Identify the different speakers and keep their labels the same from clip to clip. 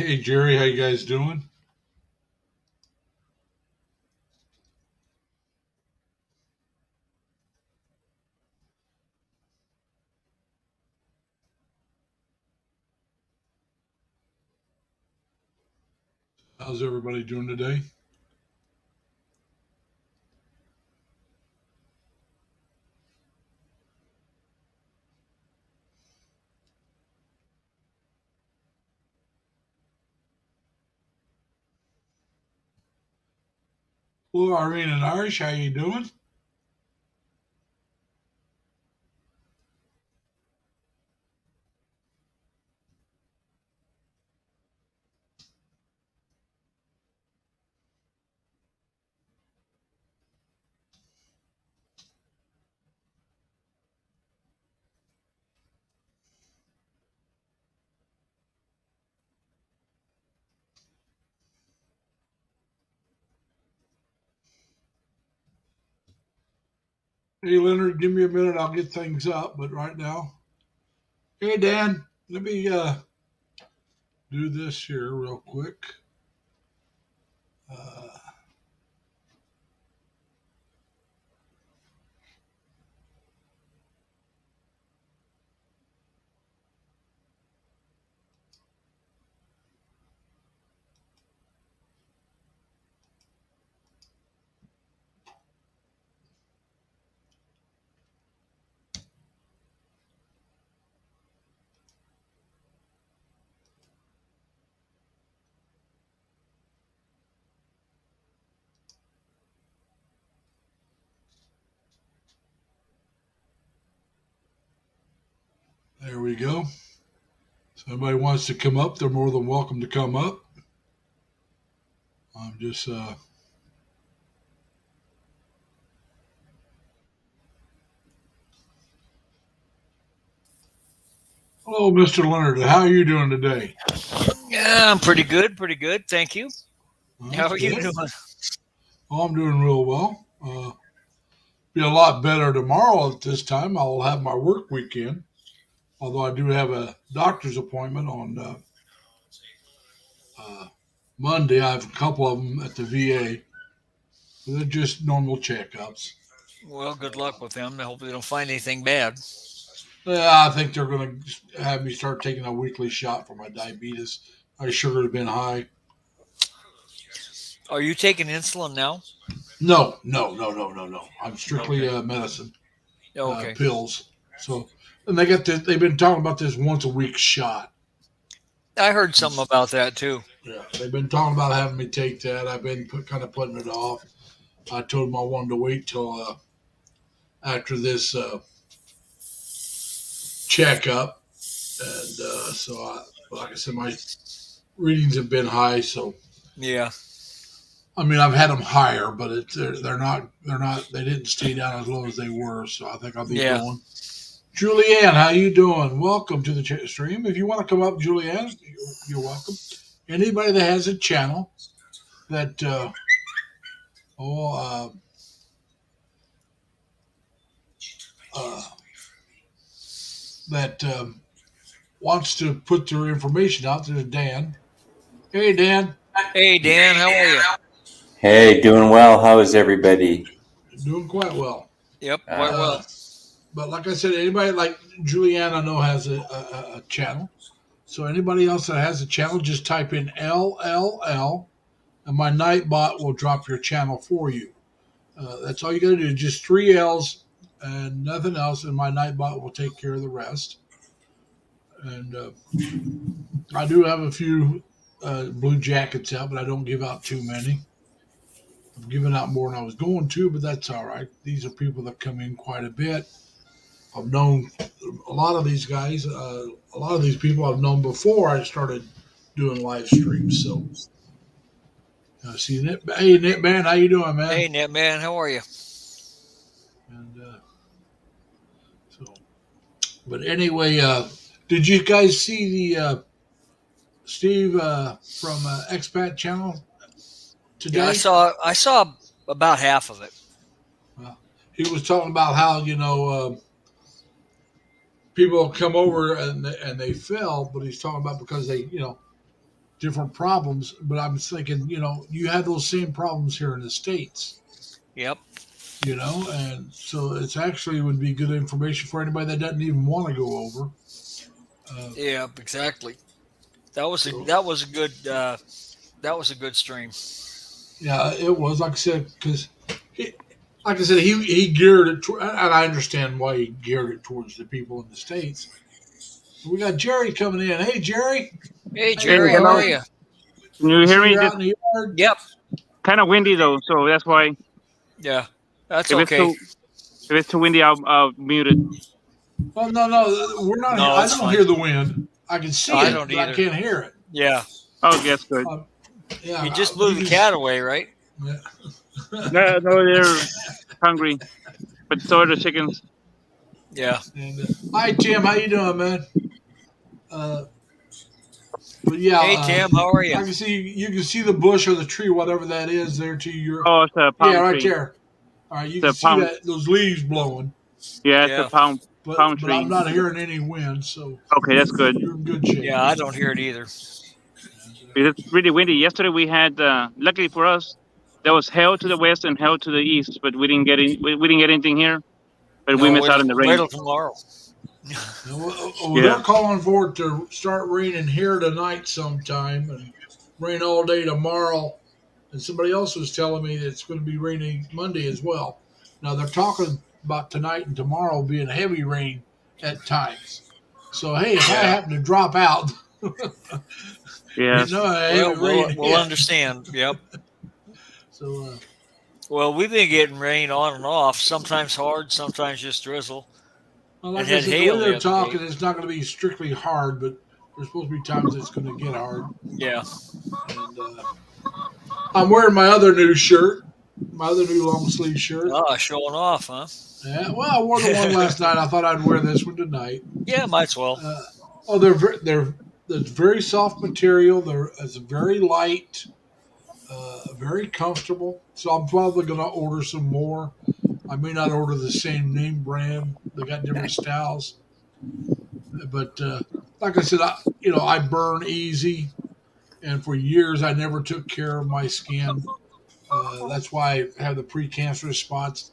Speaker 1: Hey Jerry, how you guys doing? How's everybody doing today? Well, Irene and Irish, how you doing? Hey Leonard, give me a minute. I'll get things up. But right now, hey Dan, let me do this here real quick. Uh, there we go. So anybody wants to come up, they're more than welcome to come up. I'm just hello, Mr. Leonard. How are you doing today?
Speaker 2: Yeah, I'm pretty good, pretty good. Thank you.
Speaker 1: Well,
Speaker 2: How
Speaker 1: that's
Speaker 2: are you
Speaker 1: good.
Speaker 2: doing?
Speaker 1: Oh, I'm doing real well. Be a lot better tomorrow at this time. I'll have my work weekend. Although I do have a doctor's appointment on uh, Monday. I have a couple of them at the VA. They're just normal checkups.
Speaker 2: Well, good luck with them. I hope they don't find anything bad.
Speaker 1: Yeah, I think they're going to have me start taking a weekly shot for my diabetes. My sugar has been high.
Speaker 2: Are you taking insulin now?
Speaker 1: No, no, no, no, no, no. I'm strictly
Speaker 2: Okay.
Speaker 1: medicine,
Speaker 2: Okay.
Speaker 1: pills. So, and they got this, they've been talking about this once a week shot.
Speaker 2: I heard something about that too.
Speaker 1: Yeah, they've been talking about having me take that. I've been kind of putting it off. I told them I wanted to wait till after this checkup, and like I said, my readings have been high. So
Speaker 2: Yeah.
Speaker 1: I mean, I've had them higher, but they're not they didn't stay down as low as they were. So I think I'll be
Speaker 2: Yeah.
Speaker 1: going. Julianne, how you doing? Welcome to the stream. If you want to come up, Julianne, you're welcome. Anybody that has a channel that oh uh, that wants to put their information out, there's Dan. Hey, Dan.
Speaker 2: Hey, Dan, how are you?
Speaker 3: Hey, doing well. How is everybody?
Speaker 1: Doing quite well.
Speaker 2: Yep, quite
Speaker 3: Uh,
Speaker 1: Uh,
Speaker 2: well.
Speaker 1: but like I said, anybody like Julianne, I know has a channel. So anybody else that has a channel, just type in LLL, and my Nightbot will drop your channel for you. That's all you got to do. Just three L's and nothing else, and my Nightbot will take care of the rest. And I do have a few blue jackets out, but I don't give out too many. I'm giving out more than I was going to, but that's all right. These are people that come in quite a bit. I've known a lot of these guys. A lot of these people I've known before I started doing live streams. So, see, hey, Nit man, how you doing, man?
Speaker 2: Hey, Net man, how are you?
Speaker 1: And so, but anyway, did you guys see the Steve from Expat Channel
Speaker 2: Yeah, I
Speaker 1: today?
Speaker 2: saw I saw about half of it.
Speaker 1: He was talking about how people come over and they fail, but he's talking about because they different problems. But I'm thinking, you have those same problems here in the States,
Speaker 2: Yep.
Speaker 1: and so it's actually would be good information for anybody that doesn't even want to go over.
Speaker 2: Yeah. Exactly. That was a
Speaker 1: So
Speaker 2: that was a good that was a good stream.
Speaker 1: yeah, it was like I said because. Like I said, he geared it, and I understand why he geared it towards the people in the States. We got Jerry coming in. Hey, Jerry.
Speaker 2: Hey
Speaker 1: How you
Speaker 4: Hey,
Speaker 2: Jerry,
Speaker 1: doing,
Speaker 2: how
Speaker 4: hello.
Speaker 2: are
Speaker 1: man?
Speaker 2: you?
Speaker 4: Can you
Speaker 1: I
Speaker 4: hear
Speaker 1: see
Speaker 4: me?
Speaker 1: you're
Speaker 4: Just
Speaker 1: out in the yard.
Speaker 2: Yep.
Speaker 4: kind of windy though, so that's why.
Speaker 2: Yeah. That's
Speaker 4: If it's
Speaker 2: okay.
Speaker 4: too if it's too windy, I'll mute it.
Speaker 1: Oh no, we're not.
Speaker 2: No,
Speaker 1: I
Speaker 2: it's
Speaker 1: don't
Speaker 2: fine.
Speaker 1: hear the wind. I can see
Speaker 2: I
Speaker 1: it,
Speaker 2: don't
Speaker 1: but I
Speaker 2: either.
Speaker 1: can't hear it.
Speaker 2: Yeah.
Speaker 4: Oh, that's good.
Speaker 1: Um, yeah,
Speaker 2: You just blew the cat away, right?
Speaker 1: Yeah.
Speaker 4: No, they're hungry, but so are the chickens.
Speaker 2: Yeah.
Speaker 1: And, hi, Tim. How you doing, man? Uh, but yeah,
Speaker 2: Hey Tim, how are you?
Speaker 1: I can see you can see the bush or the tree, whatever that is, there to your.
Speaker 4: Oh, it's a
Speaker 1: Yeah,
Speaker 4: palm
Speaker 1: right
Speaker 4: tree.
Speaker 1: there. All right, you
Speaker 4: It's
Speaker 1: can
Speaker 4: a
Speaker 1: see
Speaker 4: palm.
Speaker 1: that those leaves blowing,
Speaker 4: Yeah, it's a
Speaker 2: Yeah.
Speaker 4: palm
Speaker 1: but I'm
Speaker 4: tree.
Speaker 1: not hearing any wind, so
Speaker 4: Okay, that's good.
Speaker 1: you're in good shape.
Speaker 2: Yeah, I don't hear it either.
Speaker 4: It's really windy. Yesterday we had, luckily for us, there was hail to the west and hail to the east, but we didn't get anything here. But we
Speaker 2: No,
Speaker 4: missed out on the
Speaker 2: wait
Speaker 4: rain.
Speaker 2: till tomorrow.
Speaker 1: They're
Speaker 4: Yeah.
Speaker 1: calling for it to start raining here tonight sometime and rain all day tomorrow. And somebody else was telling me that it's going to be raining Monday as well. Now they're talking about tonight and tomorrow being heavy rain at times. So hey, if I
Speaker 2: Yeah.
Speaker 1: happen to drop out,
Speaker 4: Yes.
Speaker 1: heavy rain.
Speaker 2: We'll understand. Yep.
Speaker 1: So
Speaker 2: Well, we've been getting rain on and off. Sometimes hard, sometimes just drizzle.
Speaker 1: well, like
Speaker 2: It
Speaker 1: I
Speaker 2: had
Speaker 1: said, the way
Speaker 2: hail the
Speaker 1: they're
Speaker 2: other
Speaker 1: talking,
Speaker 2: day.
Speaker 1: it's not going to be strictly hard, but there's supposed to be times it's going to get hard.
Speaker 2: Yeah.
Speaker 1: And I'm wearing my other new shirt, my other new long sleeve shirt.
Speaker 2: Ah, showing off, huh?
Speaker 1: Yeah, well, I wore the one last night. I thought I'd wear this one tonight.
Speaker 2: Yeah, might as well.
Speaker 1: They're very soft material. It's very light, very comfortable. So I'm probably going to order some more. I may not order the same name brand. They got different styles, but like I said, I burn easy, and for years I never took care of my skin. That's why I have the precancerous spots.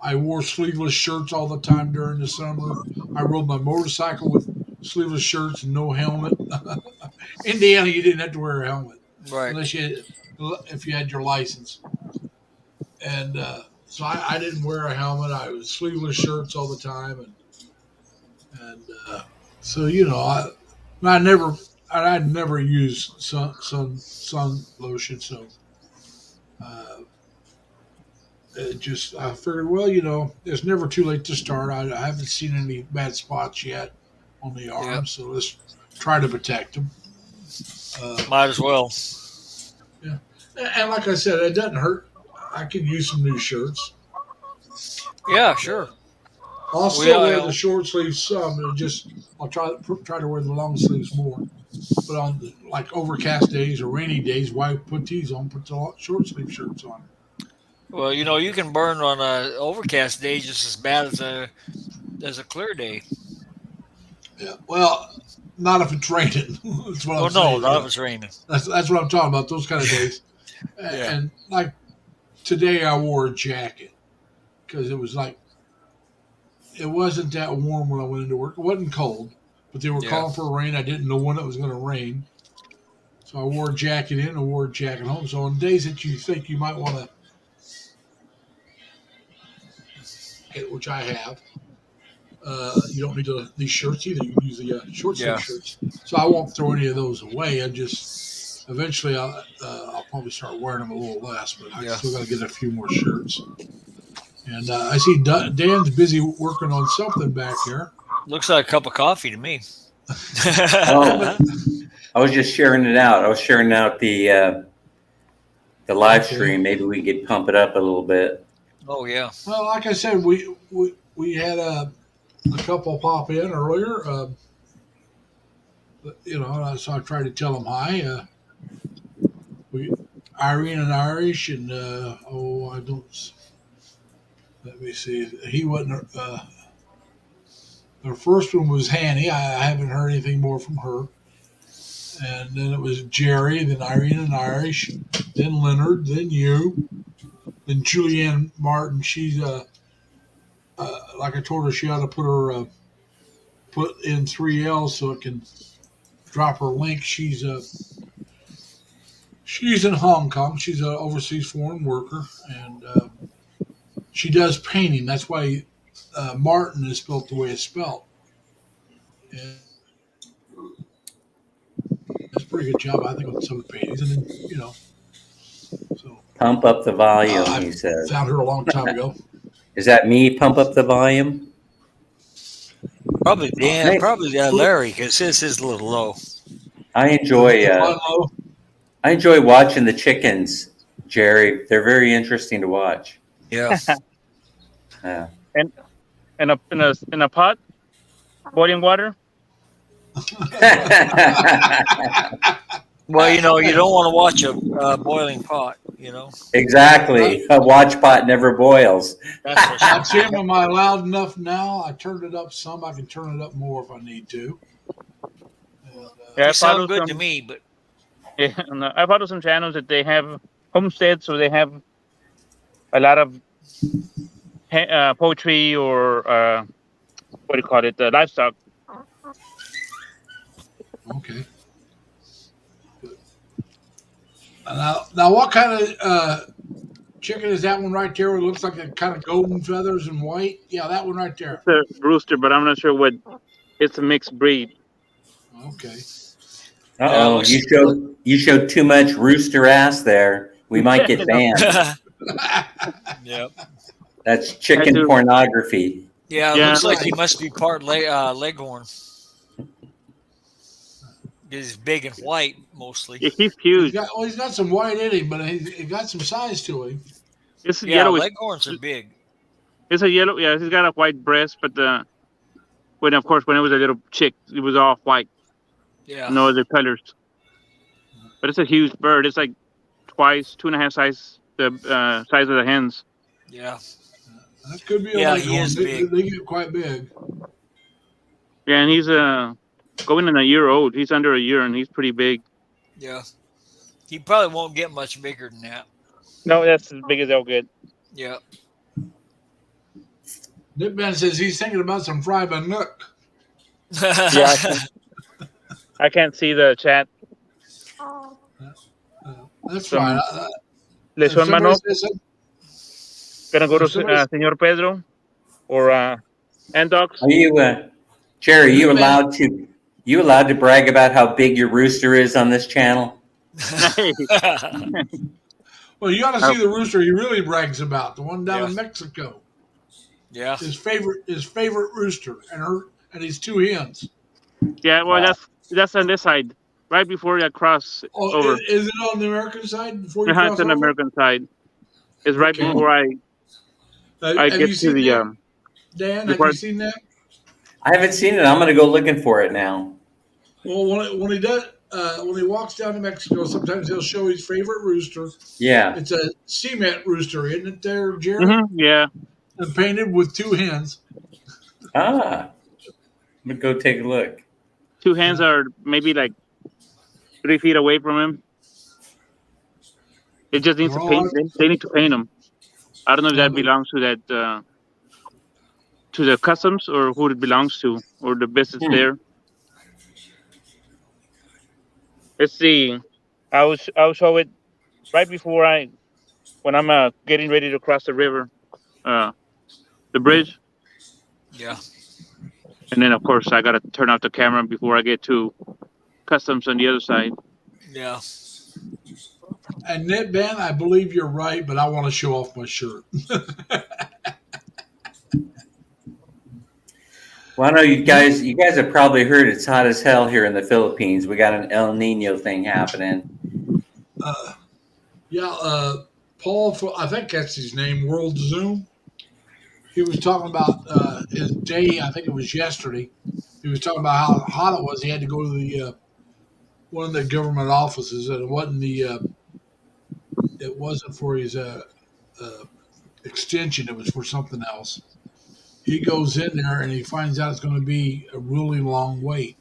Speaker 1: I wore sleeveless shirts all the time during the summer. I rode my motorcycle with sleeveless shirts and no helmet. Indiana, you didn't have to wear a helmet
Speaker 2: Right.
Speaker 1: if you had your license. And so I didn't wear a helmet. I was sleeveless shirts all the time, and so I'd never used sun lotion. So I figured, well, it's never too late to start. I haven't seen any bad spots yet on the arm,
Speaker 2: Yep.
Speaker 1: so let's try to protect them.
Speaker 2: Might as well.
Speaker 1: Yeah, and like I said, it doesn't hurt. I could use some new shirts.
Speaker 2: Yeah, sure.
Speaker 1: I'll still wear
Speaker 2: Well,
Speaker 1: the short sleeves some. I'll try to wear the long sleeves more. But on like overcast days or rainy days, why put these on? Put the short sleeve shirts on.
Speaker 2: well, you can burn on a overcast day just as bad as a clear day.
Speaker 1: Yeah. Well, not if it's raining. That's what
Speaker 2: Oh
Speaker 1: I'm
Speaker 2: no,
Speaker 1: saying.
Speaker 2: not if it's raining.
Speaker 1: That's what I'm talking about. Those kind of days.
Speaker 2: Yeah.
Speaker 1: And like today, I wore a jacket because it wasn't that warm when I went into work. It wasn't cold, but they were
Speaker 2: Yeah.
Speaker 1: calling for rain. I didn't know when it was going to rain. So I wore a jacket in, I wore a jacket home. So on days that you think you might want to, which I have, you don't need these shirts either. You can use the short sleeve
Speaker 2: Yeah.
Speaker 1: shirts. So I won't throw any of those away. Eventually I'll probably start wearing them a little less, but I
Speaker 2: Yeah.
Speaker 1: still got to get a few more shirts. And I see Dan's busy working on something back here.
Speaker 2: Looks like a cup of coffee to me.
Speaker 3: Oh, I was just sharing it out. I was sharing out the live
Speaker 1: Okay.
Speaker 3: stream. Maybe we could pump it up a little bit.
Speaker 2: Oh yeah.
Speaker 1: Well, like I said, we had a couple pop in earlier. So I tried to tell them hi. Irene and Irish, and I don't. Let me see. He wasn't. The first one was Hanny. I haven't heard anything more from her. and then it was Jerry, then Irene and Irish, then Leonard, then you, then Julianne Martin. She's like I told her, she ought to put in 3L so it can drop her link. She's in Hong Kong. She's an overseas foreign worker, and she does painting. That's why Martin is spelled the way it's spelled. And that's a pretty good job, I think, on some of the paintings. And then, so
Speaker 3: Pump up the volume,
Speaker 1: I
Speaker 3: he says.
Speaker 1: found her a long time ago.
Speaker 3: Is that me? Pump up the volume?
Speaker 2: Probably Dan,
Speaker 3: Hey.
Speaker 2: probably Larry, because his is a little low.
Speaker 3: I enjoy watching the chickens, Jerry. They're very interesting to watch.
Speaker 2: Yeah.
Speaker 3: Yeah.
Speaker 4: In a pot, boiling water.
Speaker 2: Well, you don't want to watch a boiling pot.
Speaker 3: Exactly. A watch pot never boils.
Speaker 2: That's for sure.
Speaker 1: Jim, am I loud enough now? I turned it up some. I can turn it up more if I need to. And,
Speaker 4: Yeah,
Speaker 2: They sound good to me, but
Speaker 4: Yeah, and I follow some channels that they have homesteads, so they have a lot of poultry or what do you call it, livestock.
Speaker 1: Okay. Now, what kind of chicken is that one right there? It looks like a kind of golden feathers and white. Yeah, that one right there.
Speaker 4: It's a rooster, but I'm not sure what. It's a mixed breed.
Speaker 1: Okay.
Speaker 3: Uh-oh, you showed too much rooster ass there. We might get banned.
Speaker 2: Yep.
Speaker 3: That's chicken
Speaker 4: do.
Speaker 3: pornography.
Speaker 2: Yeah, it
Speaker 4: Yeah.
Speaker 2: looks like he must be part leghorn. He's big and white mostly.
Speaker 4: Yeah, he's
Speaker 1: He's
Speaker 4: huge.
Speaker 1: got some white in him, but he got some size to him.
Speaker 4: It's
Speaker 2: Yeah,
Speaker 4: yellow.
Speaker 2: leghorns are big.
Speaker 4: It's a yellow. Yeah, he's got a white breast, but when it was a little chick, it was all white,
Speaker 2: Yeah.
Speaker 4: no other colors. But it's a huge bird. It's like twice, 2.5 size the size of the hens.
Speaker 2: Yeah.
Speaker 1: That could be a
Speaker 2: Yeah,
Speaker 1: leghorn.
Speaker 2: he is big.
Speaker 1: They get quite big.
Speaker 4: Yeah, and he's going in a year old. He's under a year, and he's pretty big.
Speaker 2: Yeah. He probably won't get much bigger than that.
Speaker 4: No, that's as big as they'll get.
Speaker 2: Yeah.
Speaker 1: Nip Man says he's thinking about some fried nook.
Speaker 4: Yeah, I can't see the chat.
Speaker 1: That's
Speaker 4: Some-
Speaker 1: fine.
Speaker 4: Le
Speaker 1: If
Speaker 4: su hermano
Speaker 1: somebody says something-
Speaker 4: gonna go to
Speaker 1: somebody-
Speaker 4: Señor Pedro or Andox.
Speaker 3: Are you, Jerry? You allowed to brag about how big your rooster is on this channel?
Speaker 1: Well, you ought to see the rooster he really brags about, the one down in
Speaker 2: Yeah.
Speaker 1: Mexico.
Speaker 2: Yeah.
Speaker 1: His favorite rooster, and his two hens.
Speaker 4: Yeah, well,
Speaker 3: Wow.
Speaker 4: that's on this side, right before you cross
Speaker 1: Oh,
Speaker 4: over.
Speaker 1: is it on the American side before you
Speaker 4: Uh-huh,
Speaker 1: cross
Speaker 4: it's on the
Speaker 1: over?
Speaker 4: American side. It's right
Speaker 1: Okay.
Speaker 4: before I
Speaker 1: Have
Speaker 4: get
Speaker 1: you
Speaker 4: to
Speaker 1: seen
Speaker 4: the
Speaker 1: that? Dan, have
Speaker 4: before-
Speaker 1: you seen that?
Speaker 3: I haven't seen it. I'm going to go looking for it now.
Speaker 1: Well, when he does, when he walks down to Mexico, sometimes he'll show his favorite rooster.
Speaker 3: Yeah.
Speaker 1: It's a cement rooster, isn't it? There, Jerry,
Speaker 4: yeah.
Speaker 1: and painted with two hens.
Speaker 3: Ah. I'm going to go take a look.
Speaker 4: Two hens are maybe like 3 feet away from him. It just needs to paint. They need to paint them. I don't know if that belongs to that to the customs or who it belongs to or the business there. Let's see. I'll show it right before when I'm getting ready to cross the river, the bridge,
Speaker 2: Yeah.
Speaker 4: and then of course I gotta turn off the camera before I get to customs on the other side.
Speaker 2: Yeah.
Speaker 1: And Nip Man, I believe you're right, but I want to show off my shirt.
Speaker 3: Well, I know you guys have probably heard it's hot as hell here in the Philippines. We got an El Nino thing happening.
Speaker 1: Paul, I think that's his name, World Zoom. He was talking about his day. I think it was yesterday. He was talking about how hot it was. He had to go to the one of the government offices, and it wasn't for his extension. It was for something else. He goes in there and he finds out it's going to be a really long wait,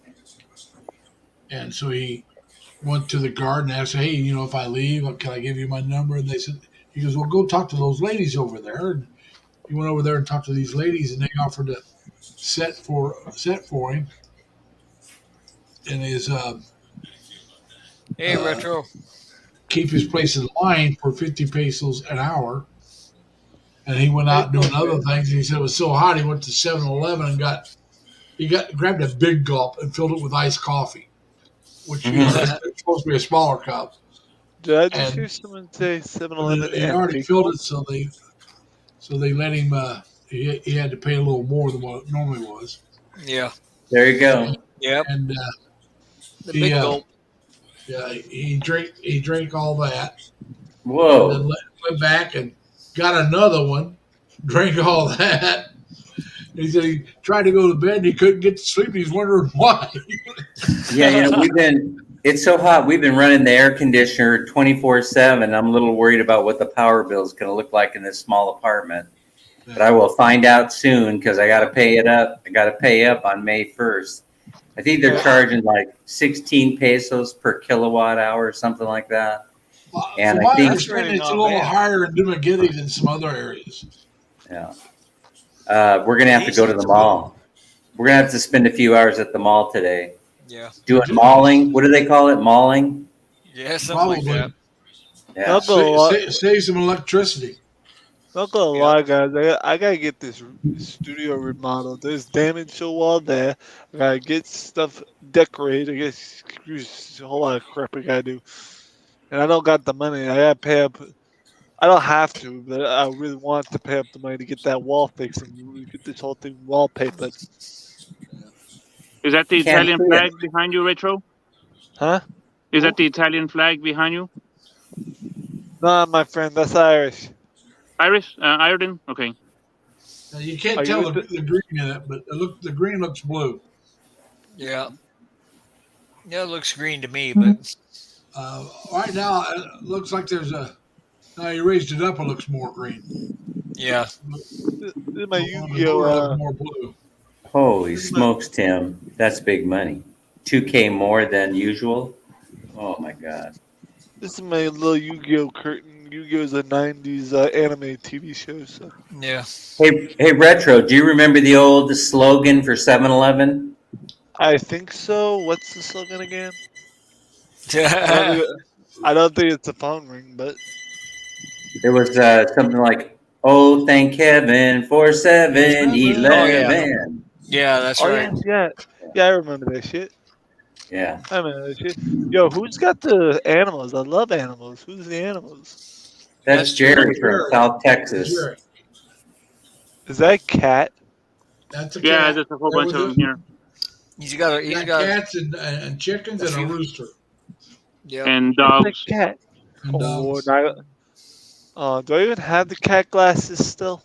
Speaker 1: and so he went to the guard and asked, "Hey, if I leave, can I give you my number?" And they said, "He goes, well, go talk to those ladies over there." And he went over there and talked to these ladies, and they offered to set for him in his
Speaker 2: Hey, Retro.
Speaker 1: keep his place in line for 50 pesos an hour. And he went out doing other things. And he said it was so hot, he went to 7-Eleven and grabbed a big gulp and filled it with iced coffee, which it's supposed to be a smaller cup.
Speaker 5: Did I just
Speaker 1: And
Speaker 5: hear someone say 7-Eleven?
Speaker 1: he already filled it, so they let him. He had to pay a little more than what it normally was.
Speaker 2: Yeah.
Speaker 3: There you go.
Speaker 2: Yep.
Speaker 1: And
Speaker 2: The big gulp.
Speaker 1: he drank all that.
Speaker 3: Whoa.
Speaker 1: And then went back and got another one, drank all that. He said he tried to go to bed and he couldn't get to sleep. He's wondering why.
Speaker 3: Yeah, it's so hot. We've been running the air conditioner 24/7. I'm a little worried about what the power bill is going to look like in this small apartment. But I will find out soon because I got to pay it up. I got to pay up on May 1st. I think they're charging like 16 pesos per kilowatt hour or something like that. And
Speaker 1: From
Speaker 3: I
Speaker 1: my
Speaker 3: think
Speaker 1: understanding, it's a little higher in Dumaguete than some other areas.
Speaker 3: Yeah. We're going to have to go to the mall. We're going to have to spend a few hours at the mall today.
Speaker 2: Yeah.
Speaker 3: Doing mauling. What do they call it? Mauling?
Speaker 2: Yeah, something like that.
Speaker 3: Yeah.
Speaker 1: Save some electricity.
Speaker 5: Not gonna lie, guys. I gotta get this studio remodeled. There's damage to the wall there. I gotta get stuff decorated. I guess there's a whole lot of crap I gotta do. And I don't got the money. I gotta pay up. I don't have to, but I really want to pay up the money to get that wall fixed and get this whole thing wallpapered.
Speaker 4: Is that the Italian flag behind you, Retro?
Speaker 5: Huh?
Speaker 4: Is that the Italian flag behind you?
Speaker 5: Nah, my friend. That's Irish.
Speaker 4: Irish? Ireland? Okay.
Speaker 1: Now, you can't tell the green in it, but the green looks blue.
Speaker 2: Yeah. Yeah, it looks green to me, but
Speaker 1: right now it looks like now you raised it up, it looks more green.
Speaker 2: yeah.
Speaker 5: This is my Yu-Gi-Oh!
Speaker 1: More blue.
Speaker 3: Holy smokes, Tim. That's big money. 2K more than usual. Oh, my God.
Speaker 5: This is my little Yu-Gi-Oh! Curtain. Yu-Gi-Oh! Is a 90s anime TV show. So.
Speaker 2: Yeah.
Speaker 3: Hey, Retro, do you remember the old slogan for 7-Eleven?
Speaker 5: I think so. What's the slogan again? I don't think it's a phone ring, but
Speaker 3: There was something like, "Oh, thank heaven for 7-Eleven."
Speaker 2: Yeah, that's right.
Speaker 5: Yeah, I remember that shit.
Speaker 3: Yeah.
Speaker 5: I remember that shit. Yo, who's got the animals? I love animals. Who's the animals?
Speaker 3: That's Jerry from South Texas.
Speaker 1: Jerry.
Speaker 5: Is that a cat?
Speaker 1: That's a cat.
Speaker 4: Yeah, there's a whole bunch of them here.
Speaker 2: He's got
Speaker 1: cats and chickens and a rooster.
Speaker 2: Yeah.
Speaker 4: And
Speaker 5: It's a
Speaker 4: dogs.
Speaker 5: cat.
Speaker 1: And dogs.
Speaker 5: Do I even have the cat glasses still?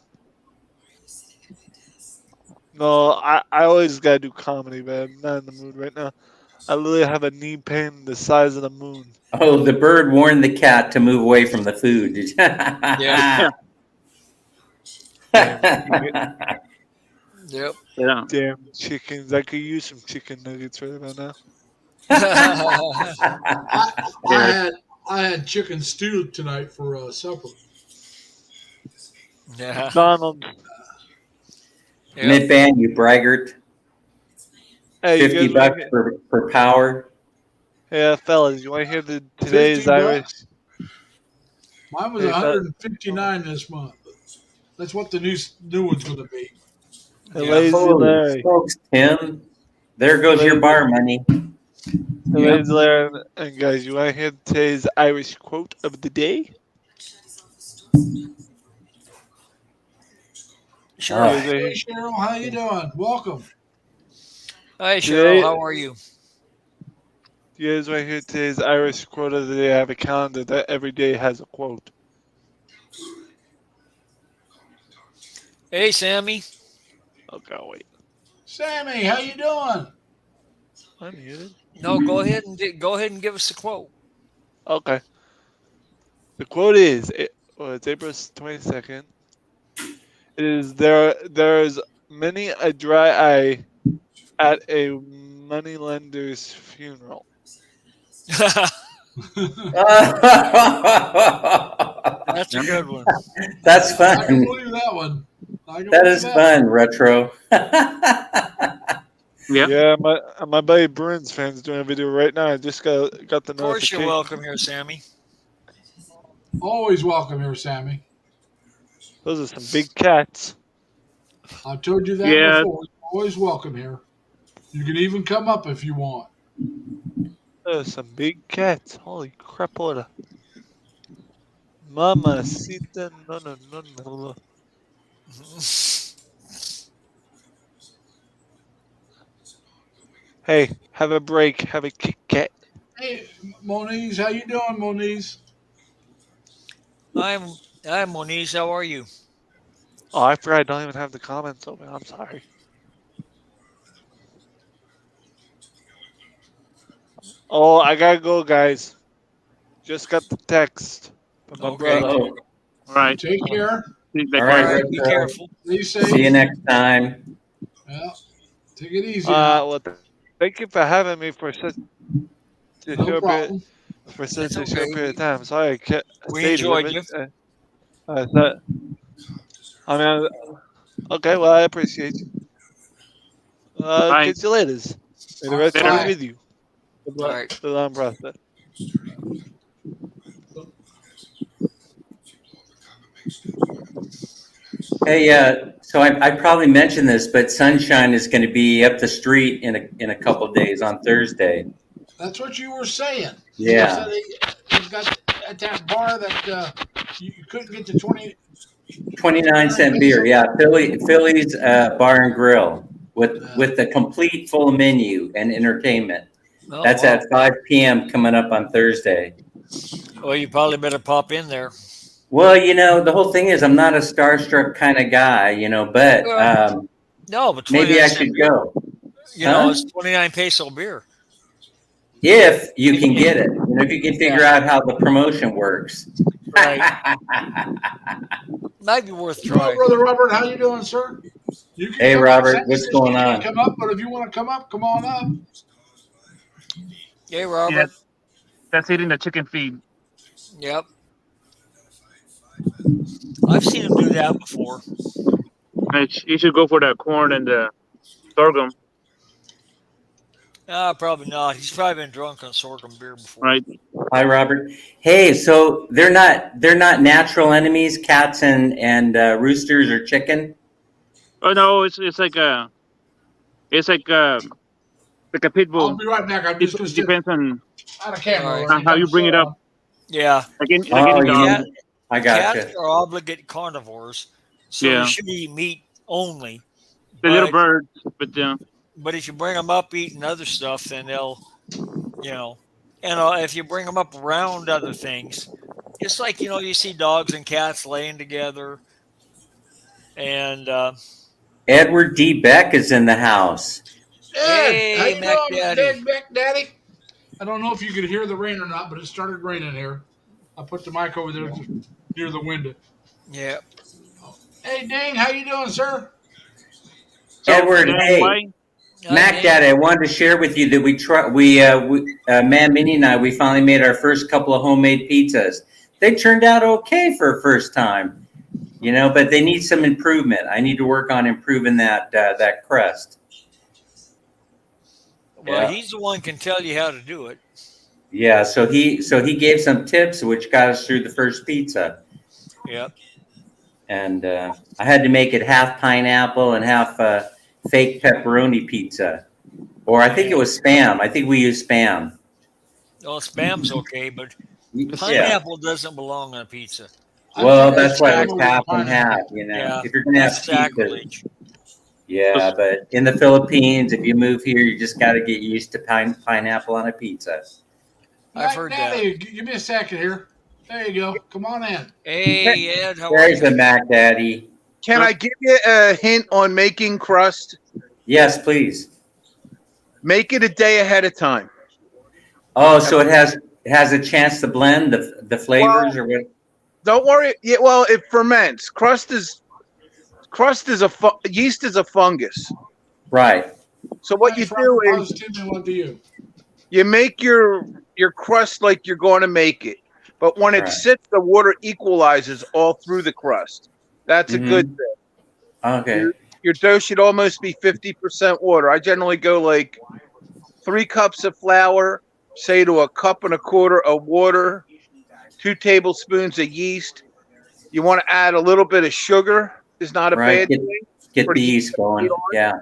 Speaker 5: No, I always gotta do comedy, man. I'm not in the mood right now. I literally have a knee pain the size of the moon.
Speaker 3: Oh, the bird warned the cat to move away from the food. Did you?
Speaker 2: Yeah. Yep.
Speaker 4: Yeah.
Speaker 5: Damn chickens. I could use some chicken nuggets right about now.
Speaker 1: I had chicken stew tonight for supper.
Speaker 2: Yeah.
Speaker 5: Donald.
Speaker 2: Yep.
Speaker 3: Mid-band, you braggart.
Speaker 5: Hey, you
Speaker 3: 50
Speaker 5: guys
Speaker 3: bucks per power.
Speaker 5: Yeah, fellas, you want to hear today's
Speaker 1: 50
Speaker 5: Irish?
Speaker 1: bucks? Mine was
Speaker 5: Hey,
Speaker 1: 159 this month. That's what the new one's going to be.
Speaker 5: The
Speaker 2: Yeah.
Speaker 5: lazy
Speaker 3: Holy
Speaker 5: Larry.
Speaker 3: smokes, Tim. There goes your bar money.
Speaker 5: The lazy Larry. And guys, you want to hear today's Irish quote of the day?
Speaker 2: Sure.
Speaker 3: Oh.
Speaker 1: Hey, Cheryl, how you doing? Welcome.
Speaker 2: Hi,
Speaker 5: Today-
Speaker 2: Cheryl. How are you?
Speaker 5: You guys want to hear today's Irish quote of the day? I have a calendar that every day has a quote.
Speaker 2: Hey, Sammy.
Speaker 5: Okay, wait.
Speaker 1: Sammy, how you doing?
Speaker 5: I'm muted.
Speaker 2: No, go ahead and give us the quote.
Speaker 5: Okay. The quote is, it's April 22nd. It is, there's many a dry eye at a moneylender's funeral.
Speaker 2: That's a good one.
Speaker 3: That's
Speaker 1: I can
Speaker 3: fun.
Speaker 1: believe that one. I can
Speaker 3: That
Speaker 1: believe
Speaker 3: is fun, retro.
Speaker 4: Yeah.
Speaker 5: Yeah, my buddy Bruins fan's doing a video right now. I just got the
Speaker 2: Of course, you're
Speaker 5: notification.
Speaker 2: welcome here, Sammy.
Speaker 1: Always welcome here, Sammy.
Speaker 5: Those are some big cats.
Speaker 1: I've told you that
Speaker 4: Yeah.
Speaker 1: before. You're always welcome here. You can even come up if you want.
Speaker 5: Those are some big cats. Holy crap! Order. Mamacita, no. Hey, have a break. Have a Kit Kat.
Speaker 1: Hey, Moniz, how you doing, Moniz?
Speaker 2: I'm Moniz. How are you?
Speaker 5: Oh, I forgot I don't even have the comments open. I'm sorry. Oh, I gotta go, guys. Just got the text from my
Speaker 2: Okay.
Speaker 5: brother.
Speaker 3: Oh,
Speaker 4: All right.
Speaker 1: Take care.
Speaker 4: Take
Speaker 3: all
Speaker 2: All
Speaker 3: right,
Speaker 4: care.
Speaker 2: right, be
Speaker 3: retro.
Speaker 2: careful.
Speaker 1: Stay safe.
Speaker 3: See you next time.
Speaker 1: Yeah. Take it easy. now.
Speaker 5: Well, thank you for having me for such a
Speaker 1: No
Speaker 5: short
Speaker 1: problem.
Speaker 2: It's
Speaker 5: short
Speaker 2: okay.
Speaker 5: period of time. Sorry, I can't.
Speaker 2: We
Speaker 5: stayed
Speaker 2: enjoyed
Speaker 5: with
Speaker 2: you.
Speaker 5: it. I mean, okay. Well, I appreciate you.
Speaker 4: Bye.
Speaker 5: Catch you later. May the rest
Speaker 4: Later.
Speaker 5: be with you.
Speaker 2: All right.
Speaker 5: The long process.
Speaker 3: Hey, so I probably mentioned this, but Sunshine is going to be up the street in a couple of days on Thursday.
Speaker 1: That's what you were saying.
Speaker 3: Yeah.
Speaker 1: You said he's got at that bar that you couldn't get to 20.
Speaker 3: 29-cent beer. Yeah, Philly's Bar and Grill with the complete full menu and entertainment.
Speaker 2: Oh,
Speaker 3: That's
Speaker 2: wow.
Speaker 3: at 5 p.m. coming up on Thursday.
Speaker 2: Well, you probably better pop in there.
Speaker 3: Well, the whole thing is I'm not a starstruck kind of guy, but
Speaker 2: No, but
Speaker 3: maybe
Speaker 2: 29
Speaker 3: I
Speaker 2: cent
Speaker 3: should
Speaker 2: beer.
Speaker 3: go.
Speaker 2: You know,
Speaker 3: Huh?
Speaker 2: it's 29 peso beer.
Speaker 3: If you can get it. If you can figure
Speaker 2: Yeah.
Speaker 3: out how the promotion works.
Speaker 2: Right. Might be worth
Speaker 1: Hello,
Speaker 2: trying.
Speaker 1: Brother Robert. How you doing, sir? You can
Speaker 3: Hey,
Speaker 1: come
Speaker 3: Robert,
Speaker 1: up.
Speaker 3: what's
Speaker 1: You
Speaker 3: going
Speaker 1: can't
Speaker 3: on?
Speaker 1: come up, but if you want to come up, come on up.
Speaker 2: Hey, Robert.
Speaker 4: Yeah. That's eating the chicken feed.
Speaker 2: Yep. I've seen him do that before.
Speaker 4: You should go for the corn and the sorghum,
Speaker 2: Probably not. He's probably been drunk on sorghum beer before.
Speaker 4: right?
Speaker 3: Hi, Robert. Hey, so they're not natural enemies, cats and roosters or chicken?
Speaker 4: Oh no, it's like a pit
Speaker 1: I'll
Speaker 4: bull.
Speaker 1: be right back. I'm
Speaker 4: It
Speaker 1: just going to sit
Speaker 4: depends on
Speaker 1: out of camera.
Speaker 2: All right.
Speaker 1: Let me
Speaker 4: how
Speaker 1: cut
Speaker 4: you
Speaker 1: the
Speaker 4: bring it
Speaker 1: show
Speaker 4: up.
Speaker 1: on.
Speaker 2: Yeah.
Speaker 4: like any
Speaker 3: Oh, you
Speaker 4: dog.
Speaker 3: mean, I
Speaker 2: Cats
Speaker 3: gotcha.
Speaker 2: are obligate carnivores, so
Speaker 4: Yeah.
Speaker 2: they should eat meat only.
Speaker 4: The little
Speaker 2: But,
Speaker 4: birds, but
Speaker 2: but if you bring them up eating other stuff, then they'll, if you bring them up around other things, just like, you see dogs and cats laying together. And,
Speaker 3: Edward D. Beck is in the house.
Speaker 1: Ed,
Speaker 2: Hey,
Speaker 1: how you
Speaker 2: Mac
Speaker 1: doing,
Speaker 2: Daddy.
Speaker 1: Ed Beck Daddy? I don't know if you could hear the rain or not, but it started raining here. I put the mic over there near the window.
Speaker 2: yeah.
Speaker 3: Hey,
Speaker 1: Ding, how you doing, sir?
Speaker 3: Edward,
Speaker 4: yeah,
Speaker 3: hey.
Speaker 4: why?
Speaker 3: Mac Daddy, I wanted to share with you that Man, Minnie, and I, we finally made our first couple of homemade pizzas. They turned out okay for a first time, but they need some improvement. I need to work on improving that crust.
Speaker 2: Well,
Speaker 3: Yeah.
Speaker 2: he's the one can tell you how to do it.
Speaker 3: Yeah, so he gave some tips, which got us through the first pizza.
Speaker 2: Yep.
Speaker 3: And I had to make it half pineapple and half fake pepperoni pizza. Or I think it was Spam. I think we used Spam.
Speaker 2: Well, Spam's okay, but
Speaker 3: Yeah.
Speaker 2: pineapple doesn't belong on a pizza.
Speaker 3: Well,
Speaker 1: I
Speaker 3: that's why it
Speaker 1: think
Speaker 3: was half and
Speaker 1: pineapple.
Speaker 3: half,
Speaker 2: Yeah,
Speaker 3: If you're going to have
Speaker 2: that's
Speaker 3: pizza.
Speaker 2: sacrilege.
Speaker 3: Yeah, but in the Philippines, if you move here, you just got to get used to pineapple on a pizza.
Speaker 2: I've heard that.
Speaker 1: Daddy, give me a second here. There you go. Come on in.
Speaker 2: Hey, Ed, how are
Speaker 3: There's
Speaker 2: you?
Speaker 3: the Mac Daddy.
Speaker 6: Can I give you a hint on making crust?
Speaker 3: Yes, please.
Speaker 6: Make it a day ahead of time.
Speaker 3: Oh, so it has a chance to blend the flavors or what?
Speaker 6: Don't worry. Yeah, well, it ferments. Yeast is a fungus.
Speaker 3: Right.
Speaker 6: So what you
Speaker 1: Thanks,
Speaker 6: do
Speaker 1: Robert.
Speaker 6: is
Speaker 1: Positively, what do you?
Speaker 6: you make your your crust like you're going to make it. But when it
Speaker 3: Right.
Speaker 6: sits, the water equalizes all through the crust. That's a good thing.
Speaker 3: Okay.
Speaker 6: Your dough should almost be 50% water. I generally go like 3 cups of flour, say to a cup and a quarter of water, 2 tablespoons of yeast. You want to add a little bit of sugar. Is not a
Speaker 3: Right.
Speaker 6: bad thing.
Speaker 3: Get
Speaker 6: For
Speaker 3: the
Speaker 6: the
Speaker 3: yeast going.
Speaker 6: heat on.
Speaker 3: Yeah.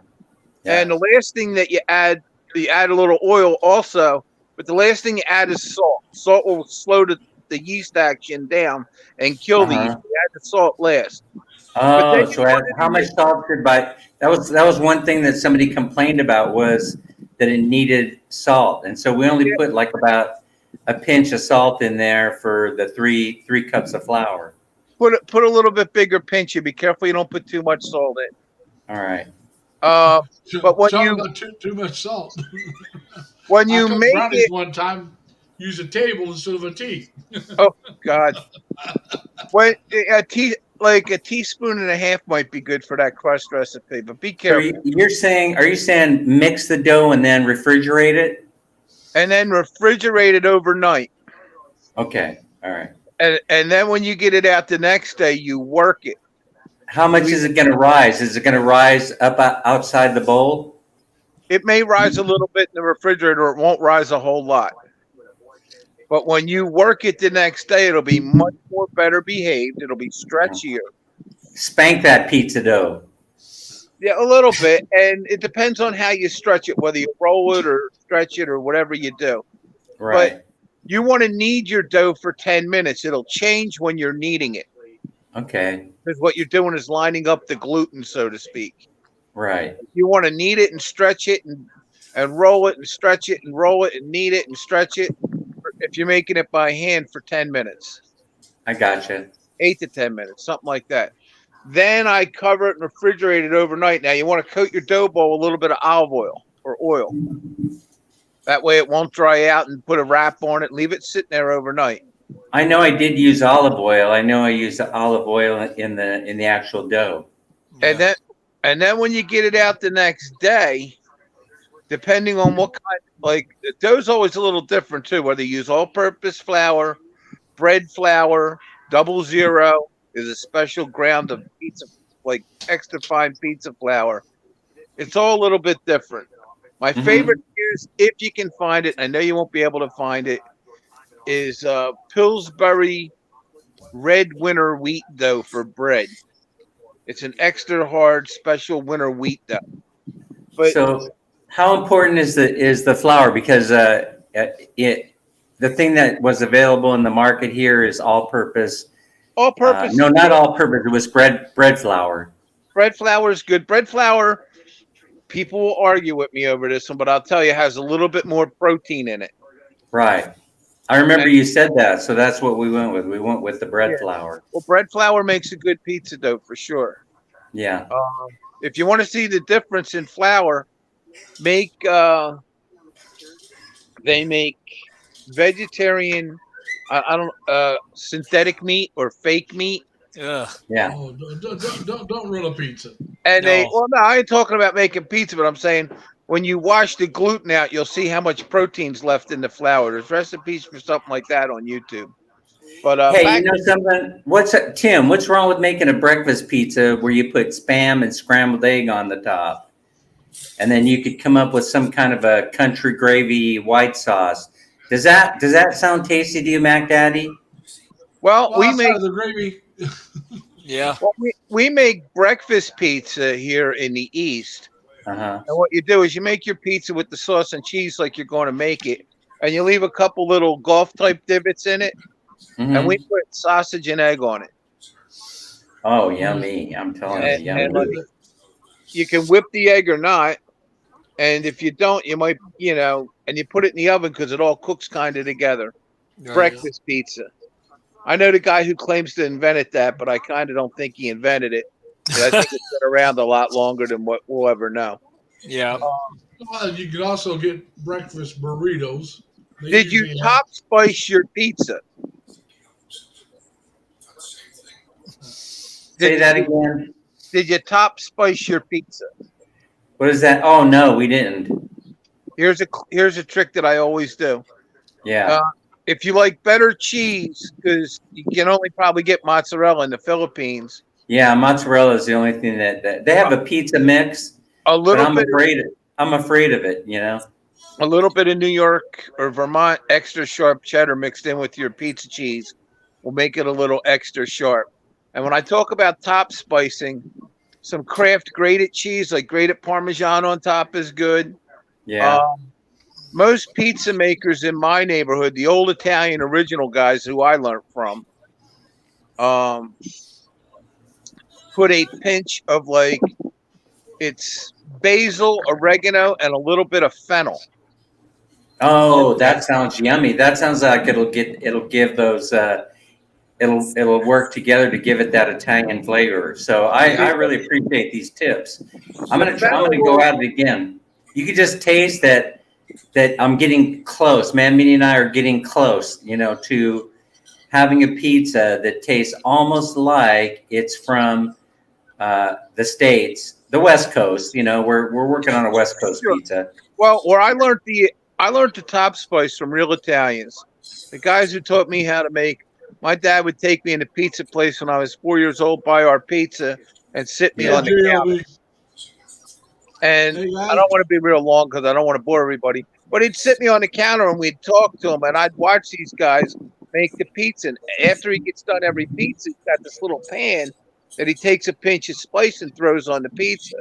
Speaker 3: Yeah.
Speaker 6: And the last thing that you add a little oil also, but the last thing you add is salt. Salt will slow the yeast action down and kill the yeast.
Speaker 3: Uh-huh.
Speaker 6: You add the salt last.
Speaker 3: Oh,
Speaker 6: then you
Speaker 3: so
Speaker 6: put it
Speaker 3: how
Speaker 6: in
Speaker 3: much salt should buy? That was one thing that somebody complained about, was that it needed salt, and so we only put like about a pinch of salt in there for the three cups of flour.
Speaker 6: Put a little bit bigger pinch. You be careful you don't put too much salt in.
Speaker 3: All right.
Speaker 6: But when
Speaker 1: Tell
Speaker 6: you-
Speaker 1: them not too much salt.
Speaker 6: When
Speaker 1: I
Speaker 6: you
Speaker 1: cooked
Speaker 6: make
Speaker 1: brownies
Speaker 6: it,
Speaker 1: one time, use a table instead of a tea.
Speaker 6: God, when a teaspoon and a half might be good for that crust recipe. But be
Speaker 3: So
Speaker 6: careful.
Speaker 3: are you saying mix the dough and then refrigerate it?
Speaker 6: And then refrigerate it overnight.
Speaker 3: Okay. All right.
Speaker 6: And then when you get it out the next day, you work it.
Speaker 3: How much is it going to rise? Is it going to rise up outside the bowl?
Speaker 6: It may rise a little bit in the refrigerator. It won't rise a whole lot. But when you work it the next day, it'll be much more better behaved. It'll be stretchier.
Speaker 3: Spank that pizza dough.
Speaker 6: Yeah, a little bit. And it depends on how you stretch it, whether you roll it or stretch it or whatever you do.
Speaker 3: Right.
Speaker 6: You want to knead your dough for 10 minutes. It'll change when you're kneading it.
Speaker 3: Okay.
Speaker 6: Because what you're doing is lining up the gluten, so to speak.
Speaker 3: Right.
Speaker 6: You want to knead it and stretch it and roll it and stretch it and roll it and knead it and stretch it. If you're making it by hand for 10 minutes,
Speaker 3: I gotcha.
Speaker 6: 8 to 10 minutes, something like that. Then I cover it and refrigerate it overnight. Now you want to coat your dough bowl a little bit of olive oil or oil. That way it won't dry out, and put a wrap on it. Leave it sitting there overnight.
Speaker 3: I know I did use olive oil. I know I used olive oil in the actual dough.
Speaker 6: And then when you get it out the next day, depending on what kind, like the dough's always a little different too. Whether you use all-purpose flour, bread flour, 00 is a special ground of pizza, like extra fine pizza flour. It's all a little bit different. My favorite is, if you can find it, I know you won't be able to find it, is Pillsbury Red Winter wheat dough for bread. It's an extra hard special winter wheat dough. But
Speaker 3: So how important is the flour? Because the thing that was available in the market here is all-purpose.
Speaker 6: all-purpose.
Speaker 3: No, not all-purpose. It was bread flour.
Speaker 6: Bread flour is good. Bread flour, people will argue with me over this one, but I'll tell you, has a little bit more protein in it.
Speaker 3: Right. I remember you said that, so that's what we went with. We went with the bread flour.
Speaker 6: Well, bread flour makes a good pizza dough for sure.
Speaker 3: Yeah.
Speaker 6: If you want to see the difference in flour, they make vegetarian, synthetic meat or fake meat.
Speaker 2: Ugh.
Speaker 3: Yeah.
Speaker 1: Oh, don't run a pizza.
Speaker 6: And
Speaker 2: No.
Speaker 6: I ain't talking about making pizza, but I'm saying when you wash the gluten out, you'll see how much protein's left in the flour. There's recipes for something like that on YouTube. But
Speaker 3: Hey, you know something? Tim, what's wrong with making a breakfast pizza where you put Spam and scrambled egg on the top? And then you could come up with some kind of a country gravy white sauce. Does that sound tasty to you, Mac Daddy?
Speaker 6: well, we
Speaker 1: outside
Speaker 6: make
Speaker 1: of the gravy.
Speaker 2: Yeah.
Speaker 6: we make breakfast pizza here in the East.
Speaker 3: Uh-huh.
Speaker 6: And what you do is you make your pizza with the sauce and cheese like you're going to make it, and you leave a couple little golf type divots in it,
Speaker 3: Mhm.
Speaker 6: and we put sausage and egg on it.
Speaker 3: Oh, yummy. I'm telling you, yummy.
Speaker 6: And you can whip the egg or not, and if you don't, you might, and you put it in the oven because it all cooks kind of together. Breakfast pizza. I know the guy who claims to invented that, but I kind of don't think he invented it. But I think it's been around a lot longer than what we'll ever know.
Speaker 2: Yeah.
Speaker 1: Well, you can also get breakfast burritos. They
Speaker 6: Did you
Speaker 1: usually
Speaker 6: top spice your pizza?
Speaker 3: Say that again.
Speaker 6: Did you top spice your pizza?
Speaker 3: What is that? Oh, no, we didn't.
Speaker 6: Here's a trick that I always do.
Speaker 3: Yeah.
Speaker 6: If you like better cheese, because you can only probably get mozzarella in the Philippines,
Speaker 3: Yeah, mozzarella is the only thing that they have a pizza mix,
Speaker 6: a
Speaker 3: but
Speaker 6: little bit,
Speaker 3: I'm afraid of it, you know.
Speaker 6: a little bit of New York or Vermont extra sharp cheddar mixed in with your pizza cheese will make it a little extra sharp. And when I talk about top spicing, some Kraft grated cheese, like grated Parmesan on top, is good.
Speaker 3: Yeah.
Speaker 6: Most pizza makers in my neighborhood, the old Italian original guys who I learned from, put a pinch of like it's basil, oregano, and a little bit of fennel.
Speaker 3: Oh, that sounds yummy. That sounds like it'll give those it'll work together to give it that Italian flavor. So I really appreciate these tips. I'm gonna go at it again. You can just taste that I'm getting close. Man, Minnie and I are getting close, you know, to having a pizza that tastes almost like it's from the States, the West Coast. You know, we're working on a West Coast pizza.
Speaker 6: Well, where I learned the top spice from real Italians. The guys who taught me how to make. My dad would take me in a pizza place when I was 4 years old, buy our pizza, and sit me on the counter. And I don't want to be real long because I don't want to bore everybody. But he'd sit me on the counter and we'd talk to him, and I'd watch these guys make the pizza. And after he gets done every pizza, he's got this little pan that he takes a pinch of spice and throws on the pizza.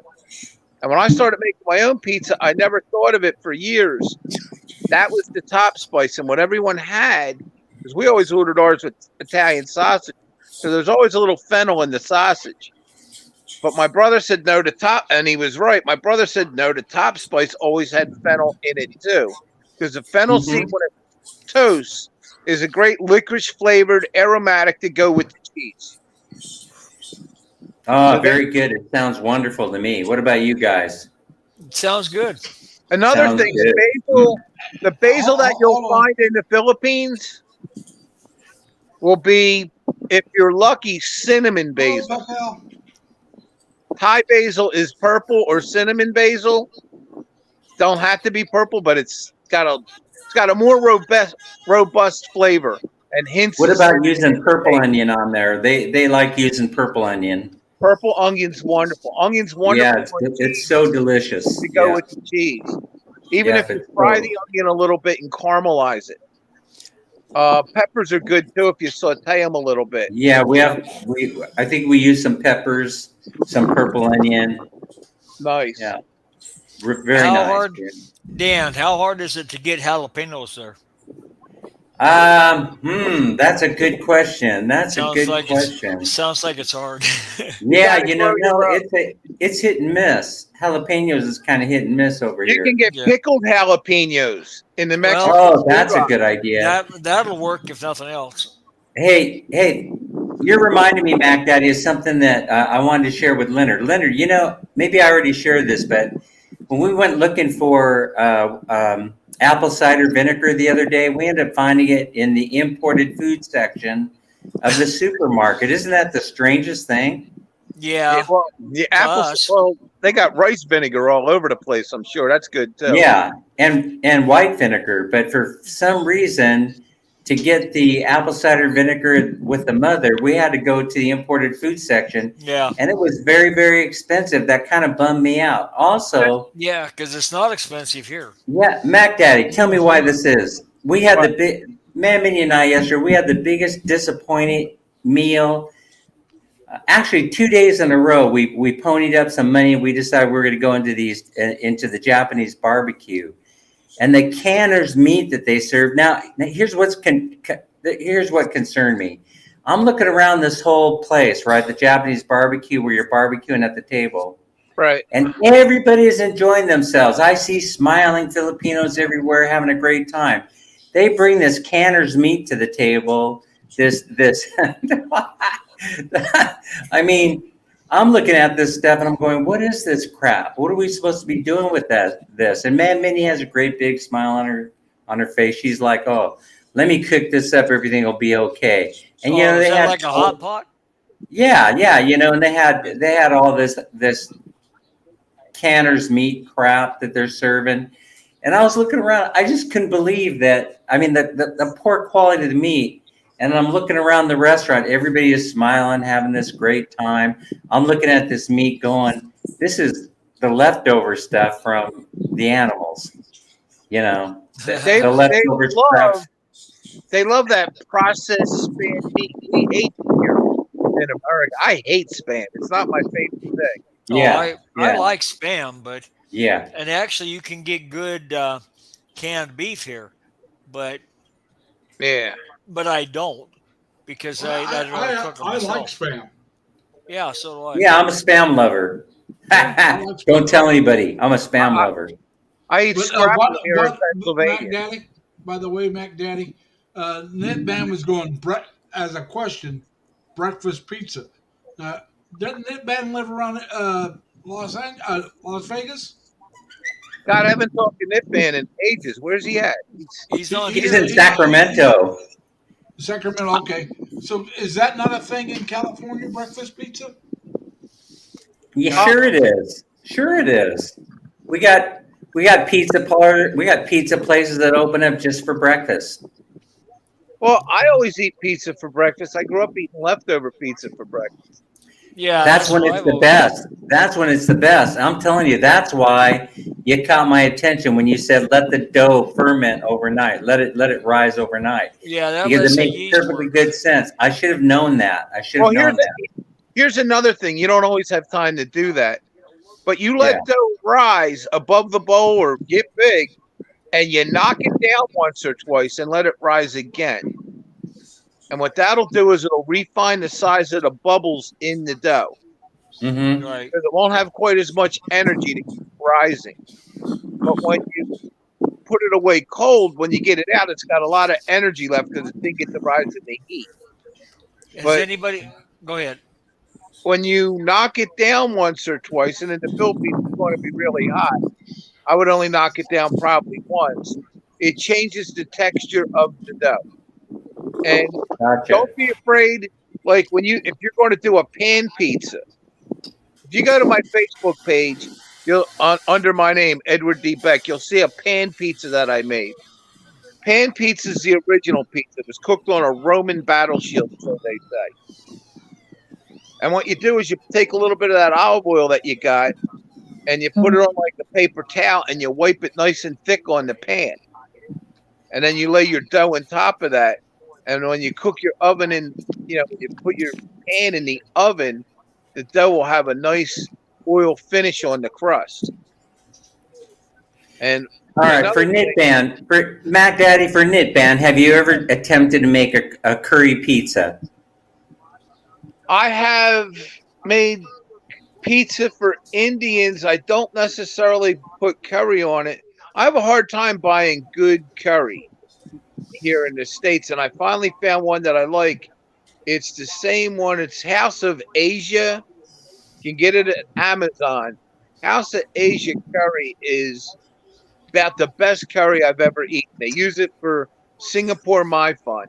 Speaker 6: And when I started making my own pizza, I never thought of it for years. That was the top spice. And what everyone had, because we always ordered ours with Italian sausage, so there's always a little fennel in the sausage. But my brother said no to top, and he was right. My brother said no to top spice always had fennel in it too. Because the fennel seed, when it toasts, is a great licorice flavored aromatic to go with the cheese.
Speaker 3: Oh, very good. It sounds wonderful to me. What about you guys?
Speaker 2: Sounds good.
Speaker 6: Another
Speaker 3: Sounds
Speaker 6: thing,
Speaker 3: good.
Speaker 6: the basil that you'll find in the Philippines will be, if you're lucky, cinnamon basil. Thai basil is purple or cinnamon basil. Don't have to be purple, but it's got a more robust flavor and hints.
Speaker 3: What about using purple onion on there? They like using purple onion.
Speaker 6: Purple onion's wonderful. Onion's wonderful.
Speaker 3: Yeah, it's so delicious
Speaker 6: to go with the cheese. Even if you fry the onion a little bit and caramelize it. Peppers are good too if you saute them a little bit.
Speaker 3: Yeah, I think we use some peppers, some purple onion.
Speaker 6: Nice.
Speaker 3: Yeah, very nice.
Speaker 2: Hard, Dan, how hard is it to get jalapenos there?
Speaker 3: That's a good question. That's a good question.
Speaker 2: It sounds like it's hard.
Speaker 3: Yeah, no, it's hit and miss. Jalapenos is kind of hit and miss over here.
Speaker 6: You can get pickled jalapenos in the Mexican.
Speaker 3: Oh, that's a good idea.
Speaker 2: That'll work if nothing else.
Speaker 3: Hey, you're reminding me, Mac Daddy, of something that I wanted to share with Leonard. Leonard, you know, maybe I already shared this, but when we went looking for apple cider vinegar the other day, we ended up finding it in the imported food section of the supermarket. Isn't that the strangest thing?
Speaker 2: Yeah.
Speaker 6: Well, the apples, they got rice vinegar all over the place. I'm sure that's good too.
Speaker 3: Yeah, and white vinegar, but for some reason, to get the apple cider vinegar with the mother, we had to go to the imported food section.
Speaker 2: Yeah.
Speaker 3: And it was very, very expensive. That kind of bummed me out. Also.
Speaker 2: Yeah, because it's not expensive here.
Speaker 3: Yeah, Mac Daddy, tell me why this is. We had Minnie and I yesterday, we had the biggest disappointing meal. Actually, 2 days in a row, we ponied up some money. We decided we were going to go into the Japanese barbecue. And the canner's meat that they serve. Now here's what concerned me. I'm looking around this whole place, right? The Japanese barbecue where you're barbecuing at the table.
Speaker 6: Right.
Speaker 3: And everybody is enjoying themselves. I see smiling Filipinos everywhere having a great time. They bring this canner's meat to the table. This I mean, I'm looking at this stuff and I'm going, what is this crap? What are we supposed to be doing with this? And Minnie has a great big smile on her face. She's like, oh, let me cook this up. Everything will be okay. And you know, they had
Speaker 2: like a hot pot.
Speaker 3: Yeah. You know, and they had all this canner's meat crap that they're serving. And I was looking around. I just couldn't believe that. I mean, the poor quality of the meat. And I'm looking around the restaurant. Everybody is smiling, having this great time. I'm looking at this meat going, this is the leftover stuff from the animals. You know,
Speaker 6: They
Speaker 3: the leftover scraps.
Speaker 6: they love that processed spam meat. We hate it here in America. I hate spam. It's not my favorite thing.
Speaker 3: Yeah,
Speaker 2: I
Speaker 3: yeah.
Speaker 2: like spam, but
Speaker 3: Yeah.
Speaker 2: and actually you can get good canned beef here, but
Speaker 6: Yeah.
Speaker 2: I don't because I don't cook it
Speaker 1: I like
Speaker 2: myself.
Speaker 1: spam.
Speaker 2: Yeah, so do I.
Speaker 3: Yeah, I'm a spam lover. Don't tell anybody. I'm a spam lover.
Speaker 6: I eat
Speaker 1: But
Speaker 6: scrapple here in Pennsylvania.
Speaker 1: Mac Daddy, by the way, Mac Daddy, Ned Bam was going as a question, breakfast pizza. Doesn't Ned Bam live around Las Vegas?
Speaker 6: God, I haven't talked to Nip Man in ages. Where's he at?
Speaker 2: He's on
Speaker 3: He's
Speaker 2: here.
Speaker 3: in Sacramento.
Speaker 1: Sacramento. Okay, so is that not a thing in California? Breakfast pizza?
Speaker 3: Yeah, sure it is. Sure it is. We got pizza parlor. We got pizza places that open up just for breakfast.
Speaker 6: Well, I always eat pizza for breakfast. I grew up eating leftover pizza for breakfast.
Speaker 2: Yeah,
Speaker 3: That's when
Speaker 2: what
Speaker 3: it's
Speaker 2: I've
Speaker 3: the
Speaker 2: always-
Speaker 3: best. That's when it's the best. I'm telling you, that's why you caught my attention when you said let the dough ferment overnight. Let it rise overnight.
Speaker 2: Yeah, that
Speaker 3: Because
Speaker 2: was
Speaker 3: it
Speaker 2: the
Speaker 3: makes
Speaker 2: yeast
Speaker 3: perfectly
Speaker 2: work.
Speaker 3: good sense. I should have known that. I should
Speaker 6: Well,
Speaker 3: have known that.
Speaker 6: here's another thing. You don't always have time to do that. But you let dough rise above the bowl or get big, and you knock it down once or twice and let it rise again. And what that'll do is it'll refine the size of the bubbles in the dough.
Speaker 3: Mm-hmm.
Speaker 2: Right.
Speaker 6: Because it won't have quite as much energy to keep rising. But when you put it away cold, when you get it out, it's got a lot of energy left because it didn't get to rise in the heat.
Speaker 2: Has
Speaker 6: But-
Speaker 2: anybody go ahead?
Speaker 6: When you knock it down once or twice, and in the Philippines it's going to be really hot, I would only knock it down probably once. It changes the texture of the dough. And
Speaker 3: Gotcha.
Speaker 6: don't be afraid. Like if you're going to do a pan pizza, if you go to my Facebook page, you'll under my name Edward D. Beck, you'll see a pan pizza that I made. Pan pizza is the original pizza. It was cooked on a Roman battle shield, so they say. And what you do is you take a little bit of that olive oil that you got, and you put it on like a paper towel, and you wipe it nice and thick on the pan. And then you lay your dough on top of that. And when you cook your oven in, when you put your pan in the oven, the dough will have a nice oil finish on the crust. And
Speaker 3: All right, for Knit Band, for Mac Daddy, for Knit Band, have you ever attempted to make a curry pizza?
Speaker 6: I have made pizza for Indians. I don't necessarily put curry on it. I have a hard time buying good curry here in the States, and I finally found one that I like. It's the same one. It's House of Asia. You can get it at Amazon. House of Asia curry is about the best curry I've ever eaten. They use it for Singapore Mai Fan.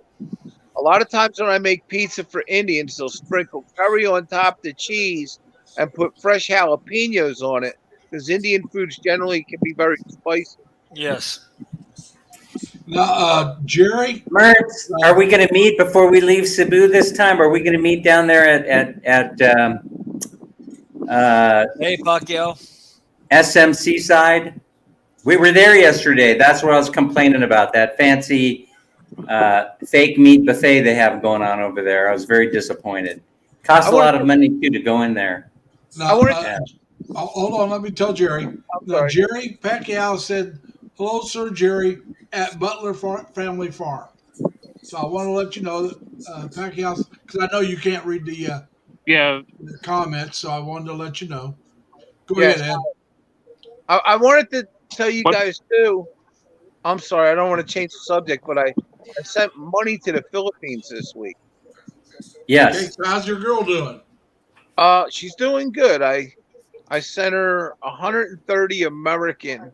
Speaker 6: A lot of times when I make pizza for Indians, they'll sprinkle curry on top of the cheese and put fresh jalapenos on it because Indian foods generally can be very spicy.
Speaker 2: Yes.
Speaker 1: Now, Jerry,
Speaker 3: Mertz, are we going to meet before we leave Cebu this time? Or are we going to meet down there at
Speaker 2: Hey, Pacquiao.
Speaker 3: SMC side? We were there yesterday. That's what I was complaining about, that fancy fake meat buffet they have going on over there. I was very disappointed. Costs a lot of money, too, to go in there.
Speaker 1: now,
Speaker 3: Yeah.
Speaker 1: hold on, let me tell Jerry. Now,
Speaker 6: sorry.
Speaker 1: Jerry Pacquiao said, "Hello, Sir Jerry," at Butler Family Farm. So I want to let you know that Pacquiao, because I know you can't read the comments, so I wanted to let you know. Go
Speaker 6: Yes.
Speaker 1: ahead, Ed.
Speaker 6: I wanted to tell you
Speaker 4: What?
Speaker 6: guys too. I'm sorry, I don't want to change the subject, but I sent money to the Philippines this week.
Speaker 1: Okay,
Speaker 3: Yes.
Speaker 1: so how's your girl doing?
Speaker 6: She's doing good. I sent her 130 American.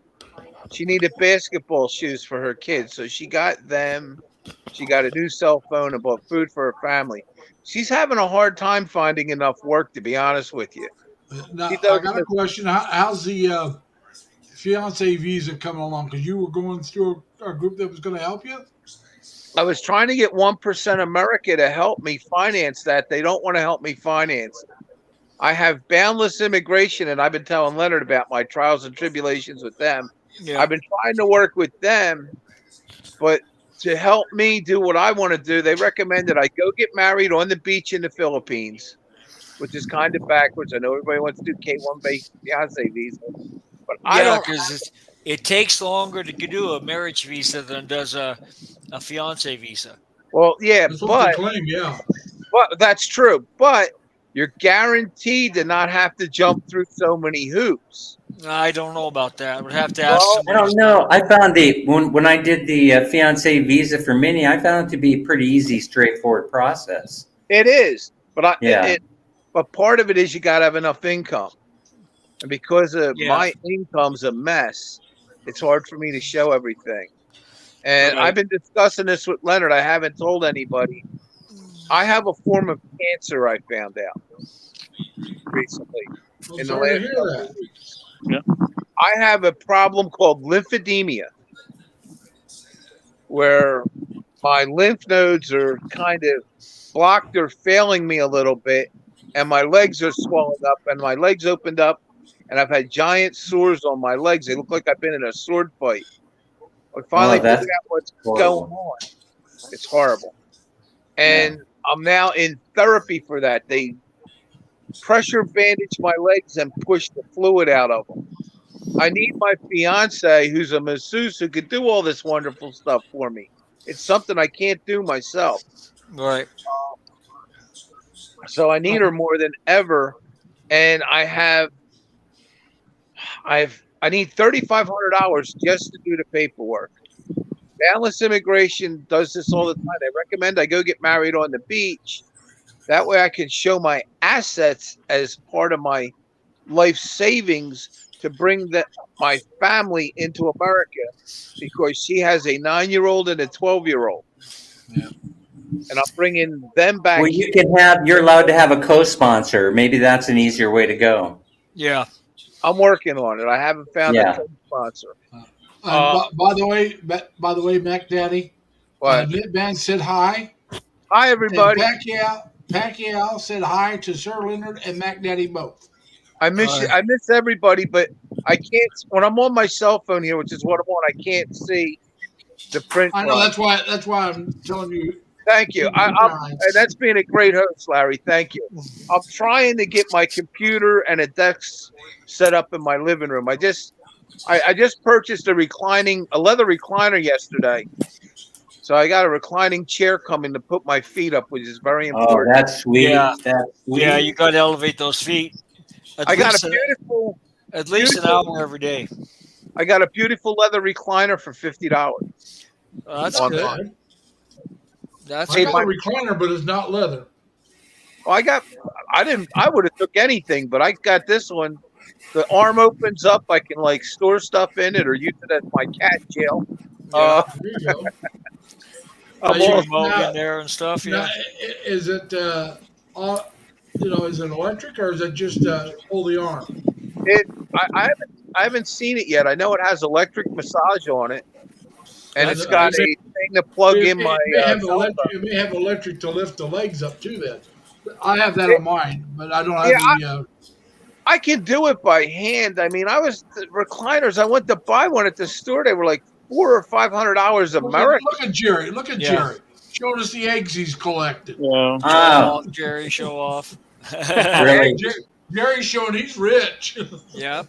Speaker 6: She needed basketball shoes for her kids, so she got them. She got a new cell phone and bought food for her family. She's having a hard time finding enough work, to be honest with you.
Speaker 1: Now,
Speaker 6: She
Speaker 1: I
Speaker 6: does
Speaker 1: got a
Speaker 6: this-
Speaker 1: question. How's the fiance visa coming along? Because you were going through a group that was going to help you.
Speaker 6: I was trying to get 1% America to help me finance that. They don't want to help me finance it. I have Boundless Immigration, and I've been telling Leonard about my trials and tribulations with them.
Speaker 2: Yeah.
Speaker 6: I've been trying to work with them, but to help me do what I want to do, they recommended I go get married on the beach in the Philippines, which is kind of backwards. I know everybody wants to do K1 fiance visa, but I
Speaker 2: Yeah,
Speaker 6: don't.
Speaker 2: because it takes longer to do a marriage visa than it does a fiance visa.
Speaker 6: Well, yeah,
Speaker 1: That's what they
Speaker 6: but
Speaker 1: claim. Yeah.
Speaker 6: that's true. But you're guaranteed to not have to jump through so many hoops.
Speaker 2: I don't know about that. I would have to ask
Speaker 6: Well,
Speaker 3: I
Speaker 2: somebody.
Speaker 3: don't know. I found when I did the fiance visa for Minnie, I found it to be a pretty easy, straightforward process.
Speaker 6: It is, but
Speaker 3: Yeah.
Speaker 6: but part of it is you got to have enough income, and because of
Speaker 2: Yeah.
Speaker 6: my income's a mess, it's hard for me to show everything. And
Speaker 2: Right.
Speaker 6: I've been discussing this with Leonard. I haven't told anybody. I have a form of cancer I found out recently.
Speaker 1: I'm
Speaker 6: In the
Speaker 1: sorry to
Speaker 6: last
Speaker 1: hear
Speaker 6: couple
Speaker 1: that.
Speaker 6: of weeks. I have a problem called lymphedema, where my lymph nodes are kind of blocked or failing me a little bit, and my legs are swelling up, and my legs opened up, and I've had giant sores on my legs. They look like I've been in a sword fight. I finally
Speaker 3: that's
Speaker 6: figured out what's
Speaker 3: horrible.
Speaker 6: going on. It's horrible. And I'm now in therapy for that. They pressure bandage my legs and push the fluid out of them. I need my fiance, who's a masseuse, who could do all this wonderful stuff for me. It's something I can't do myself.
Speaker 2: Right.
Speaker 6: So I need her more than ever. And I need 3,500 hours just to do the paperwork. Boundless Immigration does this all the time. They recommend I go get married on the beach. That way I can show my assets as part of my life savings to bring my family into America, because she has a 9-year-old and a 12-year-old.
Speaker 1: Yeah.
Speaker 6: And I'm bringing them back.
Speaker 3: Well, you're allowed to have a co-sponsor. Maybe that's an easier way to go.
Speaker 2: Yeah.
Speaker 6: I'm working on it. I haven't found a co-sponsor.
Speaker 1: By the way, Mac Daddy,
Speaker 6: But
Speaker 1: Midband said hi.
Speaker 6: hi, everybody.
Speaker 1: And Pacquiao said hi to Sir Leonard and Mac Daddy both.
Speaker 6: I miss you. I miss everybody, but I can't. When I'm on my cell phone here, which is what I'm on, I can't see the print.
Speaker 1: I know that's why I'm telling you.
Speaker 6: Thank you. And that's being a great host, Larry. Thank you. I'm trying to get my computer and a desk set up in my living room. I just purchased a leather recliner yesterday. So I got a reclining chair coming to put my feet up, which is very important.
Speaker 3: Oh, that's sweet.
Speaker 2: Yeah.
Speaker 3: That's sweet.
Speaker 2: Yeah, you got to elevate those feet.
Speaker 6: I got a beautiful,
Speaker 2: at least an hour every day.
Speaker 6: I got a beautiful leather recliner for $50.
Speaker 2: Oh, that's
Speaker 6: Online.
Speaker 2: good. That's
Speaker 1: I
Speaker 2: good.
Speaker 1: got a recliner, but it's not leather.
Speaker 6: Well, I would have took anything, but I got this one. The arm opens up. I can store stuff in it or use it as my cat jail.
Speaker 2: Yeah.
Speaker 1: There you go.
Speaker 6: I'm
Speaker 2: You
Speaker 6: all-
Speaker 2: can mow in there and stuff.
Speaker 1: Now,
Speaker 2: Yeah.
Speaker 1: is it is it electric or is it just hold the arm?
Speaker 6: I haven't seen it yet. I know it has electric massage on it, and
Speaker 1: That's-
Speaker 6: it's got a thing to plug in my.
Speaker 1: It may have
Speaker 6: cell phone.
Speaker 1: it may have electric to lift the legs up too. Then I have that on mine, but I don't have the.
Speaker 6: I can do it by hand. I mean, recliners. I went to buy one at the store. They were like $400 or $500 American.
Speaker 1: Look at Jerry. Look at
Speaker 2: Yeah.
Speaker 1: Jerry. Showing us the eggs he's collected.
Speaker 4: Yeah.
Speaker 2: Show
Speaker 3: Oh,
Speaker 2: off, Jerry, show off.
Speaker 3: really?
Speaker 1: Jerry's showing he's rich.
Speaker 2: Yeah.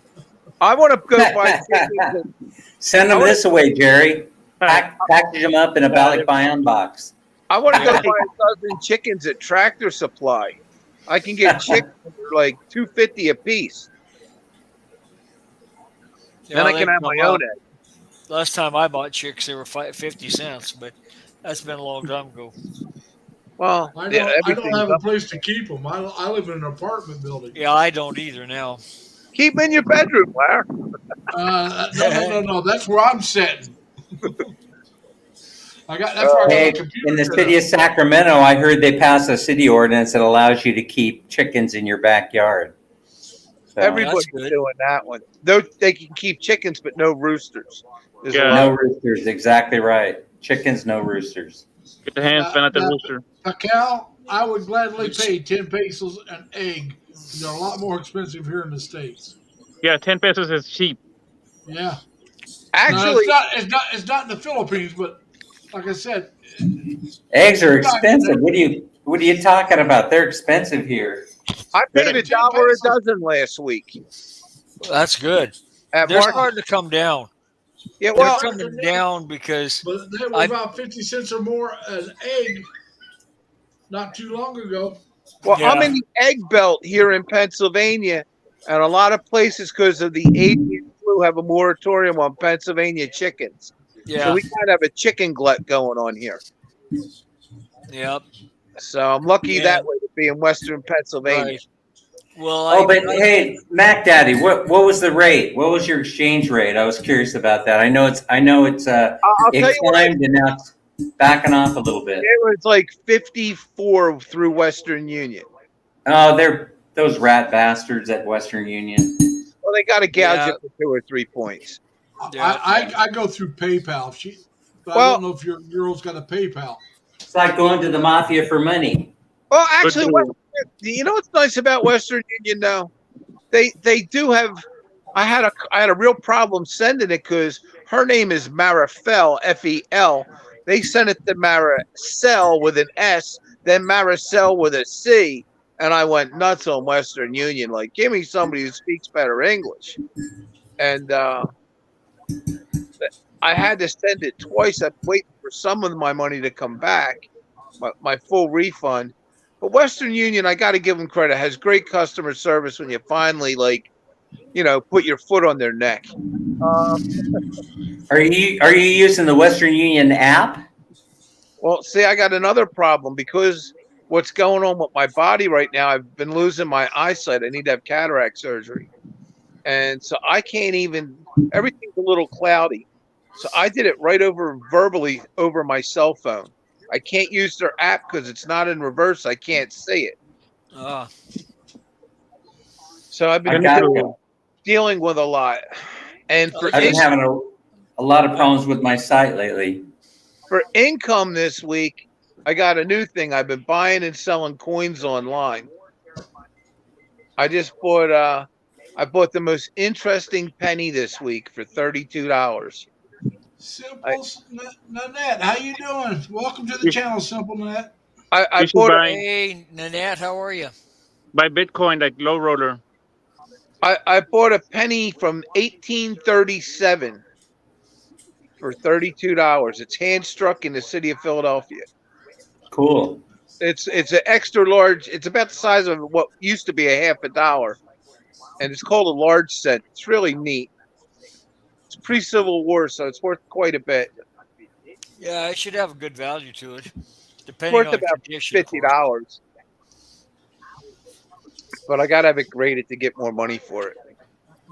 Speaker 6: I want to go buy chickens.
Speaker 3: Send them this away, Jerry. Package them up in a Balik Bayan box.
Speaker 6: I want to go buy a dozen chickens at Tractor Supply. I can get chickens for like $2.50 a piece. Then I can have my own egg.
Speaker 2: Last time I bought chicks, they were 50 cents, but that's been a long time ago.
Speaker 6: Well,
Speaker 1: I
Speaker 6: yeah,
Speaker 1: don't
Speaker 6: everything's
Speaker 1: have a
Speaker 6: up.
Speaker 1: place to keep them. I live in an apartment building.
Speaker 2: Yeah, I don't either now.
Speaker 6: Keep them in your bedroom, Larry.
Speaker 1: No. That's where I'm sitting. That's where I got
Speaker 3: Hey,
Speaker 1: the computer.
Speaker 3: in the
Speaker 1: set
Speaker 3: city
Speaker 1: up.
Speaker 3: of Sacramento, I heard they passed a city ordinance that allows you to keep chickens in your backyard. So,
Speaker 6: Everybody's
Speaker 2: good.
Speaker 6: doing that one. Though they can keep chickens, but no roosters. There's a
Speaker 4: Yeah.
Speaker 6: lot.
Speaker 3: no roosters, exactly right. Chickens, no roosters.
Speaker 4: Get the hands, but not the rooster.
Speaker 1: Cal, I would gladly pay 10 pesos an egg. They're a lot more expensive here in the States.
Speaker 4: Yeah, 10 pesos is cheap.
Speaker 1: Yeah. No,
Speaker 6: Actually,
Speaker 1: it's not in the Philippines, but like I said,
Speaker 3: Eggs are expensive. What are you talking about? They're expensive here.
Speaker 6: I paid
Speaker 1: Better-
Speaker 6: $1 a dozen last week
Speaker 2: That's good.
Speaker 6: at
Speaker 2: They're
Speaker 6: Market.
Speaker 2: starting to come down.
Speaker 6: Yeah,
Speaker 2: They're
Speaker 6: well,
Speaker 2: coming down because
Speaker 1: but they were about 50 cents or more an egg not too long ago.
Speaker 6: I'm
Speaker 2: Yeah.
Speaker 6: in the egg belt here in Pennsylvania, and a lot of places, because of the avian flu, have a moratorium on Pennsylvania chickens. So
Speaker 2: yeah,
Speaker 6: we kind of have a chicken glut going on here.
Speaker 2: yep.
Speaker 6: So I'm lucky
Speaker 2: Yeah.
Speaker 6: that way to be in Western Pennsylvania.
Speaker 2: Right. Well,
Speaker 3: Oh, but hey, Mac Daddy, what was the rate? What was your exchange rate? I was curious about that. I know it's
Speaker 6: I'll tell
Speaker 3: it
Speaker 6: you what,
Speaker 3: climbed and now it's backing off a little bit.
Speaker 6: it was like 54 through Western Union.
Speaker 3: Oh, they're those rat bastards at Western Union.
Speaker 6: Well, they got to gouge
Speaker 2: Yeah.
Speaker 6: it for 2 or 3 points.
Speaker 2: Yeah.
Speaker 1: I go through PayPal. But I
Speaker 6: Well-
Speaker 1: don't know if your girl's got a PayPal.
Speaker 3: It's like going to the mafia for money.
Speaker 6: Well, actually,
Speaker 4: But-
Speaker 6: you know what's nice about Western Union, though? They do have. I had a real problem sending it because her name is Marifel, Fel. They sent it to Maricel with an S, then Maricel with a C, and I went nuts on Western Union. Like, give me somebody who speaks better English. And I had to send it twice. I'm waiting for some of my money to come back, my full refund. But Western Union, I got to give them credit, has great customer service when you finally, put your foot on their neck.
Speaker 3: Are you using the Western Union app?
Speaker 6: Well, see, I got another problem because what's going on with my body right now, I've been losing my eyesight. I need to have cataract surgery. And so I can't even, everything's a little cloudy. So I did it verbally over my cell phone. I can't use their app because it's not in reverse. I can't see it. So I've
Speaker 3: I
Speaker 6: been
Speaker 3: got you.
Speaker 6: dealing with a lot. And for
Speaker 3: I've been having a lot of problems with my sight lately.
Speaker 6: for income this week, I got a new thing. I've been buying and selling coins online. I just bought I bought the most interesting penny this week for $32.
Speaker 1: Simple Nanette, how you doing? Welcome to the channel, Simple Nanette.
Speaker 6: I
Speaker 4: You should
Speaker 6: bought
Speaker 4: buy-
Speaker 2: Hey, Nanette, how are you?
Speaker 4: Buy Bitcoin like low roller.
Speaker 6: I bought a penny from 1837 for $32. It's hand struck in the city of Philadelphia.
Speaker 3: Cool.
Speaker 6: It's an extra large. It's about the size of what used to be a half a dollar, and it's called a large cent. It's really neat. It's pre-Civil War, so it's worth quite a bit.
Speaker 2: Yeah, it should have a good value to it,
Speaker 6: It's
Speaker 2: depending
Speaker 6: worth
Speaker 2: on
Speaker 6: about
Speaker 2: condition. of course.
Speaker 6: $50. But I gotta have it graded to get more money for it.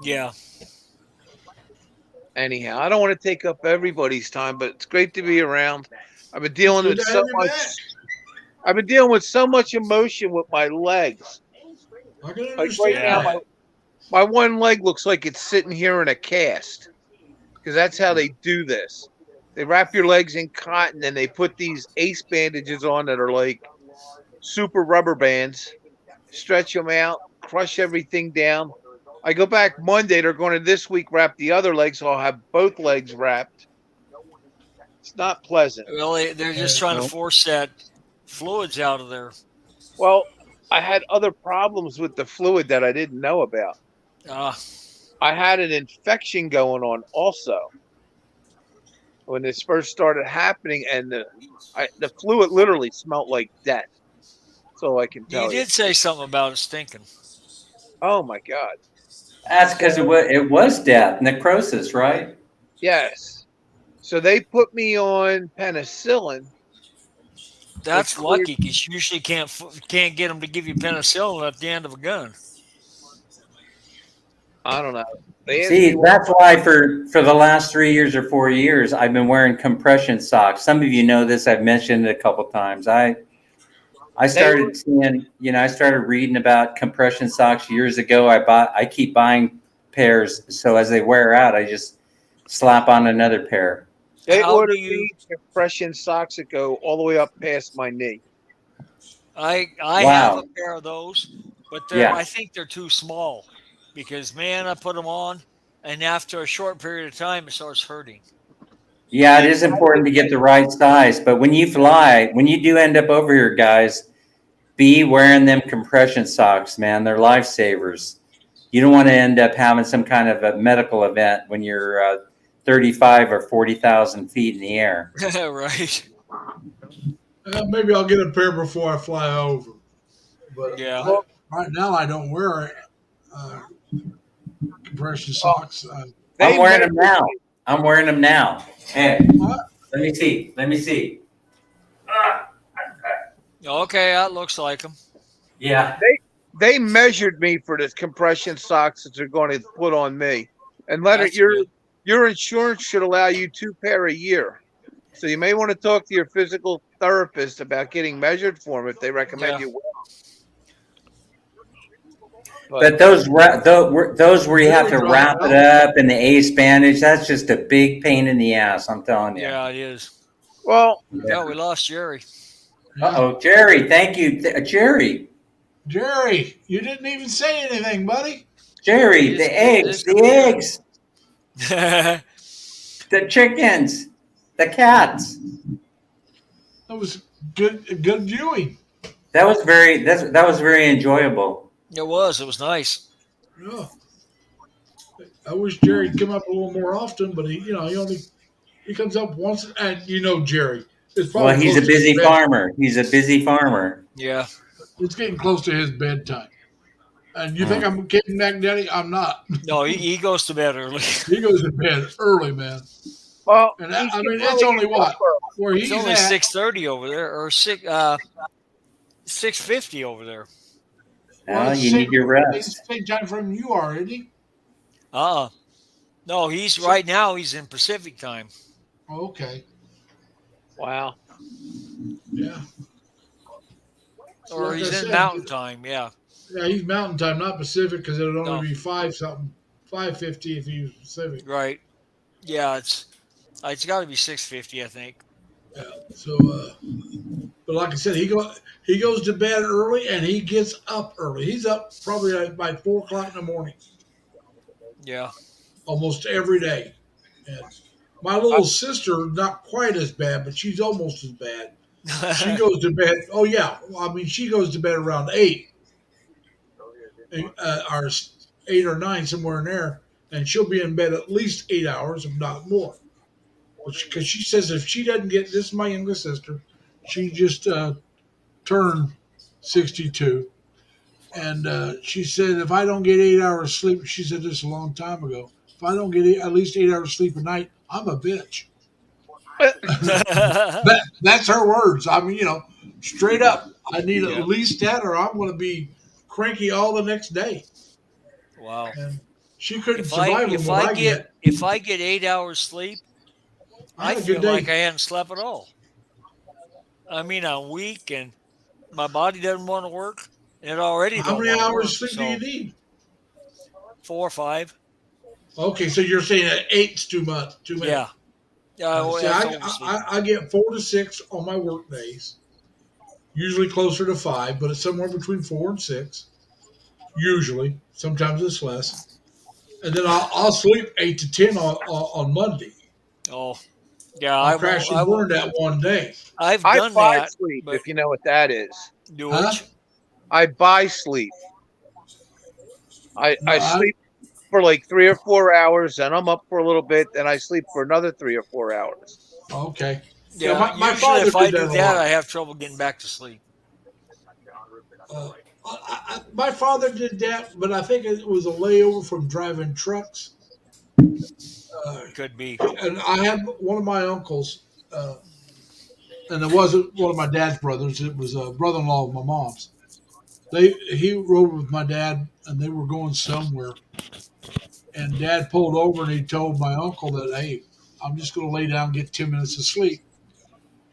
Speaker 2: Yeah.
Speaker 6: Anyhow, I don't want to take up everybody's time, but it's great to be around. I've been dealing with
Speaker 1: Good to
Speaker 6: so
Speaker 1: have you
Speaker 6: much.
Speaker 1: back.
Speaker 6: I've been dealing with so much emotion with my legs.
Speaker 1: I can
Speaker 6: Like
Speaker 1: understand
Speaker 6: right now,
Speaker 1: that.
Speaker 6: my one leg looks like it's sitting here in a cast because that's how they do this. They wrap your legs in cotton and they put these ace bandages on that are like super rubber bands, stretch them out, crush everything down. I go back Monday. They're going to this week wrap the other leg, so I'll have both legs wrapped. It's not pleasant.
Speaker 2: Well, they're just trying to force that fluids out of there.
Speaker 6: Well, I had other problems with the fluid that I didn't know about. I had an infection going on also when this first started happening, and the fluid literally smelled like death. That's all I can tell
Speaker 2: You
Speaker 6: you.
Speaker 2: did say something about it stinking.
Speaker 6: Oh my God!
Speaker 3: That's because it was death, necrosis, right?
Speaker 6: Yes. So they put me on penicillin.
Speaker 2: That's
Speaker 6: Which
Speaker 2: lucky because you usually can't get them to give you penicillin at the end of a gun.
Speaker 6: I don't know. They
Speaker 3: See, that's why for the last 3 years or 4 years, I've been wearing compression socks. Some of you know this. I've mentioned it a couple times. I started seeing, I started reading about compression socks years ago. I keep buying pairs. So as they wear out, I just slap on another pair.
Speaker 6: They
Speaker 2: How
Speaker 6: ordered
Speaker 2: do you?
Speaker 6: me compression socks that go all the way up past my knee.
Speaker 2: I have a
Speaker 3: Wow.
Speaker 2: pair of those, but
Speaker 3: Yeah.
Speaker 2: I think they're too small because man, I put them on, and after a short period of time, it starts hurting.
Speaker 3: Yeah, it is important to get the right size. But when you do end up over here, guys, be wearing them compression socks, man. They're lifesavers. You don't want to end up having some kind of a medical event when you're 35 or 40,000 feet in the air.
Speaker 2: Right?
Speaker 1: Maybe I'll get a pair before I fly over. But
Speaker 2: Yeah.
Speaker 1: right now, I don't wear compression socks.
Speaker 3: I'm wearing them
Speaker 6: measured-
Speaker 3: now. I'm wearing them now. Hey,
Speaker 1: What?
Speaker 3: let me see. Let me see.
Speaker 2: Okay, that looks like them.
Speaker 3: Yeah.
Speaker 6: They measured me for the compression socks that they're going to put on me. And Leonard,
Speaker 2: That's good.
Speaker 6: your insurance should allow you 2 pair a year. So you may want to talk to your physical therapist about getting measured for them if they recommend
Speaker 2: Yeah.
Speaker 6: you wear
Speaker 3: But those where you have to wrap it up in the ace bandage, that's just a big pain in the ass. I'm telling you.
Speaker 2: Yeah, it is.
Speaker 6: Well,
Speaker 2: Yeah, we lost Jerry.
Speaker 3: Uh-oh, Jerry, thank you. Jerry,
Speaker 1: Jerry, you didn't even say anything, buddy.
Speaker 3: Jerry,
Speaker 2: It
Speaker 3: the
Speaker 2: is-
Speaker 3: eggs,
Speaker 2: yeah,
Speaker 3: the chickens, the cats.
Speaker 1: That was good viewing.
Speaker 3: That was very enjoyable.
Speaker 2: it was. It was nice.
Speaker 1: Yeah. I wish Jerry'd come up a little more often, but he comes up once, and Jerry. It's
Speaker 3: Well, he's a
Speaker 1: close to his
Speaker 3: busy
Speaker 1: bed-
Speaker 3: farmer. He's a busy farmer.
Speaker 2: Yeah.
Speaker 1: It's getting close to his bedtime. And you think I'm kidding, Mac Daddy? I'm not.
Speaker 2: No, he goes to bed early.
Speaker 1: He goes to bed early, man.
Speaker 6: well,
Speaker 1: And
Speaker 6: he should
Speaker 1: it's
Speaker 6: probably
Speaker 1: only
Speaker 6: get
Speaker 1: what?
Speaker 6: up early.
Speaker 1: Where
Speaker 2: It's
Speaker 1: he's
Speaker 2: only
Speaker 1: at.
Speaker 2: 6:30 over there, or 6:50 over there.
Speaker 3: Well, you
Speaker 1: it's
Speaker 3: need your
Speaker 1: It's
Speaker 3: rest.
Speaker 1: the same time frame you are, isn't he?
Speaker 2: No, he's right now. He's in Pacific time.
Speaker 1: Oh, okay.
Speaker 6: Wow.
Speaker 1: Yeah.
Speaker 2: Or
Speaker 1: Like I
Speaker 2: he's in
Speaker 1: said,
Speaker 2: Mountain Time. Yeah.
Speaker 1: Yeah, he's Mountain Time, not Pacific, because it would only
Speaker 2: No.
Speaker 1: be 5:50 if he was Pacific.
Speaker 2: Right. Yeah. It's got to be 6:50, I think.
Speaker 1: Yeah. So, but like I said, he goes to bed early and he gets up early. He's up probably like by 4 o'clock in the morning,
Speaker 2: Yeah.
Speaker 1: almost every day. And my little sister, not quite as bad, but she's almost as bad. She goes to bed. Oh yeah, I mean she goes to bed around 8, or 8 or 9, somewhere in there, and she'll be in bed at least 8 hours, if not more. Because she says if she doesn't get this, is my youngest sister, she just turned 62, and she said if I don't get 8 hours sleep, she said this a long time ago. If I don't get at least 8 hours sleep a night, I'm a bitch. That's her words. I mean, straight up. I need
Speaker 2: Yeah.
Speaker 1: at least that, or I'm going to be cranky all the next day.
Speaker 2: Wow.
Speaker 1: And she couldn't
Speaker 2: If
Speaker 1: survive on what I get.
Speaker 2: if I get 8 hours sleep, I
Speaker 1: had a
Speaker 2: feel
Speaker 1: good day.
Speaker 2: like I hadn't slept at all. I mean, I'm weak and my body doesn't want to work. And it already
Speaker 1: How
Speaker 2: don't
Speaker 1: many
Speaker 2: wanna
Speaker 1: hours
Speaker 2: work,
Speaker 1: sleep
Speaker 2: so
Speaker 1: do you need?
Speaker 2: 4 or 5.
Speaker 1: Okay, so you're saying that 8's too much. Too many.
Speaker 2: Yeah. Well,
Speaker 1: See,
Speaker 2: that's oversleep.
Speaker 1: I get 4 to 6 on my work days. Usually closer to 5, but it's somewhere between 4 and 6. Usually, sometimes it's less. And then I'll sleep 8 to 10 on Monday.
Speaker 2: Oh, yeah.
Speaker 1: I'll crash and burn
Speaker 2: won't.
Speaker 1: that one day.
Speaker 2: I've
Speaker 6: I
Speaker 2: done
Speaker 6: buy
Speaker 2: that.
Speaker 6: sleep,
Speaker 2: but-
Speaker 6: if you know what that is.
Speaker 2: Do
Speaker 1: Huh?
Speaker 2: it.
Speaker 6: I buy sleep. I
Speaker 1: No,
Speaker 6: sleep for like 3 or 4 hours, and I'm up for a little bit, and I sleep for another 3 or 4 hours.
Speaker 1: Okay.
Speaker 2: Yeah.
Speaker 1: my
Speaker 2: Usually,
Speaker 1: father
Speaker 2: if I
Speaker 1: did
Speaker 2: do
Speaker 1: that a
Speaker 2: that,
Speaker 1: lot.
Speaker 2: I have trouble getting back to sleep.
Speaker 1: My father did that, but I think it was a layover from driving trucks.
Speaker 2: Could be.
Speaker 1: And I had one of my uncles, and it wasn't one of my dad's brothers. It was a brother-in-law of my mom's. He rode with my dad, and they were going somewhere. And Dad pulled over, and he told my uncle that, "Hey, I'm just going to lay down and get 10 minutes of sleep."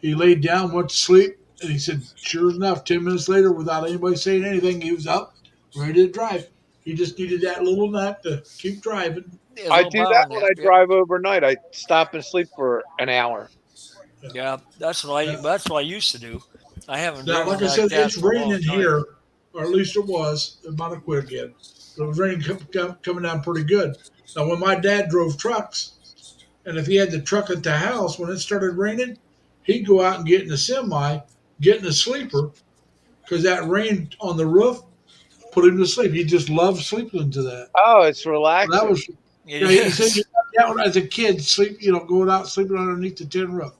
Speaker 1: He laid down, went to sleep, And he said, sure enough, 10 minutes later, without anybody saying anything, he was up, ready to drive. He just needed that little nap to keep driving.
Speaker 2: A
Speaker 6: I
Speaker 2: little
Speaker 6: do
Speaker 2: power
Speaker 6: that when
Speaker 2: nap.
Speaker 6: I
Speaker 2: Yep.
Speaker 6: drive overnight. I stop and sleep for an hour.
Speaker 2: Yeah, that's what I.
Speaker 1: Yeah.
Speaker 2: That's what I used to do. I haven't
Speaker 1: Now,
Speaker 2: driven
Speaker 1: like I
Speaker 2: like
Speaker 1: said,
Speaker 2: that
Speaker 1: it's
Speaker 2: for a long
Speaker 1: raining
Speaker 2: time.
Speaker 1: here, or at least it was. It might have quit again. But it was raining coming down pretty good. Now, when my dad drove trucks, and if he had the truck at the house, when it started raining, he'd go out and get in a semi, get in a sleeper, because that rain on the roof put him to sleep. He just loved sleeping to that.
Speaker 6: Oh, it's
Speaker 1: That
Speaker 6: relaxing.
Speaker 1: was,
Speaker 2: It
Speaker 1: yeah, he said he
Speaker 2: is.
Speaker 1: got that when as a kid, going out sleeping underneath the tin roof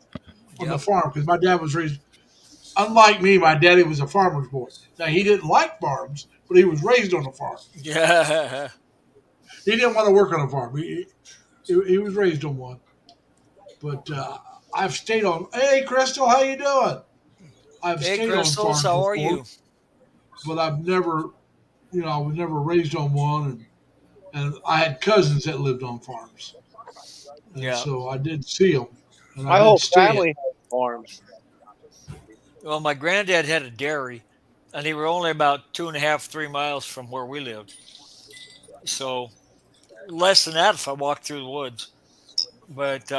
Speaker 1: on the
Speaker 2: Yep.
Speaker 1: farm, because my dad was raised. Unlike me, my daddy was a farmer's boy. Now he didn't like farms, but he was raised on a farm.
Speaker 2: Yeah.
Speaker 1: He didn't want to work on a farm. He was raised on one. But I've stayed on. Hey, Crystal, how you doing? I've
Speaker 2: Hey,
Speaker 1: stayed on
Speaker 2: Crystals,
Speaker 1: farms
Speaker 2: how are
Speaker 1: before,
Speaker 2: you?
Speaker 1: but I've never, I was never raised on one, and I had cousins that lived on farms, and
Speaker 2: Yeah.
Speaker 1: so I did see them, and I
Speaker 6: My
Speaker 1: did
Speaker 6: whole
Speaker 1: stay it.
Speaker 6: family has farms.
Speaker 2: Well, my granddad had a dairy, and they were only about 2.5, 3 miles from where we lived. So less than that if I walked through the woods. But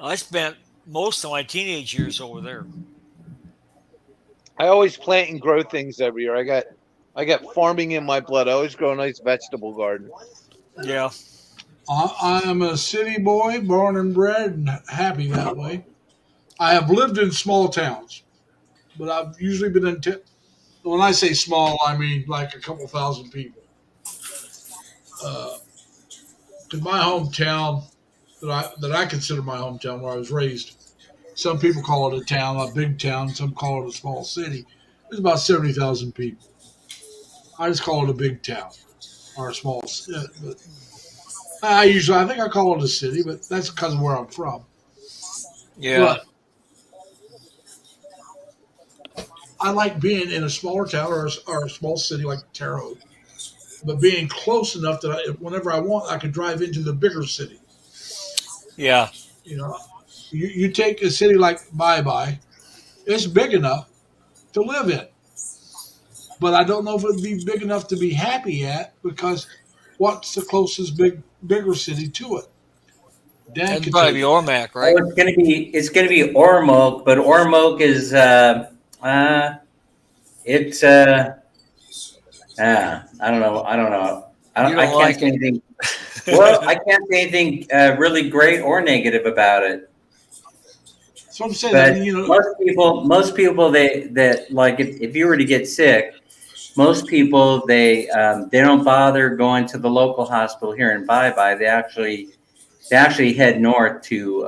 Speaker 2: I spent most of my teenage years over there.
Speaker 6: I always plant and grow things every year. I got farming in my blood. I always grow a nice vegetable garden.
Speaker 2: Yeah.
Speaker 1: I am a city boy, born and bred, and happy that way. I have lived in small towns, but I've usually been in. When I say small, I mean like a couple thousand people. Uh, to my hometown, that I consider my hometown, where I was raised. Some people call it a town, a big town. Some call it a small city. There's about 70,000 people. I just call it a big town or a small. But I think I call it a city, but that's because of where I'm from.
Speaker 2: Yeah.
Speaker 1: But I like being in a smaller town or a small city like Terre Haute, but being close enough that whenever I want, I can drive into the bigger city.
Speaker 2: Yeah.
Speaker 1: You know, you take a city like Bye Bye, it's big enough to live in, but I don't know if it'd be big enough to be happy at because what's the closest bigger city to it? Dan
Speaker 2: That'd
Speaker 1: could tell
Speaker 2: probably be
Speaker 1: you that.
Speaker 2: Ormac,
Speaker 3: Oh,
Speaker 2: right?
Speaker 3: it's gonna be Ormoc, but Ormoc is it's I don't know.
Speaker 2: You
Speaker 3: I
Speaker 2: don't
Speaker 3: can't
Speaker 2: like
Speaker 3: say anything. Well, I can't say anything really great or negative about it.
Speaker 1: So I'm saying, I
Speaker 3: But
Speaker 1: mean,
Speaker 3: most people, they that like if you were to get sick, most people they don't bother going to the local hospital here in Bye Bye. They actually head north to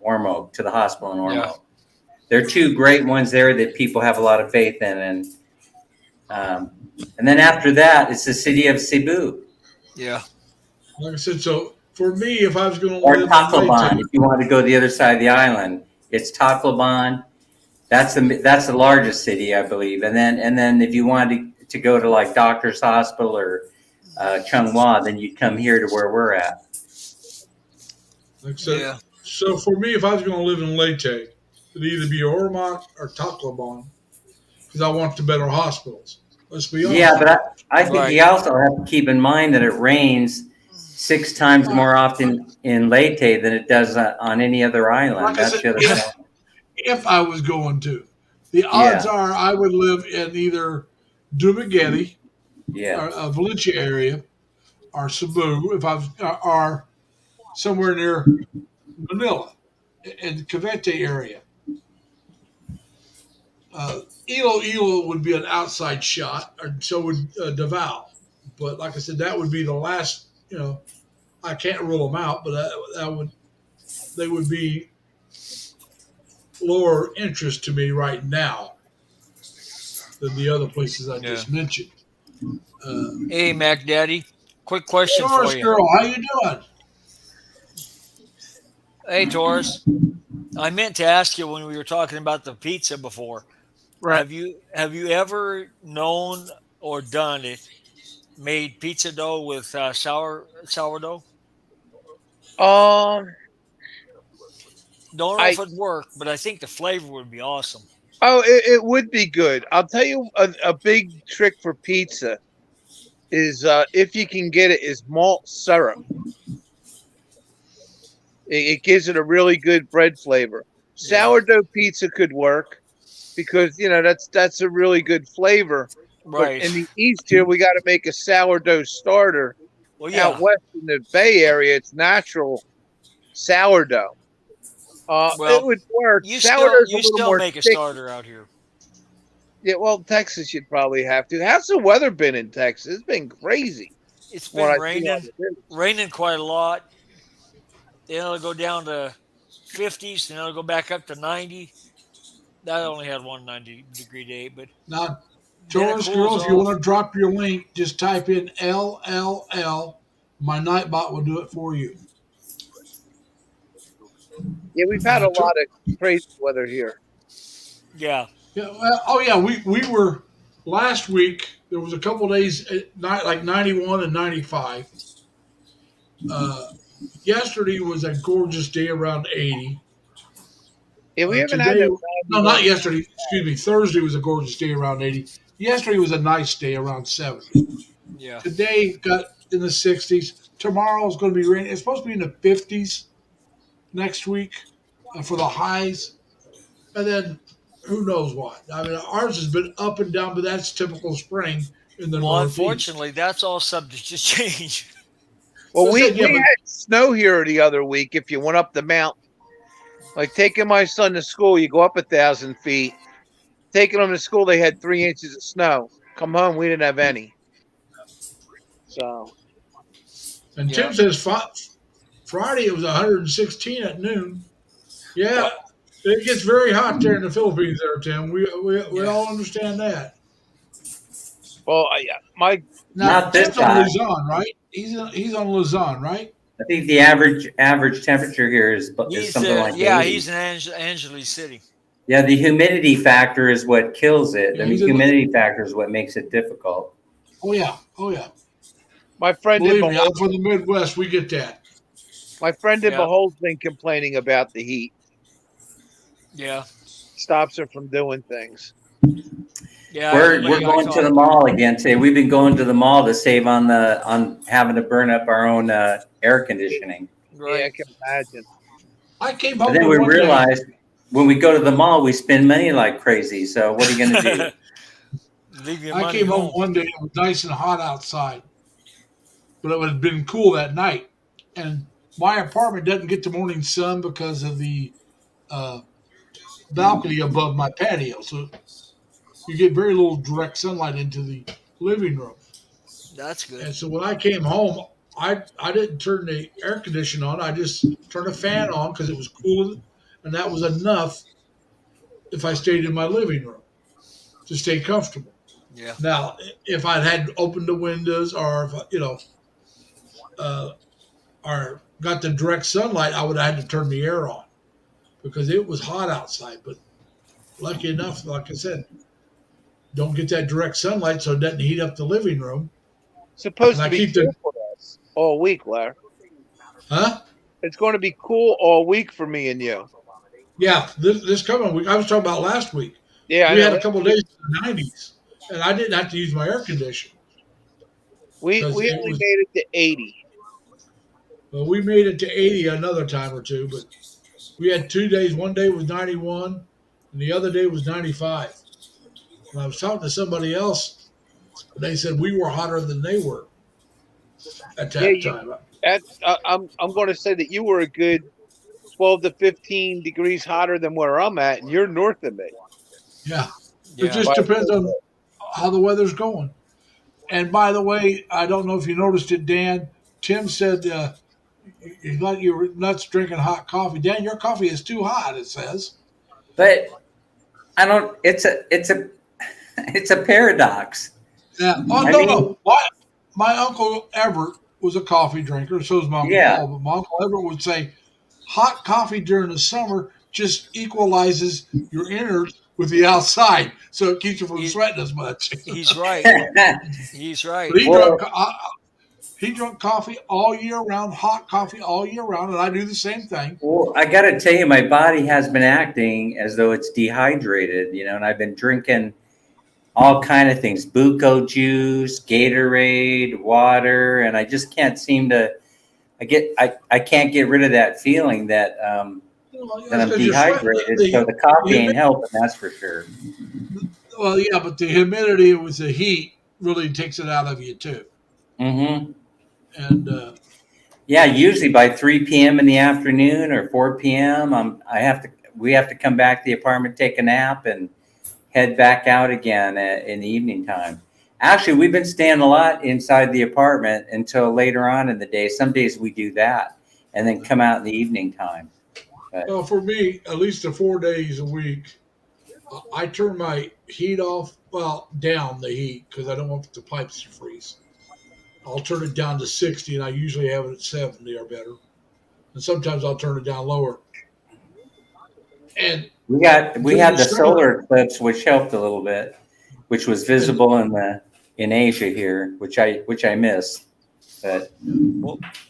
Speaker 3: Ormoc, to the hospital in
Speaker 2: Yeah.
Speaker 3: Ormoc. There are two great ones there that people have a lot of faith in, um, and then after that, it's the city of Cebu
Speaker 2: Yeah.
Speaker 1: like I said, so for me, if I was going to
Speaker 3: or
Speaker 1: live in
Speaker 3: Tacloban.
Speaker 1: Leyte,
Speaker 3: If you want to go to the other side of the island, it's Tacloban. That's the largest city, I believe. And then if you wanted to go to like Doctor's Hospital or Chunghwa, then you'd come here to where we're at.
Speaker 1: like I said,
Speaker 2: Yeah.
Speaker 1: so for me, if I was going to live in Leyte, it'd either be Ormont or Tacloban because I want the better hospitals. Let's be honest.
Speaker 3: Yeah, but I think
Speaker 2: Right.
Speaker 3: you also have to keep in mind that it rains 6 times more often in Leyte than it does on any other island.
Speaker 1: Like I
Speaker 3: That's
Speaker 1: said,
Speaker 3: the other
Speaker 1: if
Speaker 3: problem.
Speaker 1: if I was going to, the odds
Speaker 3: Yeah,
Speaker 1: are I would live in either Dumaguete
Speaker 3: yeah.
Speaker 1: or Valencia area or Cebu if I was or somewhere near Manila in the Cavite area. Iloilo would be an outside shot, and so would Davao. But like I said, that would be the last. I can't rule them out, but they would be lower interest to me right now than the other places I
Speaker 2: Yeah.
Speaker 1: just mentioned.
Speaker 2: Hey, Mac Daddy. Quick question for
Speaker 1: Doris
Speaker 2: you.
Speaker 1: girl, how you doing?
Speaker 2: Hey, Taurus. I meant to ask you when we were talking about the pizza before.
Speaker 5: Right.
Speaker 2: Have you ever known or done it? Made pizza dough with sourdough?
Speaker 6: Um,
Speaker 2: Don't know if it'd work, but I think the flavor would be awesome.
Speaker 6: Oh, it would be good. I'll tell you a big trick for pizza is if you can get it is malt syrup. It gives it a really good bread flavor. Sourdough pizza could work because that's a really good flavor.
Speaker 2: Right.
Speaker 6: But in the East here, we got to make a sourdough starter.
Speaker 2: Well, yeah.
Speaker 6: Out west in the Bay Area, it's natural sourdough. It would work.
Speaker 2: You
Speaker 6: Sourdough's a little
Speaker 2: still
Speaker 6: more
Speaker 2: make a
Speaker 6: thick.
Speaker 2: starter out here.
Speaker 6: Yeah, well, Texas you'd probably have to. How's the weather been in Texas? It's been crazy.
Speaker 2: It's
Speaker 6: What I
Speaker 2: been
Speaker 6: see on the news.
Speaker 2: raining quite a lot. Then it'll go down to 50s, and it'll go back up to 90. That only had one 90-degree day, but
Speaker 1: Now,
Speaker 2: then it
Speaker 1: Taurus
Speaker 2: cools
Speaker 1: girls, if you
Speaker 2: off.
Speaker 1: want to drop your link, just type in LLL. My Nightbot will do it for you.
Speaker 6: Yeah, we've had a lot of crazy weather here.
Speaker 2: yeah.
Speaker 1: Yeah. Well, we were last week. There was a couple days at night like 91 and 95. Yesterday was a gorgeous day around 80.
Speaker 6: Yeah, we haven't had
Speaker 1: Today,
Speaker 6: that.
Speaker 1: no, not yesterday. Excuse me. Thursday was a gorgeous day around 80. Yesterday was a nice day around 70.
Speaker 2: Yeah.
Speaker 1: Today got in the 60s. Tomorrow is going to be rainy. It's supposed to be in the 50s next week for the highs. And then who knows what. I mean, ours has been up and down, but that's typical spring in the
Speaker 2: Well,
Speaker 1: Northeast.
Speaker 2: unfortunately, that's all subject to change.
Speaker 6: Well, we
Speaker 1: Yeah, but-
Speaker 6: had snow here the other week. If you went up the mountain, like taking my son to school, you go up 1,000 feet. Taking him to school, they had 3 inches of snow. Come home, we didn't have any. So,
Speaker 1: And
Speaker 2: Yeah.
Speaker 1: Tim says Friday it was 116 at noon. Yeah, it gets very hot there in the Philippines there, Tim. We all understand that.
Speaker 6: well, yeah, my
Speaker 1: Now,
Speaker 3: Not this
Speaker 1: Tim's on
Speaker 3: time.
Speaker 1: Luzon, right? He's on Luzon, right?
Speaker 3: I think the average temperature here is
Speaker 2: He's,
Speaker 3: something like 80.
Speaker 2: he's in Angeles City.
Speaker 3: Yeah, the humidity factor is what kills it.
Speaker 1: Yeah,
Speaker 3: I mean,
Speaker 1: he's in-
Speaker 3: humidity factor is what makes it difficult.
Speaker 1: Oh yeah.
Speaker 6: my friend in
Speaker 1: Believe me, I'm
Speaker 6: Behold,
Speaker 1: from the Midwest. We get that.
Speaker 2: Yeah.
Speaker 6: Behold's been complaining about the heat.
Speaker 2: Yeah.
Speaker 6: Stops her from doing things.
Speaker 2: Yeah.
Speaker 3: We're
Speaker 2: everybody I
Speaker 3: going to
Speaker 2: talk-
Speaker 3: the mall again today. We've been going to the mall to save on having to burn up our own air conditioning.
Speaker 6: Yeah, I
Speaker 2: Right.
Speaker 6: can imagine.
Speaker 1: I came
Speaker 3: But
Speaker 1: home.
Speaker 3: then we
Speaker 1: one day-
Speaker 3: realized when we go to the mall, we spend money like crazy. So what are you going to do?
Speaker 2: Leave your
Speaker 1: I
Speaker 2: money
Speaker 1: came home
Speaker 2: home.
Speaker 1: one day. It was nice and hot outside, but it had been cool that night. And my apartment doesn't get the morning sun because of the balcony above my patio, so you get very little direct sunlight into the living room.
Speaker 2: That's good.
Speaker 1: And so when I came home, I didn't turn the air conditioner on. I just turned a fan on because it was cool, and that was enough. If I stayed in my living room to stay comfortable.
Speaker 2: Yeah.
Speaker 1: Now, if I'd had opened the windows, or if or got the direct sunlight, I would have had to turn the air on because it was hot outside. But lucky enough, like I said, don't get that direct sunlight, so it doesn't heat up the living room.
Speaker 6: Supposed
Speaker 1: And I
Speaker 6: to be
Speaker 1: keep the-
Speaker 6: cool for us all week, Larry.
Speaker 1: Huh?
Speaker 6: It's going to be cool all week for me and you.
Speaker 1: Yeah, this coming week. I was talking about last week.
Speaker 6: Yeah,
Speaker 1: We
Speaker 6: I
Speaker 1: had
Speaker 6: know.
Speaker 1: a couple of days in the 90s, and I didn't have to use my air conditioner.
Speaker 6: We
Speaker 1: 'cause
Speaker 6: only
Speaker 1: it was-
Speaker 6: made it to 80.
Speaker 1: Well, we made it to 80 another time or two, but we had 2 days. One day was 91, and the other day was 95. And I was talking to somebody else, and they said we were hotter than they were at that
Speaker 6: Yeah, you-
Speaker 1: time.
Speaker 6: I'm going to say that you were a good 12 to 15 degrees hotter than where I'm at, and you're north of me.
Speaker 1: Yeah,
Speaker 2: Yeah.
Speaker 1: it just depends on how the weather's going. And by the way, I don't know if you noticed it, Dan. Tim said you got your nuts drinking hot coffee. Dan, your coffee is too hot. It says.
Speaker 3: But I don't. It's a paradox.
Speaker 1: Yeah. Oh
Speaker 3: I
Speaker 1: no,
Speaker 3: mean-
Speaker 1: no. My uncle Everett was a coffee drinker. So is my uncle
Speaker 3: Yeah.
Speaker 1: Paul. But my uncle Everett would say, hot coffee during the summer just equalizes your innards with the outside, so it keeps you from
Speaker 2: He-
Speaker 1: sweating as much.
Speaker 2: He's right. He's right.
Speaker 1: But he
Speaker 3: Well-
Speaker 1: drank, He drank coffee all year round, hot coffee all year round, and I do the same thing.
Speaker 3: Well, I got to tell you, my body has been acting as though it's dehydrated, and I've been drinking all kind of things, Buco juice, Gatorade, water, and I just can't seem to, I can't get rid of that feeling that, that I'm dehydrated. So the coffee ain't helping, that's for sure.
Speaker 1: Well, yeah, but the humidity with the heat really takes it out of you too.
Speaker 3: Mm-hmm.
Speaker 1: And
Speaker 3: yeah, usually by 3 p.m. in the afternoon or 4 p.m., we have to come back to the apartment, take a nap, and head back out again in the evening time. Actually, we've been staying a lot inside the apartment until later on in the day. Some days we do that and then come out in the evening time. But,
Speaker 1: well, for me, at least the 4 days a week, I turn my heat off, down the heat because I don't want the pipes to freeze. I'll turn it down to 60, and I usually have it at 70 or better. And sometimes I'll turn it down lower. And
Speaker 3: we had the solar eclipse, which helped a little bit, which was visible in Asia here, which I missed. But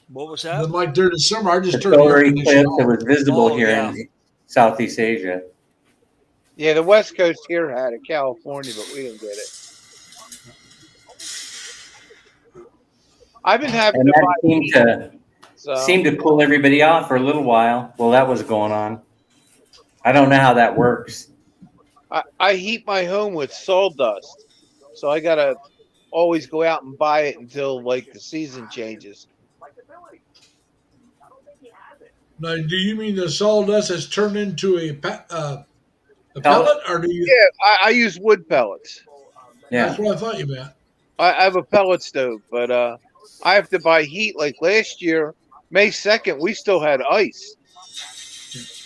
Speaker 2: what was that?
Speaker 1: then, like during the summer, I just
Speaker 3: the
Speaker 1: turned the
Speaker 3: solar
Speaker 1: air conditioning
Speaker 3: eclipse that
Speaker 1: off.
Speaker 3: was visible here
Speaker 2: yeah.
Speaker 3: in Southeast Asia.
Speaker 6: Yeah, the West Coast here had it, California, but we didn't get it. I've been having
Speaker 3: And
Speaker 6: to
Speaker 3: that
Speaker 6: buy
Speaker 3: seemed to pull everybody off for a little while. Well, that was going on. I don't know how that works.
Speaker 6: I heat my home with sawdust, so I gotta always go out and buy it until like the season changes.
Speaker 1: Now, do you mean the sawdust has turned into a pellet, or do you?
Speaker 6: Yeah, I use wood pellets.
Speaker 3: Yeah.
Speaker 1: That's what I thought you meant.
Speaker 6: I have a pellet stove, but I have to buy heat. Like last year, May 2nd, we still had ice.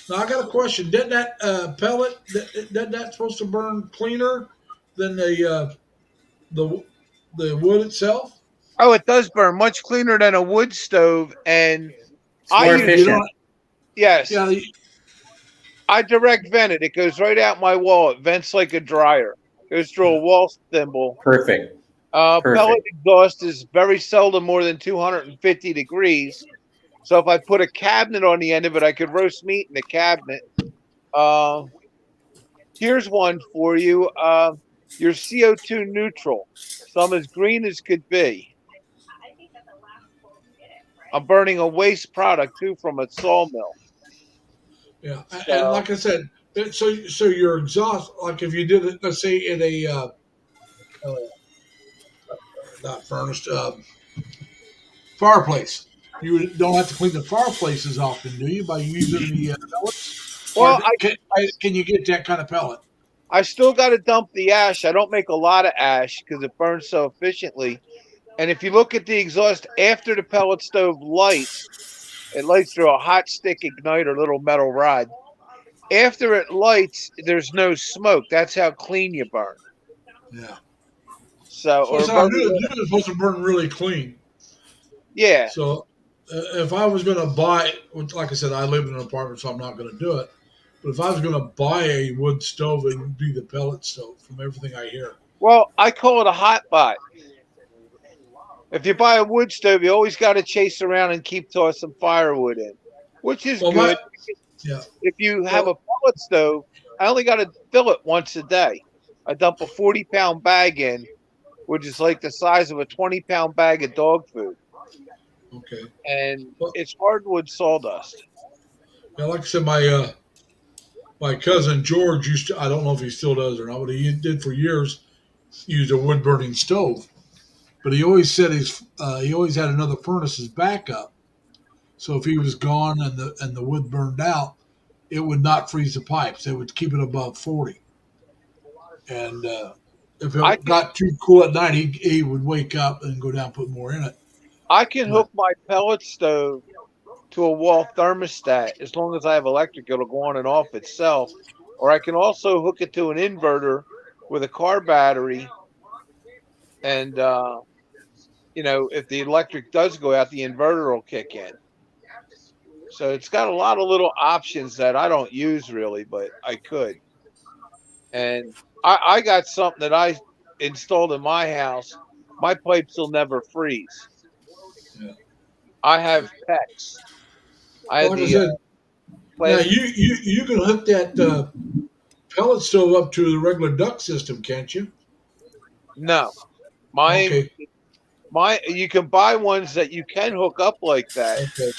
Speaker 1: Now I got a question. Didn't that pellet that supposed to burn cleaner than the wood itself?
Speaker 6: Oh, it does burn much cleaner than a wood stove, and
Speaker 3: It's more efficient.
Speaker 6: Yes,
Speaker 1: Yeah,
Speaker 6: I direct vent it. It goes right out my wall. It vents like a dryer. Goes through a wall thimble.
Speaker 3: Perfect.
Speaker 6: Pellet exhaust is very seldom more than 250 degrees. So if I put a cabinet on the end of it, I could roast meat in the cabinet. Here's one for you. You're CO2 neutral. So I'm as green as could be. I'm burning a waste product too from a sawmill.
Speaker 1: yeah. And like I said, so your exhaust, like if you did it, let's say in a not furnace, fireplace, you don't have to clean the fireplace as often, do you, by using the pellets?
Speaker 6: Well,
Speaker 1: can you get that kind of pellet?
Speaker 6: I still got to dump the ash. I don't make a lot of ash because it burns so efficiently. And if you look at the exhaust after the pellet stove lights, it lights through a hot stick igniter, little metal rod. After it lights, there's no smoke. That's how clean you burn.
Speaker 1: Yeah.
Speaker 6: So
Speaker 1: it's supposed to burn really clean.
Speaker 6: Yeah.
Speaker 1: So if I was going to buy, like I said, I live in an apartment, so I'm not going to do it. But if I was going to buy a wood stove, it would be the pellet stove from everything I hear.
Speaker 6: Well, I call it a hot pot. If you buy a wood stove, you always got to chase around and keep tossing firewood in, which is good.
Speaker 1: Yeah.
Speaker 6: If you have a pellet stove, I only got to fill it once a day. I dump a 40-pound bag in, which is like the size of a 20-pound bag of dog food.
Speaker 1: Okay.
Speaker 6: And it's hardwood sawdust.
Speaker 1: Yeah, like I said, my cousin George used to, I don't know if he still does or not, but he did for years, used a wood burning stove. But he always said he always had another furnace as backup. So if he was gone and the wood burned out, it would not freeze the pipes. It would keep it above 40. And if it got too cool at night, he would wake up and go down and put more in it.
Speaker 6: I can hook my pellet stove to a wall thermostat. As long as I have electric, it'll go on and off itself. Or I can also hook it to an inverter with a car battery. And, if the electric does go out, the inverter will kick in. So it's got a lot of little options that I don't use really, but I could. And I got something that I installed in my house. My pipes will never freeze.
Speaker 1: Yeah.
Speaker 6: I have PEX. I had
Speaker 1: Like I
Speaker 6: the
Speaker 1: said, now
Speaker 6: plasma.
Speaker 1: you can hook that pellet stove up to the regular duct system, can't you?
Speaker 6: No, mine.
Speaker 1: Okay,
Speaker 6: You can buy ones that you can hook up like that.
Speaker 1: okay.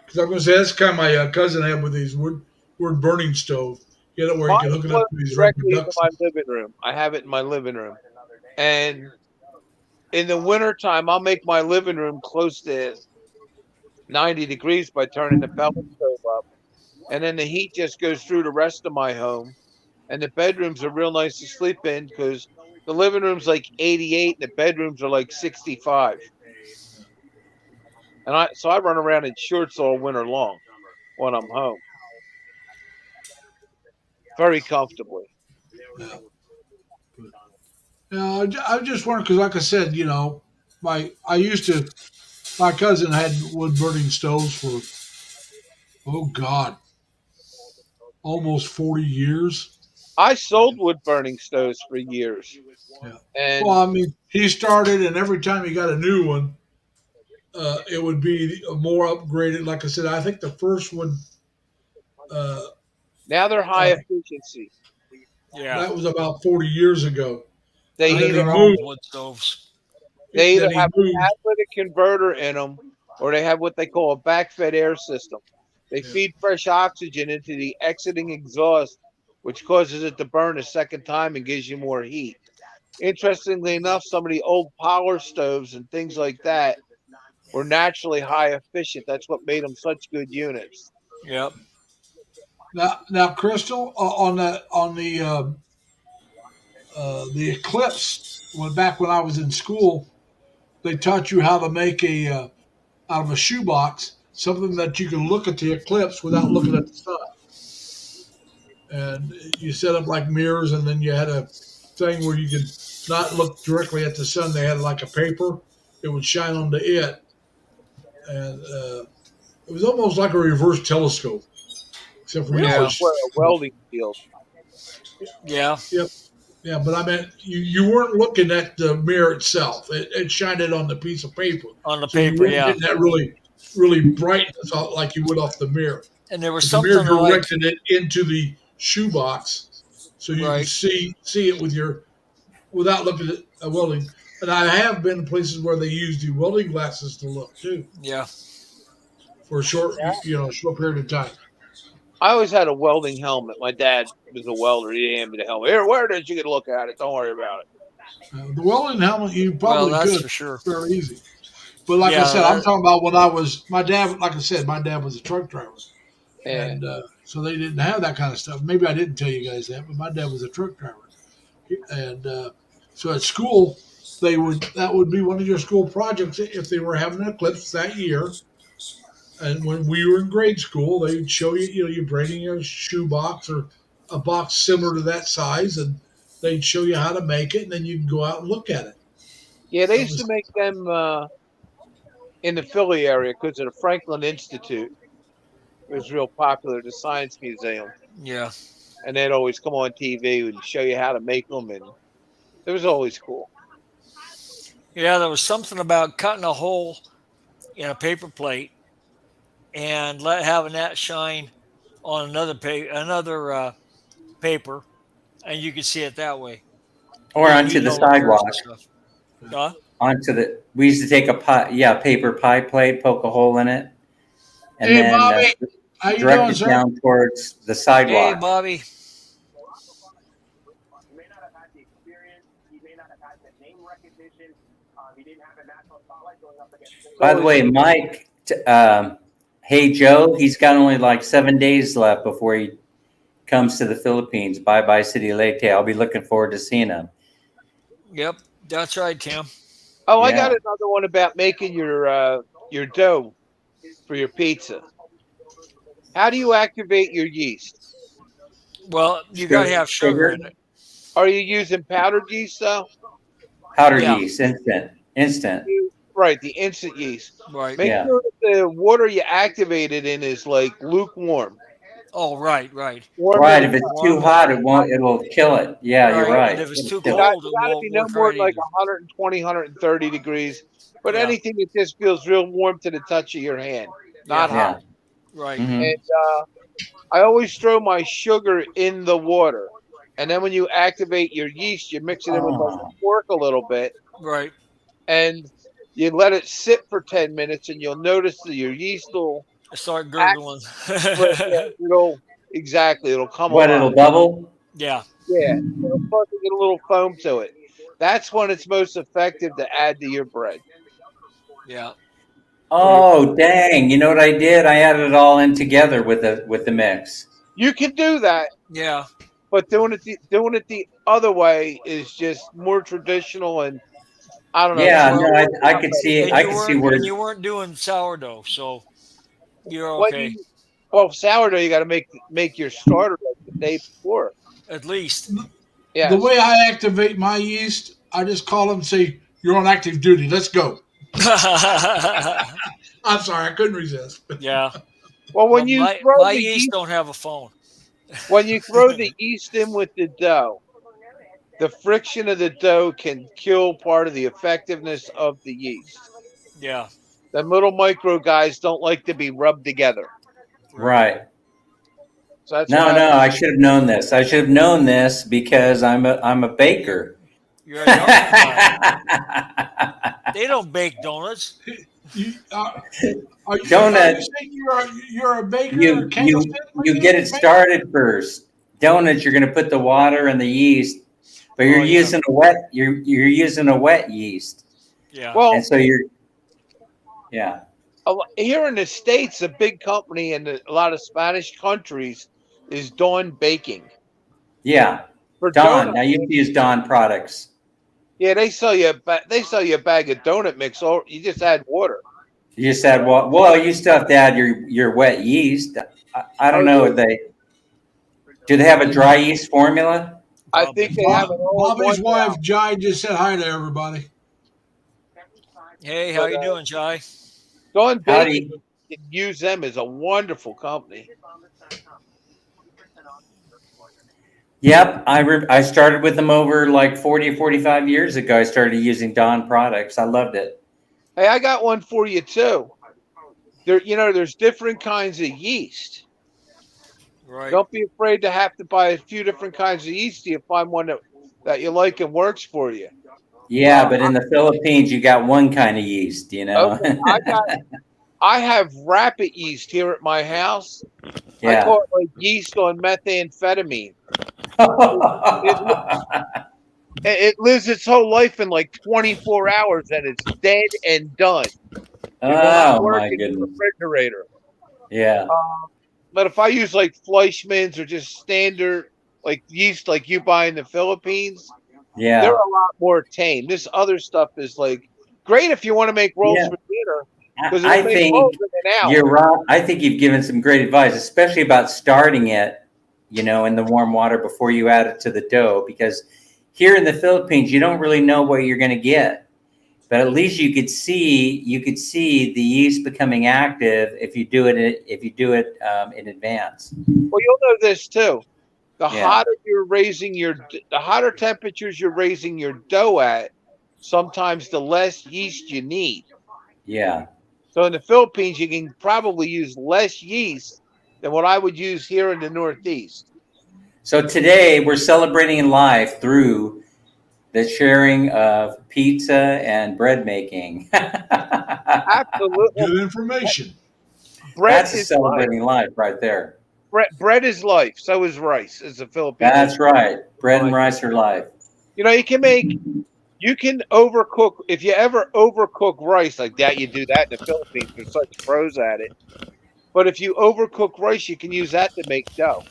Speaker 1: Because I'm going to say that's kind of my cousin had with his wood burning stove. He had it where he
Speaker 6: Mine
Speaker 1: could hook it up
Speaker 6: plugs
Speaker 1: to his regular
Speaker 6: directly into
Speaker 1: duct
Speaker 6: my
Speaker 1: system.
Speaker 6: living room. I have it in my living room. And in the wintertime, I'll make my living room close to 90 degrees by turning the pellet stove up. And then the heat just goes through the rest of my home. And the bedrooms are real nice to sleep in because the living room's like 88 and the bedrooms are like 65. And I run around in shorts all winter long when I'm home. Very comfortably.
Speaker 1: Yeah. No, I just wondering because, like I said, my cousin had wood burning stoves for almost 40 years.
Speaker 6: I sold wood burning stoves for years.
Speaker 1: Yeah.
Speaker 6: And
Speaker 1: Well, I mean, he started, and every time he got a new one, it would be more upgraded. Like I said, I think the first one uh,
Speaker 6: now they're high
Speaker 1: uh,
Speaker 6: efficiency.
Speaker 2: Yeah.
Speaker 1: that was about 40 years ago.
Speaker 6: They
Speaker 1: And then
Speaker 2: They're
Speaker 1: he
Speaker 2: all
Speaker 1: moved.
Speaker 2: wood stoves.
Speaker 6: They either
Speaker 1: Then he
Speaker 6: have a
Speaker 1: moved.
Speaker 6: catalytic converter in them or they have what they call a backfed air system. They
Speaker 1: Yeah.
Speaker 6: feed fresh oxygen into the exiting exhaust, which causes it to burn a second time and gives you more heat. Interestingly enough, some of the old power stoves and things like that were naturally high efficient. That's what made them such good units.
Speaker 2: Yep.
Speaker 1: Now, Crystal, the Eclipse, back when I was in school, they taught you how to make out of a shoebox something that you can look at the eclipse without looking at the sun. And you set up like mirrors, and then you had a thing where you could not look directly at the sun. They had like a paper; it would shine onto it, and it was almost like a reverse telescope, except for you
Speaker 6: Really?
Speaker 2: Yeah.
Speaker 1: push.
Speaker 6: What a welding field.
Speaker 2: Yeah.
Speaker 1: Yep. Yeah, but I meant you weren't looking at the mirror itself. It shined it on the piece of paper,
Speaker 2: On the
Speaker 1: so you
Speaker 2: paper,
Speaker 1: weren't
Speaker 2: yeah.
Speaker 1: getting that really brightness like you would off the mirror.
Speaker 2: And there was
Speaker 1: But the mirror
Speaker 2: something like
Speaker 1: directed it into the shoebox, so you could
Speaker 2: right.
Speaker 1: see it without looking at a welding. And I have been to places where they use the welding glasses to look too
Speaker 2: Yeah.
Speaker 1: for a short period of time.
Speaker 6: I always had a welding helmet. My dad was a welder. He handed me the helmet. Here, wear this. You can look at it. Don't worry about it.
Speaker 1: The welding helmet you
Speaker 2: Well,
Speaker 1: probably
Speaker 2: that's
Speaker 1: could
Speaker 2: for sure.
Speaker 1: fairly easy. But like I
Speaker 2: Yeah.
Speaker 1: said, I'm talking about when I was my dad. Like I said, my dad was a truck driver,
Speaker 6: And
Speaker 1: and so they didn't have that kind of stuff. Maybe I didn't tell you guys that, but my dad was a truck driver, and so at school that would be one of your school projects if they were having an eclipse that year. And when we were in grade school, they'd show you, you're braiding a shoebox or a box similar to that size, and they'd show you how to make it, and then you can go out and look at it.
Speaker 6: yeah, they
Speaker 1: That
Speaker 6: used to
Speaker 1: was
Speaker 6: make them in the Philly area because of the Franklin Institute. It was real popular, the Science Museum.
Speaker 2: Yeah.
Speaker 6: And they'd always come on TV and show you how to make them. And it was always cool.
Speaker 2: Yeah. There was something about cutting a hole in a paper plate and having that shine on another paper, and you could see it that way.
Speaker 3: Or onto
Speaker 2: Heat
Speaker 3: the
Speaker 2: all mirrors
Speaker 3: sidewalk.
Speaker 2: and stuff. Huh?
Speaker 3: We used to take paper pie plate, poke a hole in it, and
Speaker 1: Hey,
Speaker 3: then
Speaker 1: Bobby, how you
Speaker 3: direct
Speaker 1: doing,
Speaker 3: it
Speaker 1: sir?
Speaker 3: down towards the
Speaker 2: Hey,
Speaker 3: sidewalk.
Speaker 2: Bobby.
Speaker 3: By the way, Mike, hey Joe, he's got only like 7 days left before he comes to the Philippines. Bye bye, City Leyte. I'll be looking forward to seeing him.
Speaker 2: Yep. That's right, Tim.
Speaker 6: Oh, I
Speaker 3: Yeah.
Speaker 6: got another one about making your dough for your pizza. How do you activate your yeast?
Speaker 2: Well, you got to have sugar in it.
Speaker 6: Are you using powdered yeast though?
Speaker 3: Powder
Speaker 2: Yeah.
Speaker 3: yeast, instant.
Speaker 6: Right, the instant yeast.
Speaker 2: Right.
Speaker 6: Make
Speaker 3: Yeah.
Speaker 6: sure that the water you activate it in is like lukewarm.
Speaker 2: Oh, right.
Speaker 6: Warm
Speaker 3: Right.
Speaker 6: it
Speaker 3: If it's
Speaker 6: up.
Speaker 3: too hot, it won't. It'll kill it. Yeah, you're
Speaker 2: Right.
Speaker 3: right.
Speaker 2: And if it's
Speaker 3: It'll
Speaker 2: too
Speaker 3: kill
Speaker 6: You
Speaker 3: it.
Speaker 2: cold,
Speaker 6: got
Speaker 2: it
Speaker 6: to
Speaker 2: won't
Speaker 6: be no
Speaker 2: work
Speaker 6: more
Speaker 2: right
Speaker 6: than like
Speaker 2: either.
Speaker 6: 120, 130 degrees. But
Speaker 2: Yeah.
Speaker 6: anything that just feels real warm to the touch of your hand, not
Speaker 2: Yeah.
Speaker 6: hot.
Speaker 3: Yeah.
Speaker 2: Right.
Speaker 3: Mhm.
Speaker 6: And I always throw my sugar in the water. And then when you activate your yeast, you mix it in with like
Speaker 3: Oh.
Speaker 6: pork a little bit,
Speaker 2: Right.
Speaker 6: and you let it sit for 10 minutes, and you'll notice that your yeast will
Speaker 2: Start
Speaker 6: act.
Speaker 2: gurgling.
Speaker 6: It'll exactly. It'll come
Speaker 3: What?
Speaker 6: alive.
Speaker 3: It'll bubble?
Speaker 2: Yeah.
Speaker 6: Yeah, it'll start to get a little foam to it. That's when it's most effective to add to your bread.
Speaker 2: Yeah.
Speaker 3: Oh, dang! You know what I did? I added it all in together with the mix.
Speaker 6: You can do that,
Speaker 2: Yeah.
Speaker 6: but doing it the other way is just more traditional, and I don't know.
Speaker 3: Yeah.
Speaker 6: To me,
Speaker 3: No,
Speaker 6: it
Speaker 3: I
Speaker 6: works
Speaker 3: I
Speaker 6: out
Speaker 3: could
Speaker 6: better.
Speaker 3: see.
Speaker 2: And
Speaker 3: I
Speaker 2: you
Speaker 3: could see
Speaker 2: weren't
Speaker 3: where.
Speaker 2: and you weren't doing sourdough, so you're
Speaker 6: What
Speaker 2: okay.
Speaker 6: well, sourdough you got to make your starter like the day before.
Speaker 2: At least.
Speaker 6: Yes.
Speaker 1: The way I activate my yeast, I just call them and say, "You're on active duty. Let's go." I'm sorry, I couldn't resist.
Speaker 2: Yeah.
Speaker 6: Well,
Speaker 2: Well,
Speaker 6: when you
Speaker 2: my
Speaker 6: throw
Speaker 2: my
Speaker 6: the
Speaker 2: yeast
Speaker 6: yeast,
Speaker 2: don't have a phone.
Speaker 6: when you throw the yeast in with the dough, the friction of the dough can kill part of the effectiveness of the yeast.
Speaker 2: Yeah.
Speaker 6: The little micro guys don't like to be rubbed together.
Speaker 3: Right.
Speaker 6: So that's
Speaker 3: No,
Speaker 6: why
Speaker 3: no. I should have known this. I should have known this because I'm a baker.
Speaker 2: You're a donut guy. They don't bake donuts.
Speaker 1: You, are you
Speaker 3: Donut.
Speaker 1: saying you're a baker or
Speaker 3: You
Speaker 1: candlestick
Speaker 3: you get it started first. Donuts, you're going to put the water and the yeast, but you're
Speaker 2: Oh, yeah.
Speaker 3: using a wet. You're using a wet yeast,
Speaker 2: Yeah.
Speaker 6: well,
Speaker 3: and so you're. Yeah.
Speaker 6: here in the States, a big company in a lot of Spanish countries is Dawn Baking.
Speaker 3: Yeah.
Speaker 6: For
Speaker 3: Dawn.
Speaker 6: donuts,
Speaker 3: I used to use Dawn products.
Speaker 6: yeah, they sell you a bag of donut mix, or you just add water.
Speaker 3: You just add well, you still have to add your wet yeast. I don't know. Do they have a dry yeast formula?
Speaker 6: I think they have it all in
Speaker 1: Bobby's
Speaker 6: one
Speaker 1: wife
Speaker 6: now.
Speaker 1: Jai just said hi to everybody.
Speaker 2: Hey, how you doing, Jai?
Speaker 6: Dawn
Speaker 3: Howdy.
Speaker 6: Baking, you can use them as a wonderful company.
Speaker 3: Yep, I started with them over like 40 or 45 years ago. I started using Dawn products. I loved it.
Speaker 6: Hey, I got one for you too. There's different kinds of yeast.
Speaker 2: Right.
Speaker 6: Don't be afraid to have to buy a few different kinds of yeast till you find one that you like and works for you.
Speaker 3: Yeah, but in the Philippines, you got one kind of yeast, you know.
Speaker 6: Okay, I have rapid yeast here at my house. I
Speaker 3: Yeah.
Speaker 6: call it like yeast on methamphetamine. It lives its whole life in like 24 hours and it's dead and done. It will not
Speaker 3: Oh
Speaker 6: work
Speaker 3: my
Speaker 6: in the
Speaker 3: goodness.
Speaker 6: refrigerator.
Speaker 3: Yeah.
Speaker 6: But if I use like Fleischmann's or just standard like yeast like you buy in the Philippines,
Speaker 3: Yeah.
Speaker 6: they're a lot more tame. This other stuff is like great if you want to make rolls
Speaker 3: Yeah.
Speaker 6: for dinner because
Speaker 3: I
Speaker 6: it'll make
Speaker 3: think
Speaker 6: rolls in an hour.
Speaker 3: you're right. I think you've given some great advice, especially about starting it, in the warm water before you add it to the dough, because here in the Philippines, you don't really know what you're going to get. But at least you could see the yeast becoming active if you do it in advance.
Speaker 6: Well, you'll know this too. The
Speaker 3: Yeah.
Speaker 6: hotter temperatures you're raising your dough at, sometimes the less yeast you need.
Speaker 3: Yeah.
Speaker 6: So in the Philippines, you can probably use less yeast than what I would use here in the Northeast.
Speaker 3: So today we're celebrating life through the sharing of pizza and bread making.
Speaker 6: Absolutely.
Speaker 1: Good information.
Speaker 6: Bread
Speaker 3: That's a
Speaker 6: is life.
Speaker 3: celebrating life right there.
Speaker 6: Bread is life. So is rice, as a Filipino.
Speaker 3: That's right. Bread and rice are life.
Speaker 6: You can overcook. If you ever overcook rice like that, you do that in the Philippines. They're such pros at it. But if you overcook rice, you can use that to make dough.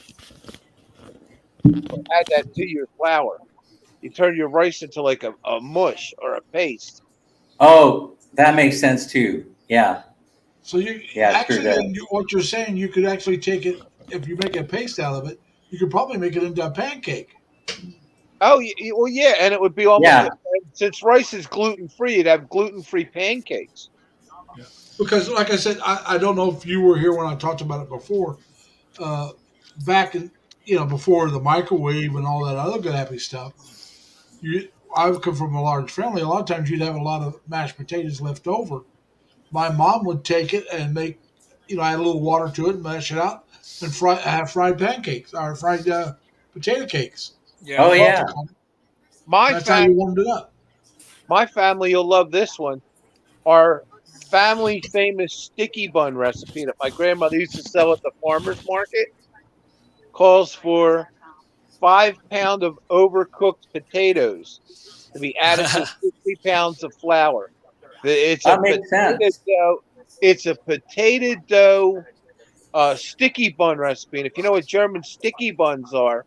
Speaker 6: Add that to your flour. You turn your rice into like a mush or a paste.
Speaker 3: Oh, that makes sense too. Yeah.
Speaker 1: So you
Speaker 3: Yeah,
Speaker 1: actually,
Speaker 3: true that.
Speaker 1: then what you're saying, you could actually take it if you make a paste out of it. You could probably make it into a pancake.
Speaker 6: Oh, well, yeah, and it would be almost
Speaker 3: Yeah.
Speaker 6: since rice is gluten free, you'd have gluten free pancakes.
Speaker 1: Because, like I said, I don't know if you were here when I talked about it before. back in, before the microwave and all that other good happy stuff, I come from a large family. A lot of times you'd have a lot of mashed potatoes left over. My mom would take it and make, add a little water to it, mash it out, and have fried pancakes or fried potato cakes.
Speaker 2: Yeah.
Speaker 3: Oh yeah.
Speaker 1: That's how you warmed it up.
Speaker 6: My family, you'll love this one. Our family famous sticky bun recipe that my grandmother used to sell at the farmer's market calls for 5 pounds of overcooked potatoes to be added to 50 pounds of flour.
Speaker 3: That makes sense.
Speaker 6: It's a potato dough sticky bun recipe. And if you know what German sticky buns are,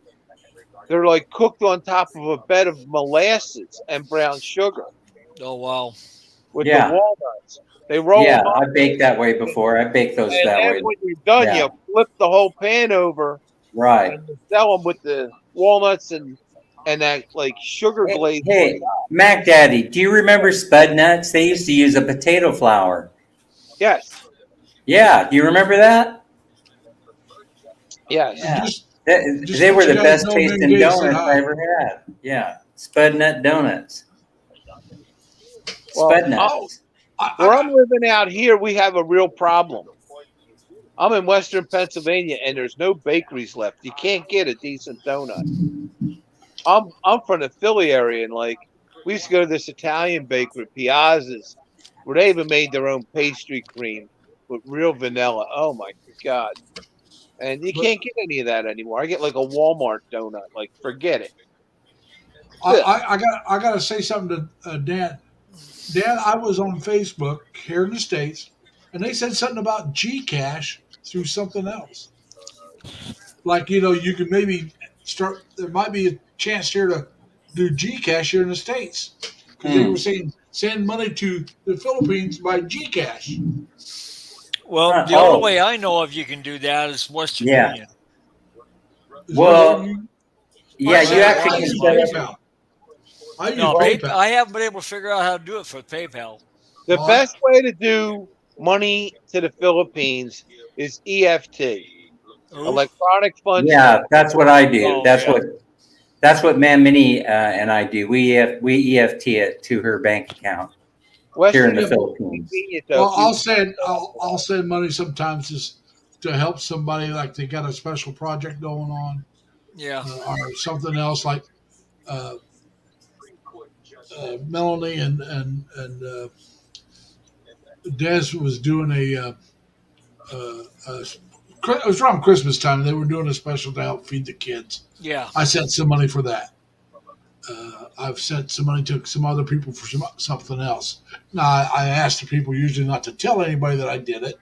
Speaker 6: they're like cooked on top of a bed of molasses and brown sugar
Speaker 2: Oh wow.
Speaker 6: with
Speaker 3: Yeah.
Speaker 6: the walnuts. They roll
Speaker 3: Yeah,
Speaker 6: them up.
Speaker 3: I baked that way before. I baked those
Speaker 6: And
Speaker 3: that
Speaker 6: then
Speaker 3: way.
Speaker 6: when you're done,
Speaker 3: Yeah.
Speaker 6: you flip the whole pan over
Speaker 3: Right.
Speaker 6: and you sell them with the walnuts and that like sugar glaze.
Speaker 3: Hey, Mac Daddy, do you remember Spud Nuts? They used to use a potato flour.
Speaker 6: Yes.
Speaker 3: Yeah, do you remember that?
Speaker 6: Yes.
Speaker 3: Yeah.
Speaker 1: Just
Speaker 3: They
Speaker 1: let
Speaker 3: were
Speaker 1: you
Speaker 3: the
Speaker 1: guys
Speaker 3: best
Speaker 1: know
Speaker 3: tasting
Speaker 1: Ming Gay said
Speaker 3: donuts
Speaker 1: hi.
Speaker 3: I ever had. Yeah, Spud Nut donuts.
Speaker 6: Well,
Speaker 3: Spud Nuts.
Speaker 6: Where I'm living out here, we have a real problem. I'm in Western Pennsylvania, and there's no bakeries left. You can't get a decent donut. I'm from the Philly area, and like we used to go to this Italian bakery, Piazza's, where they even made their own pastry cream with real vanilla. Oh my god! And you can't get any of that anymore. I get like a Walmart donut. Like, forget it.
Speaker 1: I gotta say something to Dan. Dan, I was on Facebook here in the States, and they said something about Gcash through something else. Like, you can maybe start. There might be a chance here to do Gcash here in the States because they were saying send money to the Philippines by Gcash.
Speaker 2: Well, the only way I know of you can do that is Western
Speaker 3: Yeah.
Speaker 2: Union.
Speaker 1: Is
Speaker 3: Well,
Speaker 1: that what you-
Speaker 3: Yeah,
Speaker 2: I
Speaker 3: you
Speaker 2: use
Speaker 3: actually can set up.
Speaker 1: PayPal. I use
Speaker 2: No,
Speaker 1: PayPal.
Speaker 2: I haven't been able to figure out how to do it for PayPal.
Speaker 6: The
Speaker 1: Well,
Speaker 6: best way to do money to the Philippines is EFT,
Speaker 2: Ooh.
Speaker 6: electronic funds.
Speaker 3: Yeah, that's what I do.
Speaker 2: Oh,
Speaker 3: That's
Speaker 2: yeah.
Speaker 3: what Man Minnie and I do. We EFT it to her bank account here in the Philippines.
Speaker 6: Convenient, though.
Speaker 1: Well, I'll send money sometimes just to help somebody, like they got a special project going on,
Speaker 2: Yeah.
Speaker 1: or something else, like Melanie and Des was doing it was around Christmas time. They were doing a special to help feed the kids.
Speaker 2: Yeah.
Speaker 1: I sent some money for that. I've sent some money to some other people for something else. Now, I ask the people usually not to tell anybody that I did it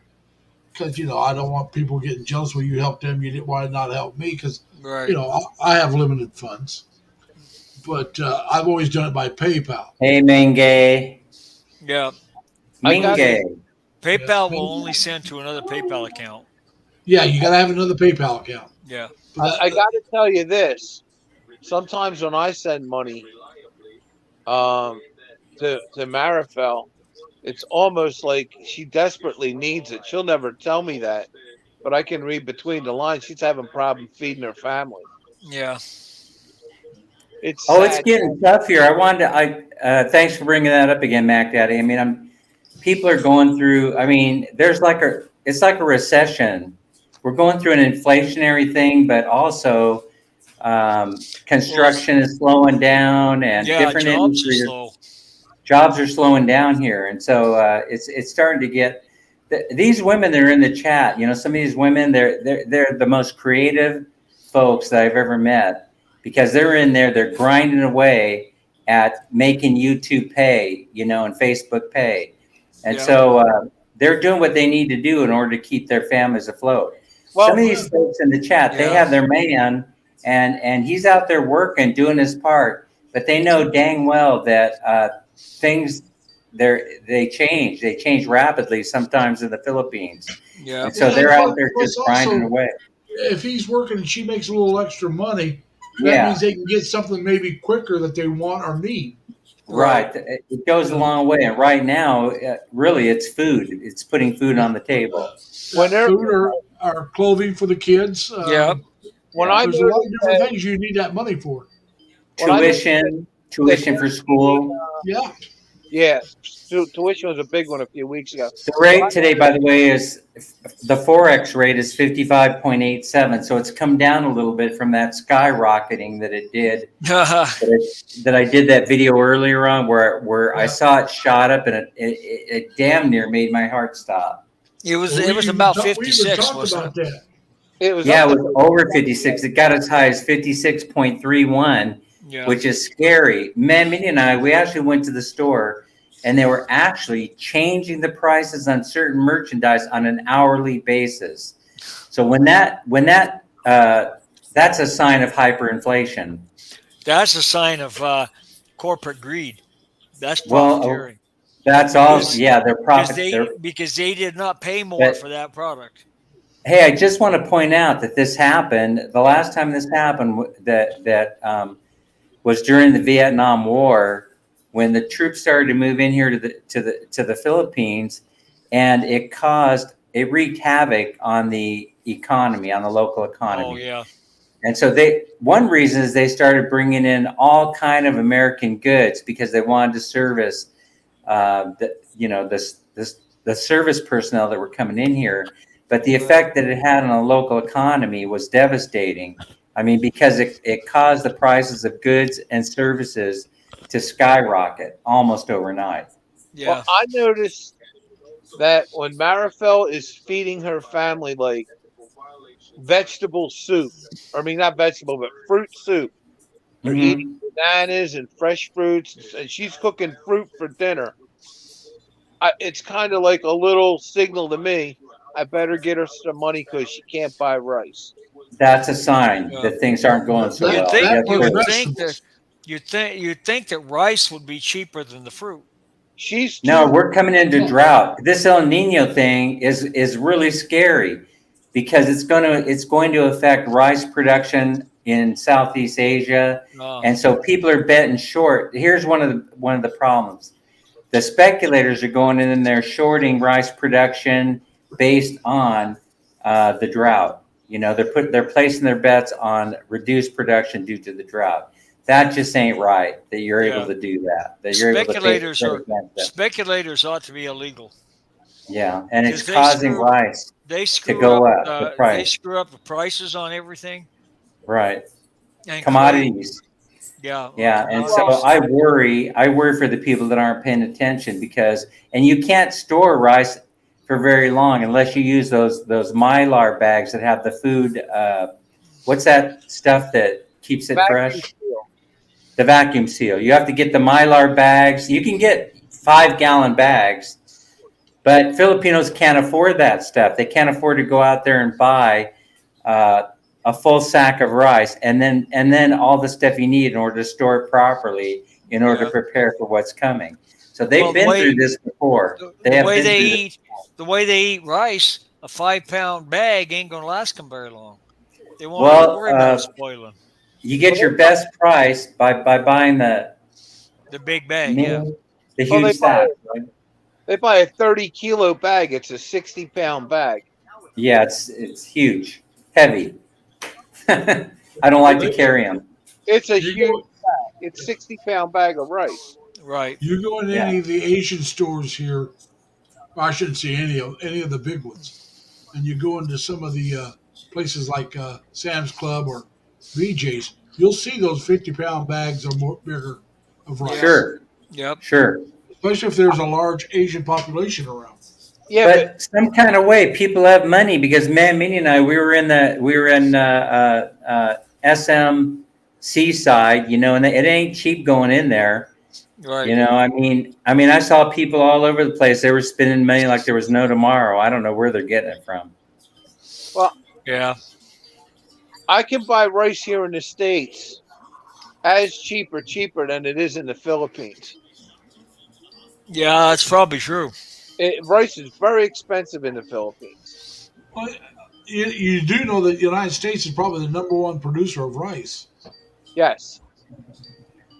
Speaker 1: because, I don't want people getting jealous when you helped them. You didn't want to not help me because,
Speaker 2: Right.
Speaker 1: I have limited funds. But I've always done it by PayPal.
Speaker 3: Hey, Menge.
Speaker 2: Yeah.
Speaker 3: Menge.
Speaker 2: PayPal will only send to another PayPal account.
Speaker 1: Yeah, you got to have another PayPal account.
Speaker 2: Yeah.
Speaker 6: I got to tell you this. Sometimes when I send money to Marifel, it's almost like she desperately needs it. She'll never tell me that, but I can read between the lines. She's having a problem feeding her family.
Speaker 2: Yeah.
Speaker 6: It's
Speaker 3: It's
Speaker 6: sad.
Speaker 3: getting tough here. Thanks for bringing that up again, Mac Daddy. I mean, people are going through. I mean, it's like a recession. We're going through an inflationary thing, but also construction is slowing down, and different
Speaker 2: jobs
Speaker 3: industries.
Speaker 2: are slow.
Speaker 3: Jobs are slowing down here, and so it's starting to get. These women that are in the chat, some of these women, they're the most creative folks that I've ever met. Because they're in there, they're grinding away at making YouTube pay, and Facebook pay. And so they're doing what they need to do in order to keep their families afloat.
Speaker 6: Well,
Speaker 3: Some of these folks in the chat, they have their man, and he's out there working, doing his part. But they know dang well that things, they change rapidly sometimes in the Philippines.
Speaker 2: Yeah.
Speaker 3: And so they're out there just grinding away.
Speaker 1: If he's working and she makes a little extra money, that means they can get something maybe quicker that they want or need.
Speaker 3: Right. It goes a long way. And right now, really, it's food. It's putting food on the table.
Speaker 6: When they're
Speaker 1: Food our clothing for the kids.
Speaker 2: Yep.
Speaker 6: When
Speaker 3: Yeah.
Speaker 6: I
Speaker 1: There's a lot of
Speaker 6: noticed
Speaker 1: different
Speaker 6: that,
Speaker 1: things you need that money for.
Speaker 6: when I noticed
Speaker 3: Tuition for school.
Speaker 1: Yeah.
Speaker 6: yeah, tuition was a big one a few weeks ago.
Speaker 3: The rate today, by the way, is the Forex rate is 55.87. So it's come down a little bit from that skyrocketing that it did. That I did that video earlier on where I saw it shot up and it damn near made my heart stop.
Speaker 2: It was
Speaker 1: Well,
Speaker 2: about
Speaker 1: we even
Speaker 2: 56,
Speaker 1: talked
Speaker 2: wasn't
Speaker 1: about
Speaker 2: it?
Speaker 1: that.
Speaker 6: It was
Speaker 3: Yeah,
Speaker 6: up
Speaker 3: it
Speaker 6: to-
Speaker 3: was over 56. It got as high as 56.31,
Speaker 2: Yeah.
Speaker 3: which is scary. Man, Minnie and I, we actually went to the store and they were actually changing the prices on certain merchandise on an hourly basis. So that's a sign of hyperinflation.
Speaker 2: That's a sign of corporate greed. That's
Speaker 3: Well,
Speaker 2: profiteering.
Speaker 3: That's all.
Speaker 2: Because-
Speaker 3: Yeah, their
Speaker 2: Because
Speaker 3: profit.
Speaker 2: because they did not pay more
Speaker 3: But-
Speaker 2: for that product.
Speaker 3: Hey, I just want to point out that this happened. The last time this happened, was during the Vietnam War, when the troops started to move in here to the Philippines, and it wreaked havoc on the economy, on the local economy.
Speaker 2: Oh yeah.
Speaker 3: And so one reason is they started bringing in all kind of American goods because they wanted to service, the service personnel that were coming in here. But the effect that it had on the local economy was devastating. I mean, because it caused the prices of goods and services to skyrocket almost overnight.
Speaker 2: Yeah.
Speaker 6: Well, I noticed that when Marifel is feeding her family like vegetable soup, I mean not vegetable, but fruit soup. They're
Speaker 3: Mhm.
Speaker 6: eating bananas and fresh fruits, and she's cooking fruit for dinner. It's kind of like a little signal to me. I better get her some money because she can't buy rice.
Speaker 3: That's a sign
Speaker 2: Yeah.
Speaker 3: that things aren't going so
Speaker 1: You'd
Speaker 3: well.
Speaker 1: think-
Speaker 3: That's
Speaker 1: plus
Speaker 3: good.
Speaker 1: vegetables.
Speaker 2: You'd think that rice would be cheaper than the fruit.
Speaker 6: She's
Speaker 3: No,
Speaker 6: too-
Speaker 3: we're coming into drought. This El Nino thing is really scary because it's going to affect rice production in Southeast Asia, and so people are betting short. Here's one of the problems: the speculators are going in and they're shorting rice production based on the drought. You know, they're placing their bets on reduced production due to the drought. That just ain't right. That you're able to do that. That you're able to
Speaker 2: Speculators
Speaker 3: take
Speaker 2: are
Speaker 3: advantage of that.
Speaker 2: Speculators ought to be illegal.
Speaker 3: Yeah, and it's
Speaker 2: 'Cause they
Speaker 3: causing
Speaker 2: screw-
Speaker 3: rice
Speaker 2: They screw
Speaker 3: go
Speaker 2: up.
Speaker 3: up, the
Speaker 2: They
Speaker 3: price.
Speaker 2: screw up the prices on everything.
Speaker 3: right
Speaker 2: And
Speaker 3: commodities.
Speaker 2: Yeah.
Speaker 3: Yeah, and so
Speaker 2: commodities.
Speaker 3: I worry for the people that aren't paying attention and you can't store rice for very long unless you use those Mylar bags that have the food. What's that stuff that keeps it
Speaker 6: Vacuum
Speaker 3: fresh?
Speaker 6: seal.
Speaker 3: The vacuum seal. You have to get the Mylar bags. You can get 5-gallon bags, but Filipinos can't afford that stuff. They can't afford to go out there and buy a full sack of rice and then all the stuff you need in order to store it properly in order to prepare for what's coming. So they've
Speaker 2: Well, the
Speaker 3: been
Speaker 2: way-
Speaker 3: through this before.
Speaker 2: The way they eat rice, a 5-pound bag ain't gonna last them very long. They won't have to worry about spoiling.
Speaker 3: You get your best price by buying the
Speaker 2: big bag. Yeah.
Speaker 3: the
Speaker 6: Well,
Speaker 3: huge sack. Right?
Speaker 6: They buy a 30-kilo bag. It's a 60-pound bag.
Speaker 3: Yeah, it's huge, heavy. I don't like to carry them.
Speaker 6: It's a
Speaker 1: You
Speaker 6: huge
Speaker 1: go-
Speaker 6: bag. It's 60-pound bag of rice.
Speaker 2: Right.
Speaker 1: You go in any of the Asian stores here, I shouldn't say any of the big ones, and you go into some of the places like Sam's Club or BJ's, you'll see those 50-pound bags or more bigger of rice.
Speaker 3: Sure,
Speaker 2: Yep.
Speaker 3: sure.
Speaker 1: Especially if there's a large Asian population around.
Speaker 6: Yeah,
Speaker 3: But some kind of way, people have money because Minnie and I, we were in SM Seaside, you know, and it ain't cheap going in there.
Speaker 2: Right.
Speaker 3: You know, I mean, I saw people all over the place. They were spending money like there was no tomorrow. I don't know where they're getting it from.
Speaker 2: Yeah.
Speaker 6: I can buy rice here in the States as cheaper than it is in the Philippines.
Speaker 2: Yeah, that's probably true.
Speaker 6: Rice is very expensive in the Philippines.
Speaker 1: Well, you do know that the United States is probably the number one producer of rice.
Speaker 6: Yes.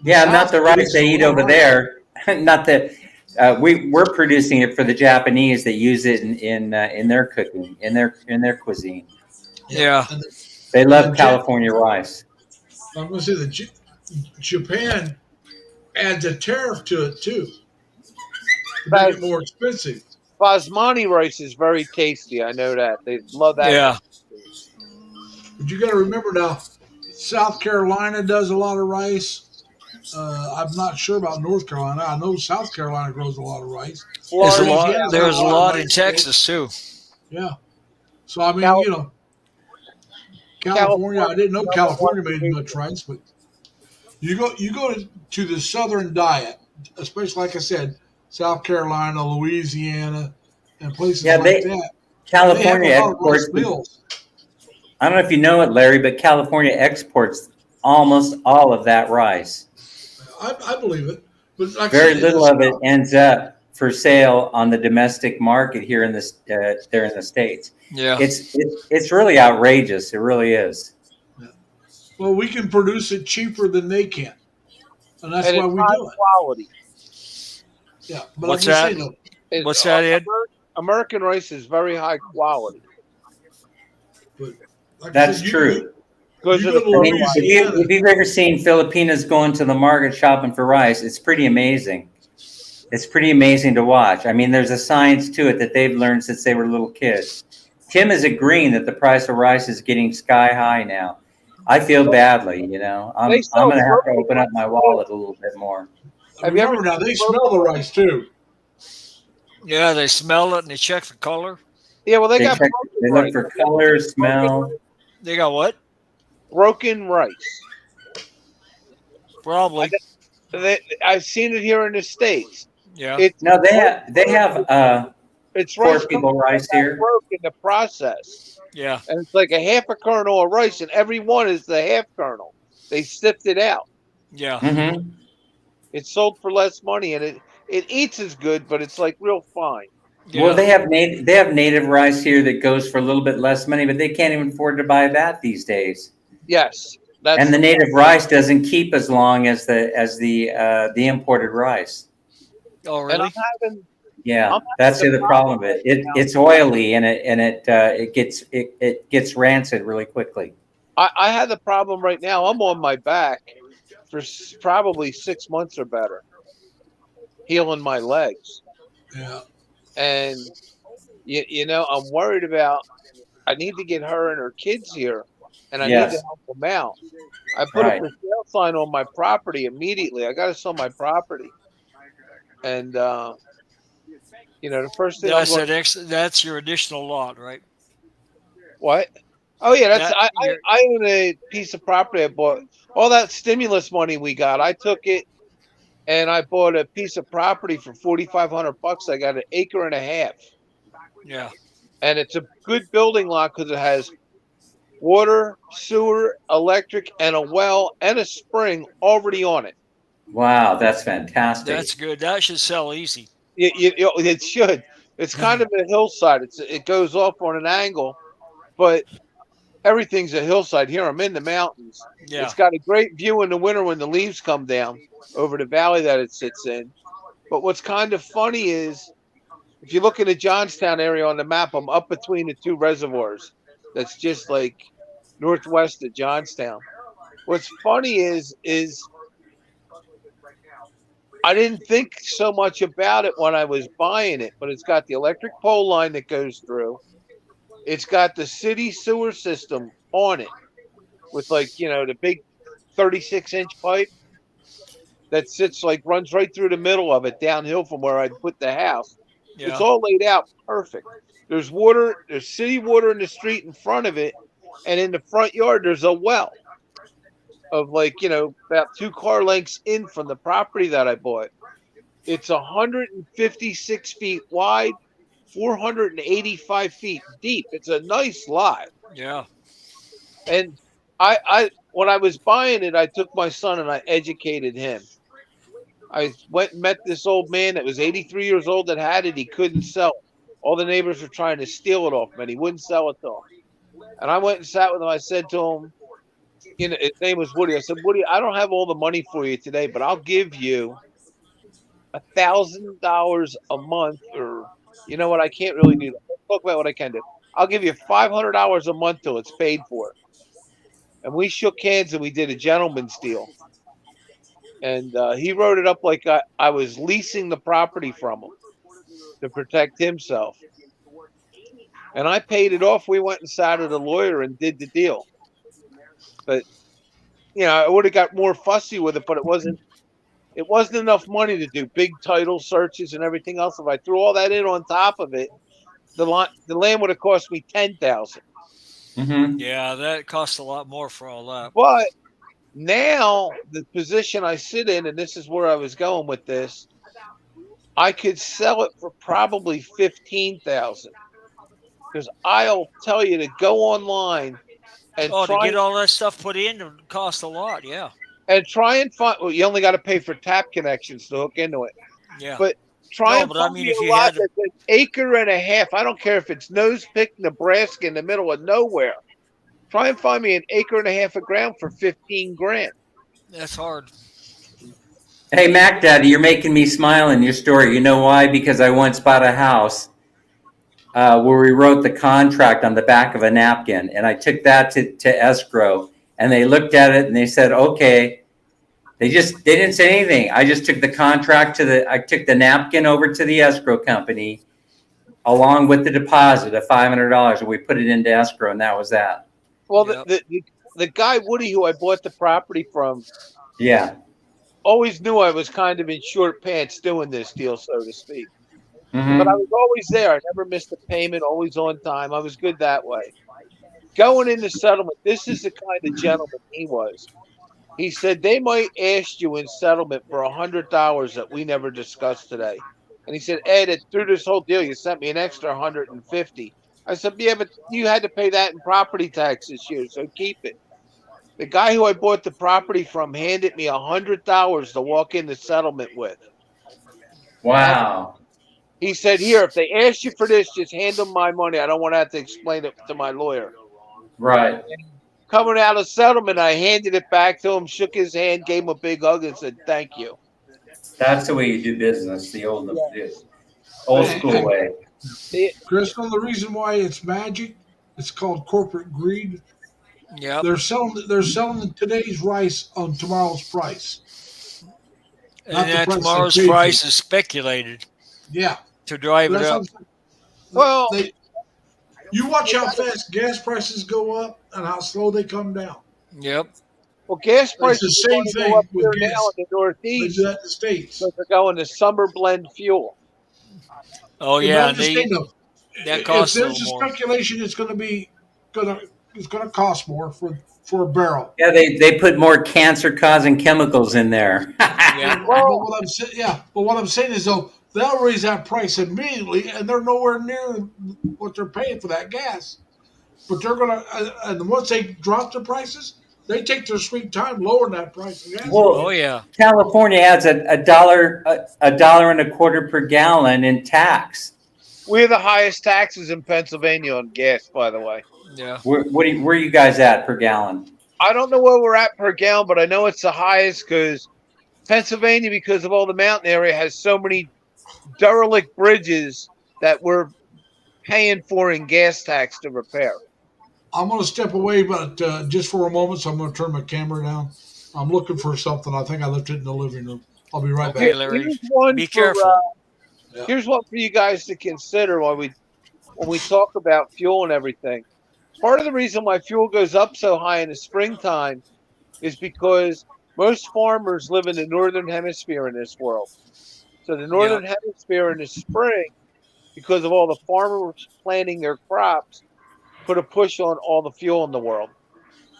Speaker 3: Yeah,
Speaker 1: South
Speaker 3: not the rice they
Speaker 1: produces
Speaker 3: eat
Speaker 1: a lot
Speaker 3: over
Speaker 1: of
Speaker 3: there. Not the we're producing it for the Japanese that use it in their cooking, in their cuisine.
Speaker 2: Yeah.
Speaker 1: And
Speaker 3: They love
Speaker 1: And
Speaker 3: California rice.
Speaker 1: I'm going to say that Japan adds a tariff to it too to make it more expensive.
Speaker 6: Basmati rice is very tasty. I know that. They love that.
Speaker 2: Yeah.
Speaker 1: But you got to remember now, South Carolina does a lot of rice. I'm not sure about North Carolina. I know South Carolina grows a lot of rice.
Speaker 2: There's a
Speaker 6: Florida,
Speaker 2: lot.
Speaker 1: Louisiana
Speaker 2: There's
Speaker 1: has
Speaker 2: a
Speaker 1: of
Speaker 2: lot in
Speaker 1: rice.
Speaker 2: Texas too.
Speaker 1: Yeah. So I mean,
Speaker 6: Cal-
Speaker 1: you know, California. I didn't know California made much rice, but you go to the Southern diet, especially like I said, South Carolina, Louisiana, and places
Speaker 3: Yeah,
Speaker 1: like that. They have
Speaker 3: California
Speaker 1: a lot of rice
Speaker 3: exports.
Speaker 1: mills.
Speaker 3: I don't know if you know it, Larry, but California exports almost all of that rice.
Speaker 1: I believe it, but like
Speaker 3: Very
Speaker 1: I said,
Speaker 3: little of it ends up for sale on the domestic market here in this there in the States.
Speaker 2: Yeah.
Speaker 3: It's really outrageous. It really is.
Speaker 1: Well, we can produce it cheaper than they can, and that's
Speaker 6: and
Speaker 1: why
Speaker 6: it's
Speaker 1: we
Speaker 6: high
Speaker 1: do it.
Speaker 6: quality.
Speaker 1: Yeah, but
Speaker 2: What's
Speaker 1: I'm just
Speaker 2: that?
Speaker 1: saying, though,
Speaker 2: What's that, Ed?
Speaker 6: American rice is very high quality.
Speaker 1: like I
Speaker 3: That's
Speaker 1: said,
Speaker 3: true.
Speaker 6: Because
Speaker 1: You
Speaker 6: of the
Speaker 1: go to
Speaker 3: I mean,
Speaker 1: Louisiana.
Speaker 3: if you've ever seen Filipinas going to the market shopping for rice, it's pretty amazing. It's pretty amazing to watch. I mean, there's a science to it that they've learned since they were little kids. Tim is agreeing that the price of rice is getting sky high now. I feel badly, you know. I'm
Speaker 6: They sell
Speaker 3: going to have to
Speaker 6: purple
Speaker 3: open up my wallet a little bit more.
Speaker 6: Have you ever
Speaker 1: Remember now, they
Speaker 6: seen
Speaker 1: smell the rice too.
Speaker 2: Yeah, they smell it and they check the color.
Speaker 6: Yeah, well, they got
Speaker 3: They
Speaker 6: broken
Speaker 3: look
Speaker 6: rice.
Speaker 3: for color, smell.
Speaker 2: They got what?
Speaker 6: Broken rice.
Speaker 2: Probably.
Speaker 6: I've seen it here in the States.
Speaker 2: Yeah.
Speaker 6: It's
Speaker 3: No, they have
Speaker 6: it's
Speaker 3: poor
Speaker 6: rice
Speaker 3: people rice here.
Speaker 6: broke in the process,
Speaker 2: Yeah.
Speaker 6: and it's like a half a kernel of rice, and every one is the half kernel. They sift it out.
Speaker 2: Yeah.
Speaker 3: Mm-hmm.
Speaker 6: It's sold for less money, and it eats as good, but it's like real fine.
Speaker 2: Yeah.
Speaker 3: Well, they have native rice here that goes for a little bit less money, but they can't even afford to buy that these days.
Speaker 6: Yes, that's
Speaker 3: And the native rice doesn't keep as long as the imported rice.
Speaker 2: Oh,
Speaker 6: And
Speaker 2: really?
Speaker 3: Yeah, that's the other problem with it. It's oily and it gets rancid really quickly.
Speaker 6: I had the problem right now. I'm on my back for probably 6 months or better, healing my legs.
Speaker 1: Yeah.
Speaker 6: And you know, I'm worried about. I need to get her and her kids here, and I need
Speaker 3: Yes.
Speaker 6: to help them out. I put
Speaker 3: Right.
Speaker 6: a for sale sign on my property immediately. I got to sell my property, and you know, the first thing
Speaker 2: That's
Speaker 6: I'm going,
Speaker 2: that's your additional lot, right?
Speaker 6: what? Oh yeah, that's
Speaker 2: That-
Speaker 6: I own a piece of property. I bought all that stimulus money we got. I took it, and I bought a piece of property for $4,500. I got an acre and a half.
Speaker 2: Yeah.
Speaker 6: And it's a good building lot because it has water, sewer, electric, and a well and a spring already on it.
Speaker 3: Wow, that's fantastic.
Speaker 2: That's good. That should sell easy.
Speaker 6: It should. It's kind of a hillside. It goes off on an angle, but everything's a hillside. Here I'm in the mountains.
Speaker 2: Yeah.
Speaker 6: It's got a great view in the winter when the leaves come down over the valley that it sits in. But what's kind of funny is if you look in the Johnstown area on the map, I'm up between the two reservoirs. That's just like northwest of Johnstown. What's funny is I didn't think so much about it when I was buying it, but it's got the electric pole line that goes through. It's got the city sewer system on it with like, you know, the big 36-inch pipe that sits like runs right through the middle of it downhill from where I'd put the house.
Speaker 2: Yeah.
Speaker 6: It's all laid out perfect. There's water, there's city water in the street in front of it, and in the front yard there's a well of like, you know, about 2 car lengths in from the property that I bought. It's 156 feet wide, 485 feet deep. It's a nice lot.
Speaker 2: Yeah.
Speaker 6: And I when I was buying it, I took my son and I educated him. I went and met this old man that was 83 years old that had it. He couldn't sell it. All the neighbors were trying to steal it off him, and he wouldn't sell it to them. And I went and sat with him. I said to him, you know, his name was Woody. I said, Woody, I don't have all the money for you today, but I'll give you $1,000 a month, or you know what? I can't really do that. Let's talk about what I can do. I'll give you $500 a month till it's paid for. And we shook hands and we did a gentleman's deal. And he wrote it up like I was leasing the property from him to protect himself. And I paid it off. We went and sat at a lawyer and did the deal. But I would have got more fussy with it, but it wasn't enough money to do big title searches and everything else. If I threw all that in on top of it, the land would have cost me $10,000.
Speaker 3: Mm-hmm.
Speaker 2: Yeah, that costs a lot more for all that.
Speaker 6: But now the position I sit in, and this is where I was going with this, I could sell it for probably $15,000. Because I'll tell you to go online and
Speaker 2: to get all that stuff put in, it costs a lot. Yeah.
Speaker 6: And try and find. Well, you only got to pay for tap connections to hook into it.
Speaker 2: Yeah.
Speaker 6: But try and
Speaker 2: but I
Speaker 6: find
Speaker 2: mean,
Speaker 6: me
Speaker 2: if
Speaker 6: a
Speaker 2: you
Speaker 6: lot
Speaker 2: had to-
Speaker 6: that's an acre and a half. I don't care if it's Nose Pick, Nebraska, in the middle of nowhere. Try and find me an acre and a half of ground for $15,000.
Speaker 2: That's hard.
Speaker 3: Hey, Mac Daddy, you're making me smile in your story. You know why? Because I once bought a house where we wrote the contract on the back of a napkin, and I took that to escrow, and they looked at it and they said, okay. They didn't say anything. I just took the contract I took the napkin over to the escrow company along with the deposit of $500, and we put it into escrow, and that was that.
Speaker 6: Well,
Speaker 2: Yep.
Speaker 6: the guy, Woody, who I bought the property from,
Speaker 3: Yeah.
Speaker 6: always knew I was kind of in short pants doing this deal, so to speak.
Speaker 3: Mm-hmm.
Speaker 6: But I was always there. I never missed a payment, always on time. I was good that way. Going into settlement, this is the kind of gentleman he was. He said, they might ask you in settlement for $100 that we never discussed today. And he said, Ed, through this whole deal, you sent me an extra $150. I said, yeah, but you had to pay that in property tax this year, so keep it. The guy who I bought the property from handed me $100 to walk into settlement with.
Speaker 3: Wow.
Speaker 6: He said, here, if they ask you for this, just hand them my money. I don't want to have to explain it to my lawyer.
Speaker 3: Right.
Speaker 6: Coming out of settlement, I handed it back to him, shook his hand, gave him a big hug, and said, thank you.
Speaker 3: That's the way you do business, the old school way.
Speaker 1: Crystal, the reason why it's magic, it's called corporate greed.
Speaker 2: Yep.
Speaker 1: They're selling today's rice on tomorrow's price. Not
Speaker 2: And
Speaker 1: the
Speaker 2: that
Speaker 1: price
Speaker 2: tomorrow's
Speaker 1: they paid
Speaker 2: price is speculated
Speaker 1: Yeah.
Speaker 2: to drive it
Speaker 1: That's
Speaker 2: up.
Speaker 1: what I'm saying.
Speaker 6: Well,
Speaker 1: You watch how fast gas prices go up and how slow they come down.
Speaker 2: Yep.
Speaker 6: well, gas
Speaker 1: It's
Speaker 6: prices
Speaker 1: the same
Speaker 6: are
Speaker 1: thing
Speaker 6: go up
Speaker 1: with
Speaker 6: here
Speaker 1: gas.
Speaker 6: now in the
Speaker 1: They
Speaker 6: Northeast
Speaker 1: do that in the States.
Speaker 6: because they're going to summer blend fuel.
Speaker 2: Oh
Speaker 1: But
Speaker 2: yeah,
Speaker 1: I'm just saying, though,
Speaker 2: that
Speaker 1: if
Speaker 2: costs a
Speaker 1: there's
Speaker 2: little
Speaker 1: a
Speaker 2: more.
Speaker 1: speculation, it's going to cost more for a barrel.
Speaker 3: Yeah, they put more cancer-causing chemicals in there.
Speaker 2: Yeah.
Speaker 1: But what I'm saying is though they'll raise that price immediately, and they're nowhere near what they're paying for that gas. But they're gonna, and once they drop the prices, they take their sweet time lowering that price of gas.
Speaker 3: Well,
Speaker 2: Oh yeah.
Speaker 3: California has a dollar and a quarter per gallon in tax.
Speaker 6: We have the highest taxes in Pennsylvania on gas, by the way.
Speaker 2: Yeah.
Speaker 3: Where are you guys at per gallon?
Speaker 6: I don't know where we're at per gallon, but I know it's the highest because Pennsylvania, because of all the mountain area, has so many derelict bridges that we're paying for in gas tax to repair.
Speaker 1: I'm going to step away, but just for a moment, so I'm going to turn my camera down. I'm looking for something. I think I left it in the living room. I'll be right
Speaker 2: Okay,
Speaker 1: back.
Speaker 2: Larry.
Speaker 6: Here's one
Speaker 2: Be
Speaker 6: for,
Speaker 2: careful.
Speaker 1: Yeah.
Speaker 6: Here's one for you guys to consider when we talk about fuel and everything. Part of the reason why fuel goes up so high in the springtime is because most farmers live in the northern hemisphere in this world. So the northern hemisphere in the spring, because of all the farmers planting their crops, put a push on all the fuel in the world.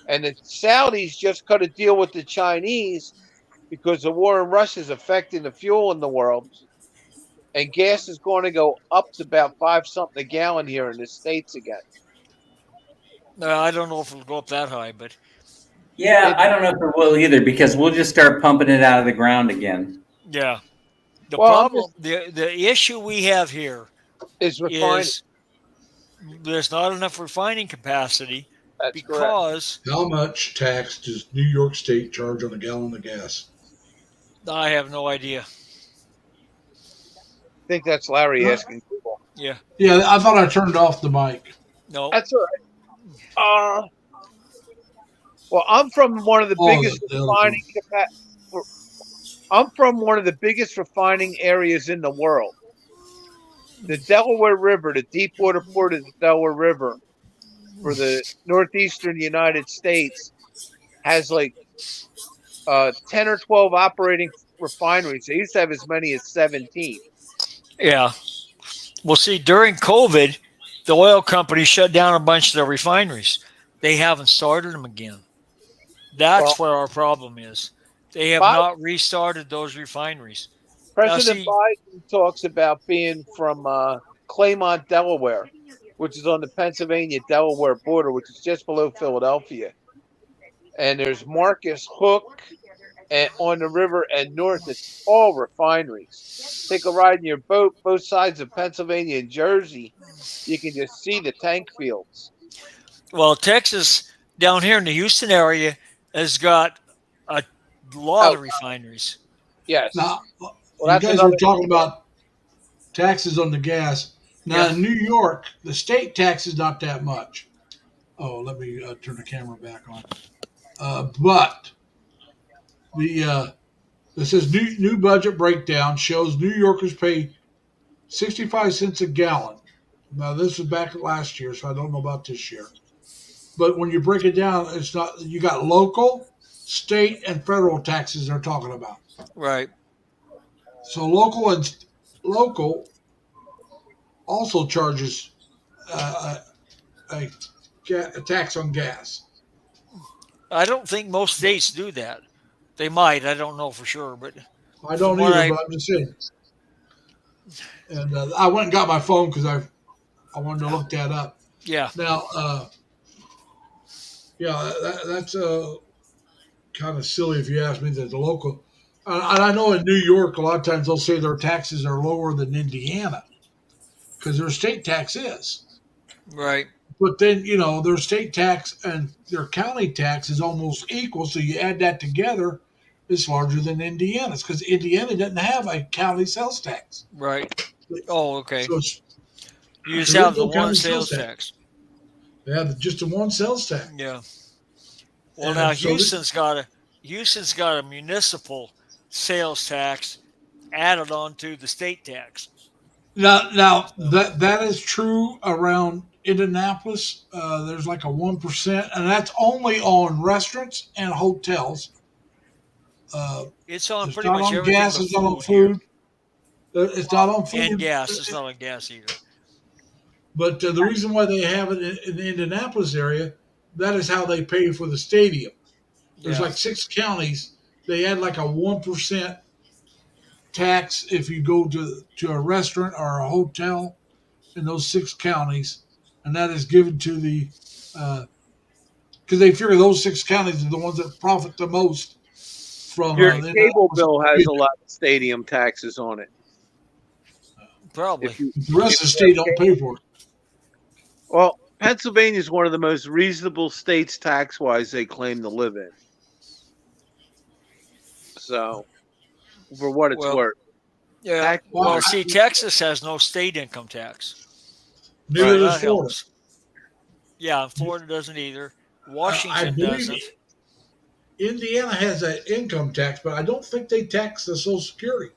Speaker 6: And the Saudis just cut a deal with the Chinese because the war in Russia is affecting the fuel in the world. And gas is going to go up to about 5 something a gallon here in the States again.
Speaker 2: I don't know if it'll go up that high, but
Speaker 3: Yeah, I don't know if it will either because we'll just start pumping it out of the ground again.
Speaker 2: yeah. The
Speaker 6: Well,
Speaker 2: problem, the issue we have here
Speaker 6: Is refining.
Speaker 2: is there's not enough refining capacity
Speaker 6: That's correct.
Speaker 2: because
Speaker 1: How much tax does New York State charge on a gallon of gas?
Speaker 2: I have no idea.
Speaker 6: think that's Larry
Speaker 1: Huh?
Speaker 6: asking Google.
Speaker 2: Yeah.
Speaker 1: Yeah, I thought I turned off the mic.
Speaker 2: No.
Speaker 6: That's all right. Well, I'm from one of the
Speaker 1: Oh,
Speaker 6: biggest
Speaker 1: the other one.
Speaker 6: I'm from one of the biggest refining areas in the world. The Delaware River, the deepwater port of the Delaware River for the northeastern United States has like 10 or 12 operating refineries. They used to have as many as 17.
Speaker 2: Yeah. Well, see, during COVID, the oil companies shut down a bunch of their refineries. They haven't started them again.
Speaker 6: Well,
Speaker 2: That's where our problem is. They have
Speaker 6: Bi-
Speaker 2: not restarted those refineries. Now,
Speaker 6: President
Speaker 2: see,
Speaker 6: Biden talks about being from Claymont, Delaware, which is on the Pennsylvania-Delaware border, which is just below Philadelphia. And there's Marcus Hook on the river, and north it's all refineries. Take a ride in your boat, both sides of Pennsylvania and Jersey. You can just see the tank fields.
Speaker 2: well, Texas down here in the Houston area has got a lot of refineries.
Speaker 6: Yes.
Speaker 1: Now,
Speaker 6: Well,
Speaker 1: you
Speaker 6: that's
Speaker 1: guys
Speaker 6: another.
Speaker 1: were talking about taxes on the gas. Now,
Speaker 2: Yeah.
Speaker 1: in New York, the state tax is not that much. Oh, let me turn the camera back on. But this says new budget breakdown shows New Yorkers pay 65 cents a gallon. Now, this was back last year, so I don't know about this year. But when you break it down, it's not. You got local, state, and federal taxes they're talking about.
Speaker 2: Right.
Speaker 1: So local also charges a tax on gas.
Speaker 2: I don't think most states do that. They might. I don't know for sure, but
Speaker 1: I don't
Speaker 2: From what
Speaker 1: either,
Speaker 2: I-
Speaker 1: but I'm just saying. And I went and got my phone because I wanted to look that up.
Speaker 2: yeah.
Speaker 1: Now, yeah, that's kind of silly if you ask me. That the local, and I know in New York, a lot of times they'll say their taxes are lower than Indiana because their state tax is.
Speaker 2: Right.
Speaker 1: But then, their state tax and their county tax is almost equal. So you add that together, it's larger than Indiana's because Indiana doesn't have a county sales tax.
Speaker 2: Right. Oh, okay.
Speaker 1: So it's,
Speaker 2: You just
Speaker 1: there
Speaker 2: have
Speaker 1: is
Speaker 2: the
Speaker 1: no
Speaker 2: one
Speaker 1: county
Speaker 2: sales
Speaker 1: sales
Speaker 2: tax.
Speaker 1: they have just a one sales tax.
Speaker 2: Yeah. Well,
Speaker 1: And
Speaker 2: now
Speaker 1: so
Speaker 2: Houston's got a municipal sales tax added on to the state tax.
Speaker 1: Now that is true around Indianapolis. There's like a 1%, and that's only on restaurants and hotels.
Speaker 2: It's on
Speaker 1: It's
Speaker 2: pretty
Speaker 1: not
Speaker 2: much
Speaker 1: on
Speaker 2: everything
Speaker 1: gas.
Speaker 2: but
Speaker 1: It's not on
Speaker 2: food here.
Speaker 1: food. It's not on food.
Speaker 2: And gas. It's not on gas either.
Speaker 1: But the reason why they have it in the Indianapolis area, that is how they pay for the stadium. There's
Speaker 2: Yeah.
Speaker 1: like 6 counties. They add like a 1% tax if you go to a restaurant or a hotel in those 6 counties, and that is given to the because they figure those 6 counties are the ones that profit the most from
Speaker 6: Your
Speaker 1: the
Speaker 6: cable bill has a lot of stadium taxes on it.
Speaker 2: Probably.
Speaker 1: The rest of the state don't pay for it.
Speaker 6: Well, Pennsylvania is one of the most reasonable states tax-wise they claim to live in. So, for what it's
Speaker 2: Well,
Speaker 6: worth.
Speaker 2: Yeah.
Speaker 6: Tax-
Speaker 2: Well, see, Texas has no state income tax.
Speaker 1: Neither
Speaker 2: So
Speaker 1: does
Speaker 2: that
Speaker 1: Florida.
Speaker 2: helps. Yeah, Florida doesn't either.
Speaker 1: I
Speaker 2: Washington
Speaker 1: believe
Speaker 2: doesn't.
Speaker 1: Indiana has an income tax, but I don't think they tax the Social Security.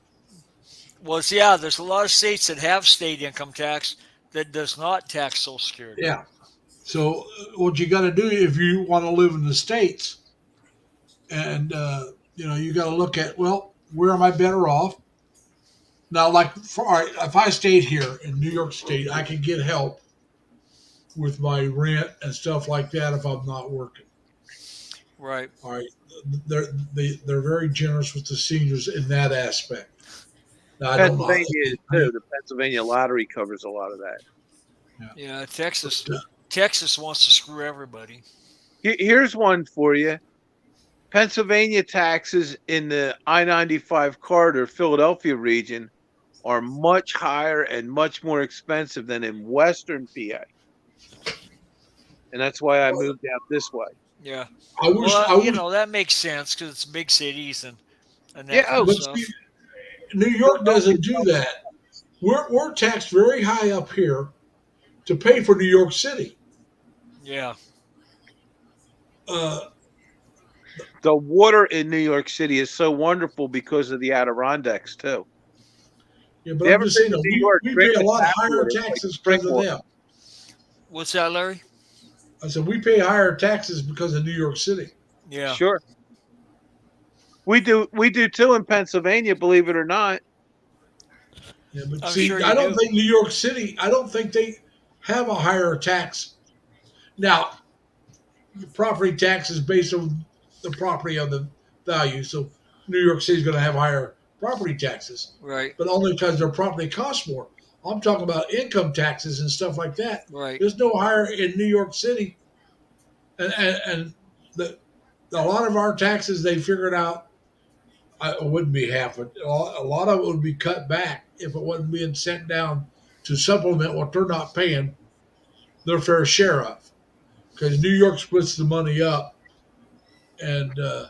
Speaker 2: Well, yeah, there's a lot of states that have state income tax that does not tax Social Security.
Speaker 1: Yeah. So what you got to do if you want to live in the states, and you got to look at, well, where am I better off? Now, like, all right, if I stayed here in New York State, I could get help with my rent and stuff like that if I'm not working.
Speaker 2: Right.
Speaker 1: All right, they're very generous with the seniors in that aspect. Now, I don't know.
Speaker 6: Pennsylvania is too. The Pennsylvania lottery covers a lot of that.
Speaker 2: Yeah, Texas wants to screw everybody.
Speaker 6: Here's one for you. Pennsylvania taxes in the I-95 corridor, Philadelphia region, are much higher and much more expensive than in Western PA. And that's why I moved out this way.
Speaker 2: Yeah.
Speaker 1: I wish.
Speaker 2: Well,
Speaker 1: I wish
Speaker 2: that makes sense because it's big cities and that
Speaker 6: Yeah,
Speaker 2: kind
Speaker 1: but
Speaker 2: of stuff.
Speaker 1: see, New York doesn't do that. we're taxed very high up here to pay for New York City.
Speaker 2: Yeah.
Speaker 1: Uh,
Speaker 6: The water in New York City is so wonderful because of the Adirondacks too.
Speaker 1: yeah, but
Speaker 6: You
Speaker 1: I'm
Speaker 6: ever
Speaker 1: just
Speaker 6: been
Speaker 1: saying
Speaker 6: to
Speaker 1: that
Speaker 6: New York?
Speaker 1: we
Speaker 6: Drink
Speaker 1: pay a
Speaker 6: the
Speaker 1: lot
Speaker 6: tap
Speaker 1: higher
Speaker 6: water, like
Speaker 1: taxes
Speaker 6: spring
Speaker 1: because of
Speaker 6: water.
Speaker 1: them.
Speaker 2: What's that, Larry?
Speaker 1: I said we pay higher taxes because of New York City.
Speaker 2: Yeah.
Speaker 6: Sure. We do too in Pennsylvania, believe it or not.
Speaker 1: Yeah, but
Speaker 2: I'm
Speaker 1: see,
Speaker 2: sure
Speaker 1: I
Speaker 2: you
Speaker 1: don't
Speaker 2: do.
Speaker 1: think New York City. I don't think they have a higher tax. Now, the property tax is based on the property on the value. So New York City is going to have higher property taxes,
Speaker 2: Right.
Speaker 1: but only because their property costs more. I'm talking about income taxes and stuff like that.
Speaker 2: Right.
Speaker 1: There's no higher in New York City, and the a lot of our taxes they figured out. It wouldn't be half. A lot of it would be cut back if it wasn't being sent down to supplement what they're not paying their fair share of. Because New York splits the money up, and
Speaker 6: I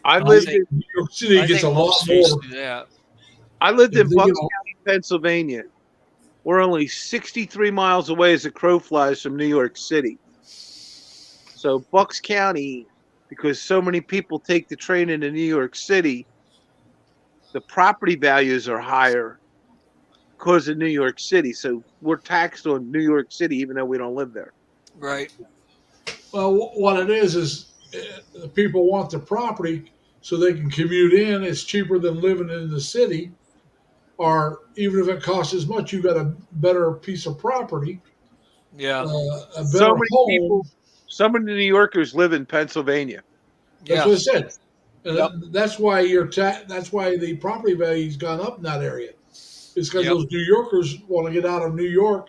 Speaker 2: I
Speaker 6: lived
Speaker 2: think
Speaker 6: in
Speaker 1: New York City
Speaker 2: I
Speaker 1: gets
Speaker 2: think
Speaker 1: a lot
Speaker 2: most states
Speaker 1: more.
Speaker 2: do that.
Speaker 1: If they get
Speaker 6: Bucks County, Pennsylvania. We're only 63 miles away as a crow flies from New York City. So Bucks County, because so many people take the train into New York City, the property values are higher because of New York City. So we're taxed on New York City, even though we don't live there.
Speaker 2: Right.
Speaker 1: well, what it is the people want the property so they can commute in. It's cheaper than living in the city, or even if it costs as much, you got a better piece of property,
Speaker 2: Yeah.
Speaker 1: a
Speaker 6: So
Speaker 1: better
Speaker 6: many
Speaker 1: home.
Speaker 6: so many New Yorkers live in Pennsylvania.
Speaker 1: That's
Speaker 2: Yeah.
Speaker 1: what I said. And
Speaker 6: Yep.
Speaker 1: that's why that's why the property value's gone up in that area. It's because
Speaker 2: Yep.
Speaker 1: those New Yorkers want to get out of New York,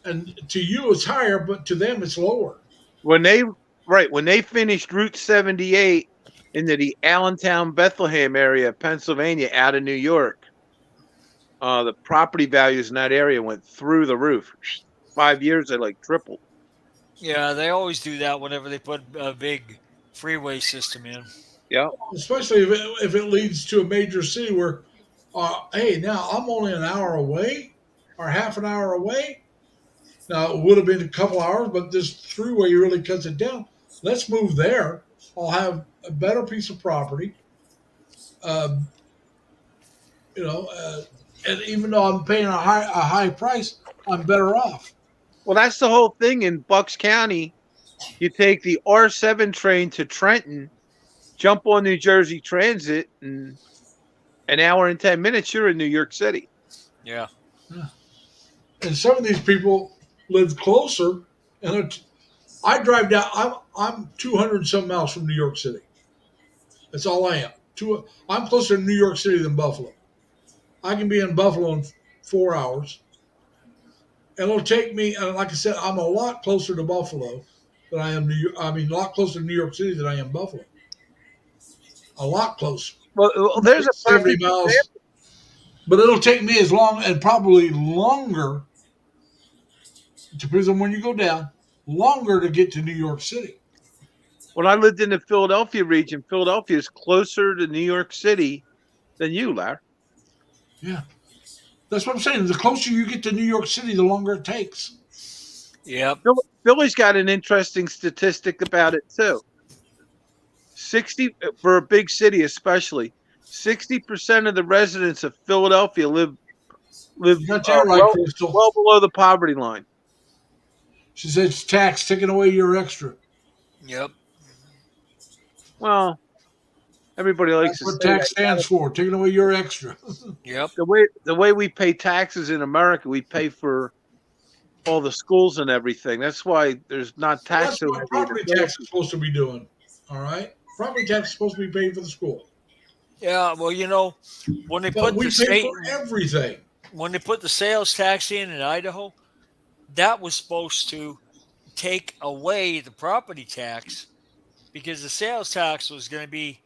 Speaker 1: and to you it's higher, but to them it's lower.
Speaker 6: When they finished Route 78 into the Allentown, Bethlehem area of Pennsylvania out of New York, the property values in that area went through the roof. 5 years, they like tripled.
Speaker 2: Yeah. They always do that whenever they put a big freeway system in.
Speaker 6: Yeah.
Speaker 1: Especially if it leads to a major city where, hey, now I'm only an hour away or half an hour away. Now it would have been a couple hours, but this freeway really cuts it down. Let's move there. I'll have a better piece of property. Um, you know, and even though I'm paying a high price, I'm better off.
Speaker 6: Well, that's the whole thing in Bucks County. You take the R7 train to Trenton, jump on New Jersey Transit, and an hour and 10 minutes, you're in New York City.
Speaker 2: Yeah.
Speaker 1: And some of these people live closer, and I drive down. I'm 200 some miles from New York City. That's all I am. I'm closer to New York City than Buffalo. I can be in Buffalo in 4 hours. And it'll take me, like I said, I'm a lot closer to Buffalo than I am a lot closer to New York City than I am Buffalo. A lot closer.
Speaker 6: Well, there's a
Speaker 1: 70
Speaker 6: perfect
Speaker 1: miles.
Speaker 6: example.
Speaker 1: But it'll take me as long and probably longer, depends on when you go down, longer to get to New York City.
Speaker 6: When I lived in the Philadelphia region, Philadelphia is closer to New York City than you, Larry.
Speaker 1: Yeah. That's what I'm saying. The closer you get to New York City, the longer it takes.
Speaker 2: Yep.
Speaker 6: Philly's got an interesting statistic about it too. 60 for a big city, especially 60% of the residents of Philadelphia live
Speaker 1: You got that right, Crystal.
Speaker 6: well below the poverty line.
Speaker 1: She said it's tax, taking away your extra.
Speaker 2: Yep.
Speaker 6: Well, everybody likes
Speaker 1: That's
Speaker 6: to
Speaker 1: what
Speaker 6: say
Speaker 1: tax stands for, taking away your extra.
Speaker 2: Yep.
Speaker 6: the way we pay taxes in America, we pay for all the schools and everything. That's why there's not tax.
Speaker 1: That's what property tax is supposed to be doing. All right? Property tax is supposed to be paid for the school.
Speaker 2: Yeah. Well, when they
Speaker 1: But
Speaker 2: put
Speaker 1: we
Speaker 2: the
Speaker 1: pay
Speaker 2: state,
Speaker 1: for everything.
Speaker 2: when they put the sales tax in Idaho, that was supposed to take away the property tax because the sales tax was going to be,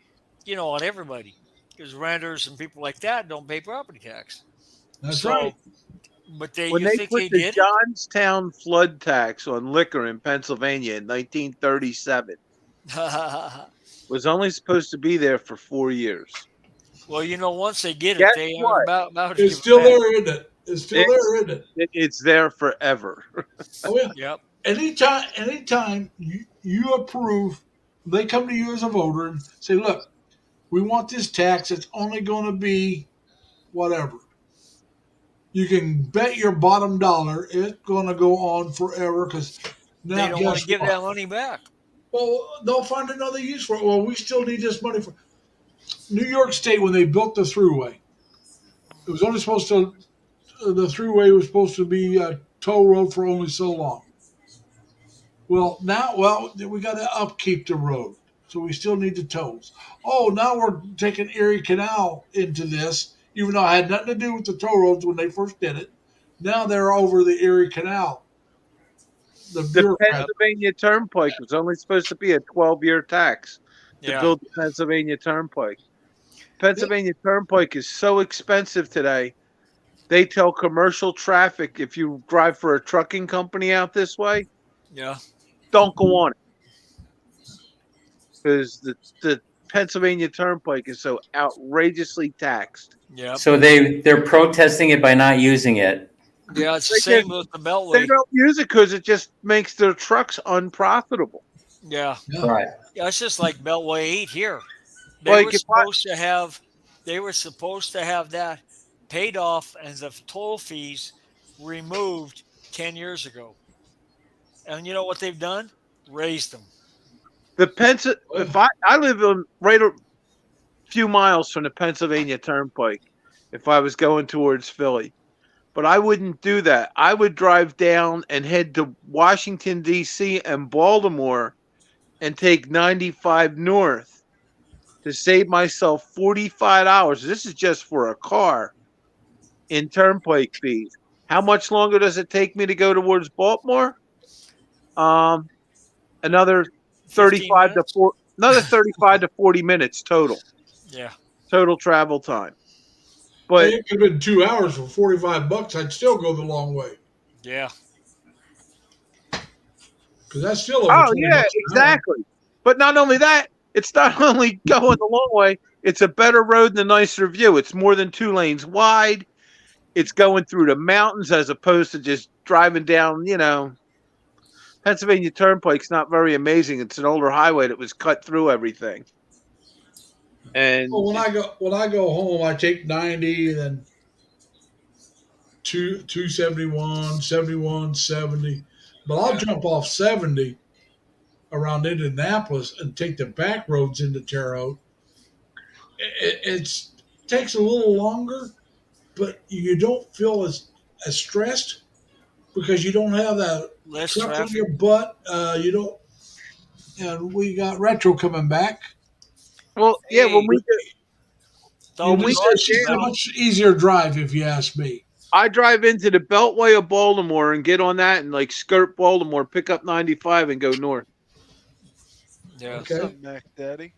Speaker 2: on everybody because renters and people like that don't pay property tax.
Speaker 1: That's right.
Speaker 2: But
Speaker 6: When
Speaker 2: you
Speaker 6: they
Speaker 2: think
Speaker 6: put
Speaker 2: they
Speaker 6: the
Speaker 2: did?
Speaker 6: Johnstown flood tax on liquor in Pennsylvania in 1937, was only supposed to be there for 4 years.
Speaker 2: Well, once they get it,
Speaker 6: Guess
Speaker 2: they
Speaker 6: what?
Speaker 2: aren't about to give
Speaker 1: It's
Speaker 2: it
Speaker 1: still
Speaker 2: back.
Speaker 1: there, isn't it? It's still there, isn't it?
Speaker 6: It's there forever.
Speaker 1: Oh yeah.
Speaker 2: Yep.
Speaker 1: Anytime you approve, they come to you as a voter and say, look, we want this tax. It's only going to be whatever. You can bet your bottom dollar it's going to go on forever because
Speaker 2: They
Speaker 1: now
Speaker 2: don't want
Speaker 1: guess
Speaker 2: to give
Speaker 1: what?
Speaker 2: that money back.
Speaker 1: Well, they'll find another use for it. Well, we still need this money for New York State when they built the thruway. It was only supposed to the thruway was supposed to be a toll road for only so long. Well, we got to upkeep the road, so we still need the tolls. Oh, now we're taking Erie Canal into this, even though it had nothing to do with the toll roads when they first did it. Now they're over the Erie Canal. The
Speaker 6: The
Speaker 1: bureaucrat.
Speaker 6: Pennsylvania Turnpike was only supposed to be a 12-year tax to
Speaker 2: Yeah.
Speaker 6: build the Pennsylvania Turnpike. Pennsylvania Turnpike is so expensive today. They tell commercial traffic if you drive for a trucking company out this way,
Speaker 2: Yeah.
Speaker 6: don't go on it because the Pennsylvania Turnpike is so outrageously taxed.
Speaker 2: Yeah.
Speaker 3: So they're protesting it by not using it.
Speaker 2: Yeah. It's the
Speaker 6: They
Speaker 2: same
Speaker 6: just-
Speaker 2: with the
Speaker 6: They
Speaker 2: Beltway.
Speaker 6: don't use it because it just makes their trucks unprofitable.
Speaker 2: Yeah.
Speaker 1: Yeah.
Speaker 3: Right.
Speaker 2: Yeah. It's just like Beltway 8 here. They
Speaker 6: Like
Speaker 2: were
Speaker 6: if I-
Speaker 2: supposed to have that paid off and the toll fees removed 10 years ago. And you know what they've done? Raised them.
Speaker 6: If I live right a few miles from the Pennsylvania Turnpike, if I was going towards Philly, but I wouldn't do that. I would drive down and head to Washington D.C. and Baltimore and take 95 north to save myself $45. This is just for a car in turnpike fees. How much longer does it take me to go towards Baltimore? Another 35 to
Speaker 2: minutes?
Speaker 6: 40, another 35 to 40 minutes total
Speaker 2: Yeah.
Speaker 6: travel time. But
Speaker 1: It could have been 2 hours for $45. I'd still go the long way
Speaker 2: Yeah.
Speaker 1: because that's still over
Speaker 6: oh
Speaker 1: $20
Speaker 6: yeah,
Speaker 1: an hour.
Speaker 6: exactly. But not only that, it's not only going the long way, it's a better road and a nicer view. It's more than 2 lanes wide. It's going through the mountains as opposed to just driving down, Pennsylvania Turnpike's not very amazing. It's an older highway that was cut through everything. And
Speaker 1: Well, when I go home, I take 90, then 271, 71, 70. But I'll jump off 70 around Indianapolis and take the back roads into Terre Haute. It takes a little longer, but you don't feel as stressed because you don't have that
Speaker 2: Less
Speaker 1: truck on
Speaker 2: traffic.
Speaker 1: your butt. You don't. And we got Retro coming back.
Speaker 6: well, yeah, when we
Speaker 2: It's always
Speaker 6: we
Speaker 2: hard
Speaker 1: It's just
Speaker 2: to
Speaker 1: a
Speaker 2: know.
Speaker 1: much easier drive, if you ask me.
Speaker 6: I drive into the Beltway of Baltimore and get on that and like skirt Baltimore, pick up 95 and go north.
Speaker 2: Yeah.
Speaker 1: Okay.
Speaker 5: What's up, Mac Daddy?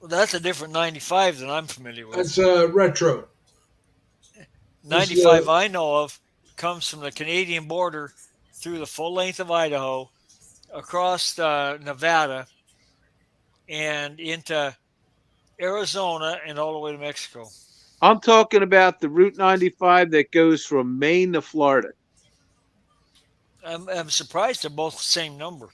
Speaker 2: Well, that's a different 95 than I'm familiar with.
Speaker 1: That's Retro.
Speaker 2: 95 I know of comes from the Canadian border through the full length of Idaho, across Nevada, and into Arizona and all the way to Mexico.
Speaker 6: I'm talking about the Route 95 that goes from Maine to Florida.
Speaker 2: I'm surprised they're both the same number.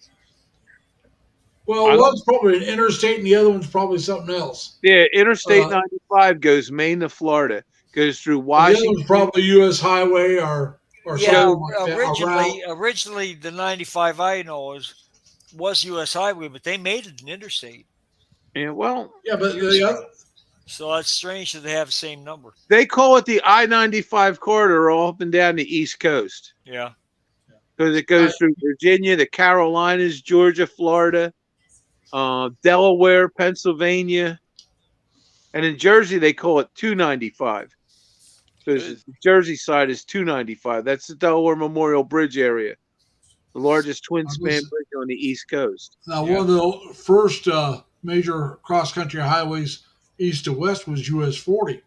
Speaker 1: Well,
Speaker 6: I don't-
Speaker 1: one's probably an interstate and the other one's probably something else.
Speaker 6: Yeah, Interstate
Speaker 1: Uh,
Speaker 6: 95 goes Maine to Florida, goes through
Speaker 1: The other
Speaker 6: Washington.
Speaker 1: one's probably U.S. Highway or
Speaker 2: Yeah,
Speaker 1: something like that. a route.
Speaker 2: originally the 95 I know was U.S. Highway, but they made it an interstate.
Speaker 6: Yeah, well,
Speaker 1: Yeah, but the other,
Speaker 2: So that's strange that they have the same number.
Speaker 6: they call it the I-95 corridor all up and down the East Coast
Speaker 2: Yeah.
Speaker 6: because it goes through Virginia, the Carolinas, Georgia, Florida, Delaware, Pennsylvania, and in Jersey they call it 295. Because the Jersey side is 295. That's the Delaware Memorial Bridge area, the largest twin span bridge on the East Coast.
Speaker 1: now one of the first major cross country highways east to west was US 40.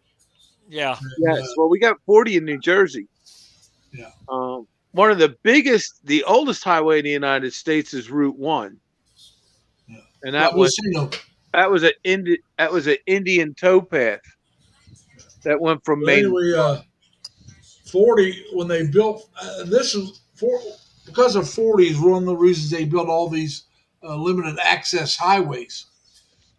Speaker 2: Yeah.
Speaker 6: Yes, well, we got 40 in New Jersey.
Speaker 1: Yeah.
Speaker 6: One of the biggest, the oldest highway in the United States is Route 1.
Speaker 1: Yeah.
Speaker 6: And that was an Indian towpath. that went from
Speaker 1: But
Speaker 6: Maine.
Speaker 1: anyway, 40 when they built this is for because of 40 is one of the reasons they built all these limited access highways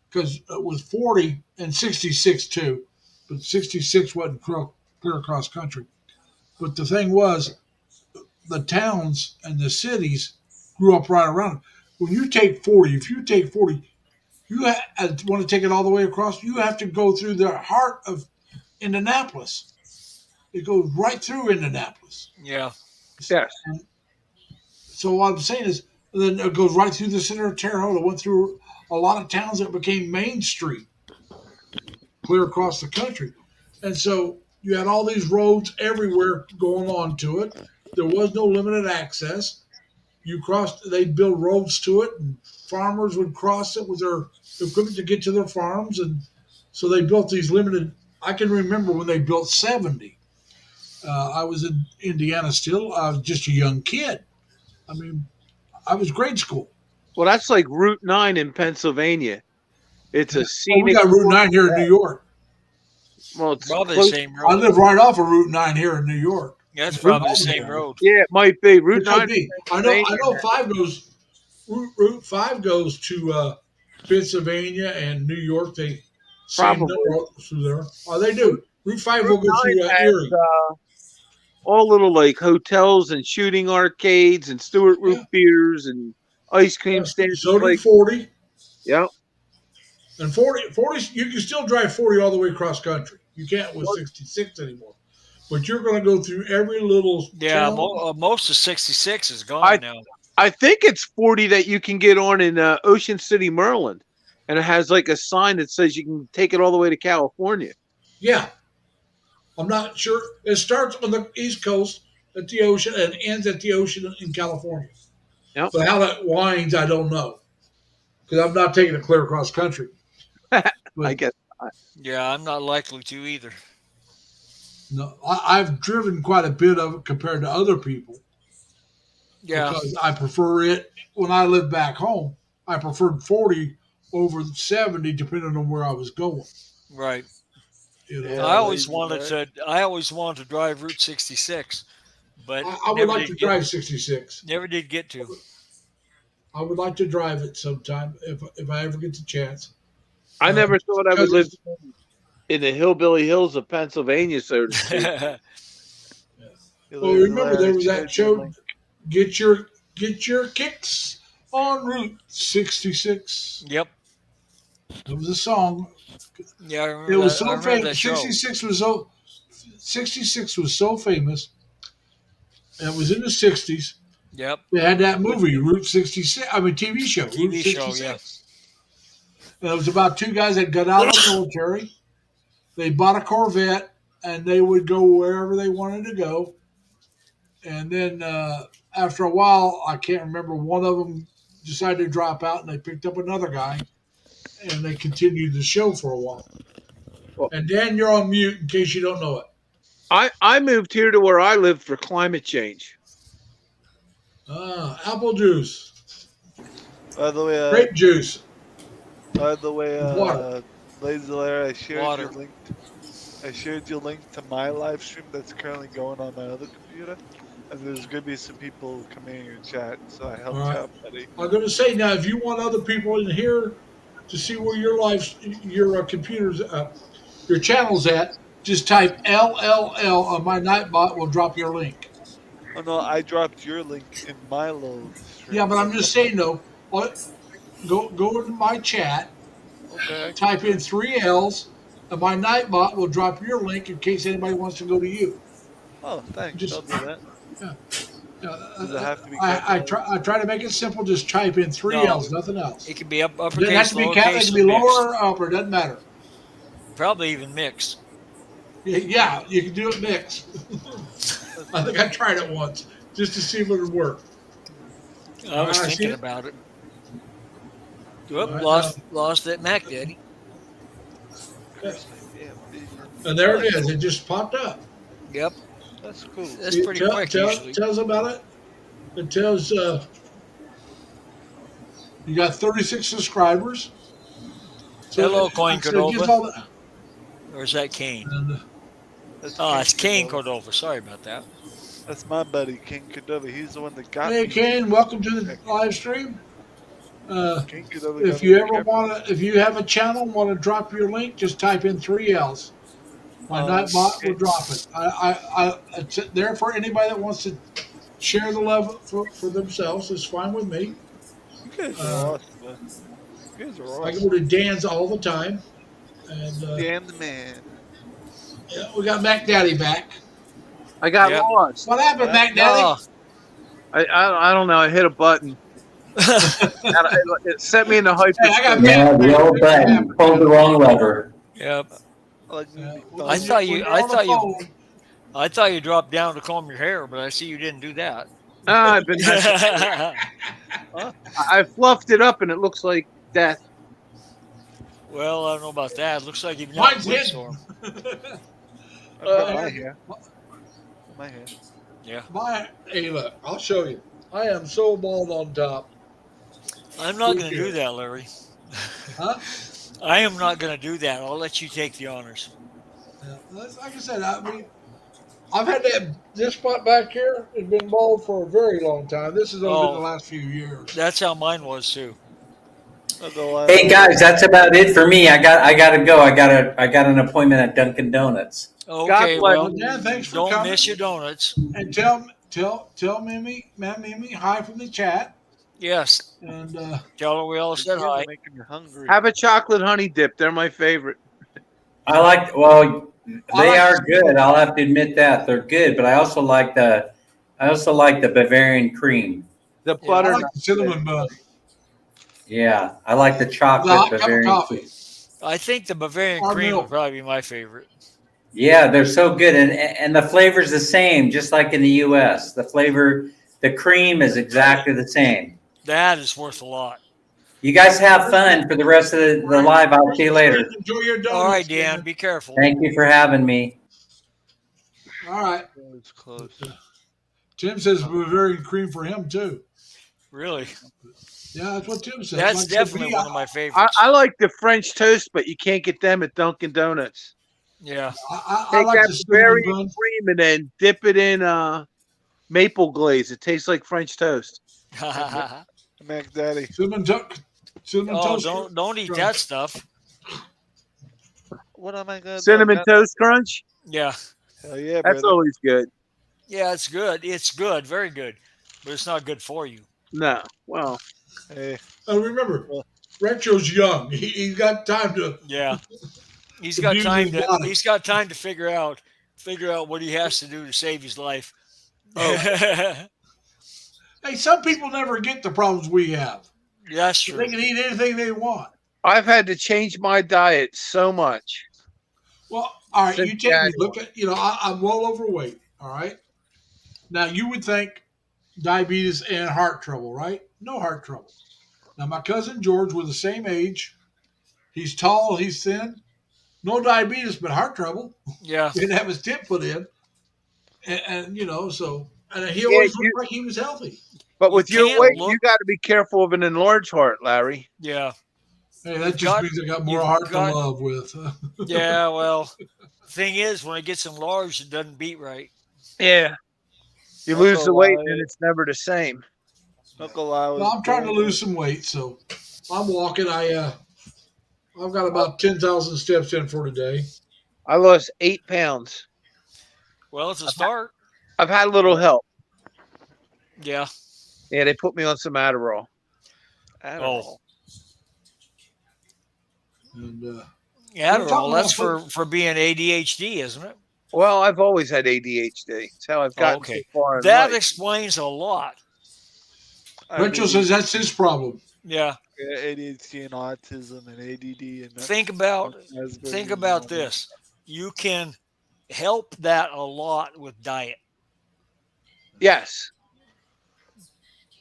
Speaker 1: because it was 40 and 66 too, but 66 wasn't clear across country. But the thing was, the towns and the cities grew up right around it. When you take 40, if you take 40, want to take it all the way across, you have to go through the heart of Indianapolis. It goes right through Indianapolis.
Speaker 2: Yeah.
Speaker 6: Yes.
Speaker 1: And so what I'm saying is, then it goes right through the center of Terre Haute. It went through a lot of towns that became Main Street, clear across the country. And so you had all these roads everywhere going on to it. There was no limited access. You crossed, they'd build roads to it, and farmers would cross it with their equipment to get to their farms. And so they built these limited. I can remember when they built 70. I was in Indiana still. I was just a young kid. I mean, I was grade school.
Speaker 6: Well, that's like Route 9 in Pennsylvania. It's a
Speaker 1: Well, we
Speaker 6: scenic.
Speaker 1: got Route 9 here in New York.
Speaker 6: Well, it's
Speaker 2: Probably the
Speaker 6: close.
Speaker 2: same
Speaker 1: I
Speaker 2: road.
Speaker 1: live right off of Route 9 here in New York.
Speaker 2: Yeah, it's probably the same road.
Speaker 6: Yeah, it might be Route
Speaker 1: It could
Speaker 6: 9.
Speaker 1: be. I know 5 goes. Route 5 goes to Pennsylvania and New York. They same
Speaker 6: Probably.
Speaker 1: number through there. Oh, they do. Route 5 will go through
Speaker 6: 9 has,
Speaker 1: Erie.
Speaker 6: all little like hotels and shooting arcades and Stewart root
Speaker 1: Yeah.
Speaker 6: beers and ice cream stands.
Speaker 1: So did
Speaker 6: Like,
Speaker 1: 40.
Speaker 6: yeah.
Speaker 1: And 40, you can still drive 40 all the way across country. You can't with 66 anymore. But you're going to go through every little
Speaker 2: Yeah,
Speaker 1: town.
Speaker 2: most of 66 is gone
Speaker 6: I-
Speaker 2: now.
Speaker 6: I think it's 40 that you can get on in Ocean City, Maryland. And it has like a sign that says you can take it all the way to California.
Speaker 1: Yeah. I'm not sure. It starts on the East Coast at the ocean and ends at the ocean in California.
Speaker 6: Yep.
Speaker 1: But how that winds, I don't know. Because I'm not taking it clear across country.
Speaker 6: I guess.
Speaker 2: Yeah, I'm not likely to either.
Speaker 1: No, I've driven quite a bit of it compared to other people.
Speaker 2: Yeah.
Speaker 1: Because I prefer it. When I lived back home, I preferred 40 over 70, depending on where I was going.
Speaker 2: Right.
Speaker 1: You know?
Speaker 5: Yeah.
Speaker 2: I always
Speaker 5: lazy
Speaker 2: wanted to. I always wanted to drive Route 66, but
Speaker 1: I would
Speaker 2: never
Speaker 1: like
Speaker 2: did
Speaker 1: to
Speaker 2: get-
Speaker 1: drive 66.
Speaker 2: Never did get to.
Speaker 1: I would like to drive it sometime if I ever get the chance.
Speaker 6: I never thought I would
Speaker 1: Because
Speaker 6: live in the hillbilly hills of Pennsylvania, so to speak.
Speaker 1: Well, remember there was that show, Get Your Kicks on Route 66.
Speaker 2: Yep.
Speaker 1: It was a song.
Speaker 2: Yeah, I remember
Speaker 1: It was
Speaker 2: that. I
Speaker 1: so
Speaker 2: remember
Speaker 1: famous.
Speaker 2: that show.
Speaker 1: 66 was so famous. And it was in the 60s.
Speaker 2: Yep.
Speaker 1: They had that movie, Route 66. I mean, TV show.
Speaker 2: TV
Speaker 1: Route
Speaker 2: show,
Speaker 1: 66.
Speaker 2: yeah.
Speaker 1: And it was about two guys that got out of the military. They bought a Corvette, and they would go wherever they wanted to go. And then after a while, I can't remember, one of them decided to drop out, and they picked up another guy, and they continued the show for a while. And Dan, you're on mute in case you don't know it.
Speaker 6: I moved here to where I live for climate change.
Speaker 1: Apple juice,
Speaker 5: By the way,
Speaker 1: grape juice. Water.
Speaker 5: Lazy Larry, I shared
Speaker 2: Water.
Speaker 5: your link. I shared your link to my live stream that's currently going on my other computer, and there's gonna be some people coming in your chat, so I helped
Speaker 1: All right.
Speaker 5: out, buddy.
Speaker 1: I'm going to say now, if you want other people in here to see where your computer's, your channel's at, just type LLL on my Nightbot. Will drop your link.
Speaker 5: Oh no, I dropped your link in my little stream.
Speaker 1: Yeah, but I'm just saying though. Go into my chat,
Speaker 5: Okay.
Speaker 1: type in 3 L's, and my Nightbot will drop your link in case anybody wants to go to you.
Speaker 5: Oh, thanks.
Speaker 1: Just-
Speaker 5: I'll do that. Does it have to be
Speaker 1: I try to make it simple. Just type in 3
Speaker 2: No.
Speaker 1: L's, nothing else.
Speaker 2: It can be
Speaker 1: It doesn't have
Speaker 2: uppercase,
Speaker 1: to be cap. It
Speaker 2: lowercase,
Speaker 1: can be
Speaker 2: or mixed.
Speaker 1: lower or upper. Doesn't matter.
Speaker 2: Probably even mixed.
Speaker 1: Yeah, you can do it mixed. I think I tried it once just to see if it would work.
Speaker 2: I was
Speaker 1: I see
Speaker 2: thinking
Speaker 1: it.
Speaker 2: about it. Whoop,
Speaker 1: All right,
Speaker 2: lost that Mac Daddy.
Speaker 5: Yeah,
Speaker 1: And there it is. It just popped up.
Speaker 2: Yep.
Speaker 5: that's cool.
Speaker 2: That's pretty quick usually.
Speaker 1: Tells about it. It tells you got 36 subscribers.
Speaker 2: Hello, Coin
Speaker 1: it gives
Speaker 2: Cordova.
Speaker 1: all the-
Speaker 2: Or is that Kane?
Speaker 1: and,
Speaker 5: That's
Speaker 2: It's Kane
Speaker 5: Cordova.
Speaker 2: Cordova. Sorry about that.
Speaker 5: That's my buddy, King Cordova. He's the one that got
Speaker 1: Hey,
Speaker 5: me.
Speaker 1: Kane, welcome to the live stream.
Speaker 5: King Cordova got
Speaker 1: If
Speaker 5: me
Speaker 1: you
Speaker 5: the
Speaker 1: ever want to, if you have a channel, want to drop your link, just type in 3Ls. My Nightbot will drop it. It's there for anybody that wants to share the love for themselves. It's fine with me.
Speaker 5: You guys are
Speaker 1: Uh,
Speaker 5: awesome, man. You guys are
Speaker 1: I go
Speaker 5: awesome.
Speaker 1: to Dan's all the time, and
Speaker 5: Damn the man.
Speaker 1: yeah, we got Mac Daddy back.
Speaker 6: I got
Speaker 2: Yep.
Speaker 6: lost.
Speaker 1: What happened,
Speaker 5: What?
Speaker 1: Mac Daddy?
Speaker 2: No.
Speaker 6: I don't know. I hit a button. It sent me into
Speaker 1: Hey, I got
Speaker 6: hyperspace.
Speaker 3: Yeah, the old button. Pulled the wrong lever.
Speaker 2: Yep.
Speaker 5: I like me
Speaker 1: Yeah,
Speaker 5: be
Speaker 1: when
Speaker 2: I
Speaker 5: thumbed.
Speaker 2: thought
Speaker 1: when
Speaker 2: you-
Speaker 1: you're
Speaker 2: I
Speaker 1: on the
Speaker 2: thought you-
Speaker 1: phone,
Speaker 2: I thought you dropped down to comb your hair, but I see you didn't do that.
Speaker 6: I've been. I fluffed it up, and it looks like death.
Speaker 2: Well, I don't know about that. It looks like you've got
Speaker 1: Mine's
Speaker 2: a
Speaker 1: hidden.
Speaker 2: windstorm.
Speaker 5: I've got
Speaker 6: Uh,
Speaker 5: my hair. My hair.
Speaker 2: Yeah.
Speaker 1: Hey, look, I'll show you. I am so bald on top.
Speaker 2: I'm not going to
Speaker 1: Appreciate
Speaker 2: do that, Larry.
Speaker 1: Huh?
Speaker 2: I am not going to do that. I'll let you take the honors.
Speaker 1: Yeah, like I said, I've had this spot back here has been bald for a very long time. This has only been the last few years.
Speaker 2: That's how mine was too.
Speaker 5: I'll go on.
Speaker 3: Hey guys, that's about it for me. I gotta go. I got an appointment at Dunkin' Donuts.
Speaker 2: Okay,
Speaker 6: bless
Speaker 2: well,
Speaker 1: you. Dan, thanks for
Speaker 2: don't
Speaker 1: coming.
Speaker 2: miss your donuts.
Speaker 1: And tell Mimi, Matt Mimi, hi from the chat.
Speaker 2: Yes,
Speaker 1: And
Speaker 2: tell her we all said
Speaker 5: You're
Speaker 2: hi.
Speaker 5: making me hungry.
Speaker 6: Have a chocolate honey dip. They're my favorite.
Speaker 3: Well,
Speaker 1: I
Speaker 3: they
Speaker 1: like
Speaker 3: are
Speaker 1: the-
Speaker 3: good. I'll have to admit that they're good. But I also like the Bavarian cream.
Speaker 6: The
Speaker 2: Yeah,
Speaker 1: I
Speaker 6: butter.
Speaker 1: like the cinnamon bun.
Speaker 3: Yeah, I like the
Speaker 1: The
Speaker 3: chocolate
Speaker 1: hot cup of
Speaker 3: Bavarian
Speaker 1: coffee.
Speaker 3: cream.
Speaker 2: I think the Bavarian
Speaker 1: Or
Speaker 2: cream
Speaker 1: milk.
Speaker 2: would probably be my favorite.
Speaker 3: Yeah, they're so good, and the flavor's the same, just like in the U.S. The cream is exactly the same.
Speaker 2: That is worth a lot.
Speaker 3: You guys have fun for the rest of the live. I'll see you later.
Speaker 1: Enjoy your donuts.
Speaker 2: All right, Dan, be careful.
Speaker 3: Thank you for having me.
Speaker 1: All right.
Speaker 5: It's close.
Speaker 1: Tim says Bavarian cream for him too.
Speaker 2: Really,
Speaker 1: Yeah, that's what Tim said.
Speaker 2: that's
Speaker 1: Like I said,
Speaker 2: definitely
Speaker 1: me,
Speaker 2: one of my
Speaker 6: I,
Speaker 2: favorites.
Speaker 6: I like the French toast, but you can't get them at Dunkin' Donuts.
Speaker 2: Yeah,
Speaker 1: I
Speaker 6: Take
Speaker 1: like
Speaker 6: that
Speaker 1: the cinnamon
Speaker 6: Bavarian
Speaker 1: bun.
Speaker 6: cream and then dip it in maple glaze. It tastes like French toast.
Speaker 5: Mac Daddy.
Speaker 1: Cinnamon
Speaker 2: oh,
Speaker 1: toast.
Speaker 2: don't eat that stuff.
Speaker 5: What am I gonna do?
Speaker 6: Cinnamon
Speaker 5: Got-
Speaker 6: toast crunch.
Speaker 2: Yeah,
Speaker 5: Hell yeah,
Speaker 6: That's
Speaker 5: brother.
Speaker 6: always good.
Speaker 2: yeah, it's good. It's good, very good, but it's not good for you.
Speaker 6: No, well,
Speaker 5: Hey,
Speaker 1: Remember, Retro's young. He's got time to.
Speaker 2: Yeah, he's
Speaker 1: The
Speaker 2: got
Speaker 1: beauty
Speaker 2: time
Speaker 1: of
Speaker 2: to.
Speaker 1: God.
Speaker 2: He's got time to figure out what he has to do to save his life.
Speaker 1: Hey, some people never get the problems we have.
Speaker 2: That's true.
Speaker 1: They can eat anything they want.
Speaker 6: I've had to change my diet so much.
Speaker 1: Well, all right, you
Speaker 6: Since
Speaker 1: take me.
Speaker 6: January.
Speaker 1: Look at I'm well overweight. All right. Now you would think diabetes and heart trouble, right? No heart trouble. Now my cousin George, we're the same age. He's tall. He's thin. No diabetes, but heart trouble.
Speaker 2: Yeah,
Speaker 1: He didn't have his tip put in, and so he
Speaker 6: Yeah,
Speaker 1: always
Speaker 6: you-
Speaker 1: looked like he was healthy.
Speaker 6: But with
Speaker 2: You
Speaker 6: your
Speaker 2: can't
Speaker 6: weight,
Speaker 2: look-
Speaker 6: you got to be careful of an enlarged heart, Larry.
Speaker 2: yeah,
Speaker 1: Hey, that just
Speaker 2: got-
Speaker 1: means I got more
Speaker 2: you've
Speaker 1: heart
Speaker 2: got-
Speaker 1: to love with.
Speaker 2: yeah. Well, thing is, when it gets enlarged, it doesn't beat right.
Speaker 6: Yeah. You
Speaker 5: That's
Speaker 6: lose
Speaker 5: a
Speaker 6: the weight,
Speaker 5: lie.
Speaker 6: and it's never the same.
Speaker 5: not gonna lie. I was
Speaker 1: Well, I'm trying to
Speaker 5: born
Speaker 1: lose some weight, so I'm walking. I've got about 10,000 steps in for today.
Speaker 6: I lost 8 pounds.
Speaker 2: Well, it's a start.
Speaker 6: I've had a little help.
Speaker 2: Yeah.
Speaker 6: Yeah, they put me on some Adderall.
Speaker 5: Adderall.
Speaker 1: And
Speaker 2: Adderall.
Speaker 1: talking
Speaker 2: That's
Speaker 1: about
Speaker 2: for being ADHD, isn't it?
Speaker 6: Well, I've always had ADHD. It's how I've gotten
Speaker 2: okay.
Speaker 6: so far in
Speaker 2: That
Speaker 6: life.
Speaker 2: explains a lot.
Speaker 1: Rachel says that's his problem.
Speaker 2: Yeah.
Speaker 5: ADHD and autism and ADD and
Speaker 2: Think about
Speaker 5: Asperger's
Speaker 2: think
Speaker 5: and
Speaker 2: about
Speaker 5: all
Speaker 2: this. You can help that a lot with diet.
Speaker 6: Yes.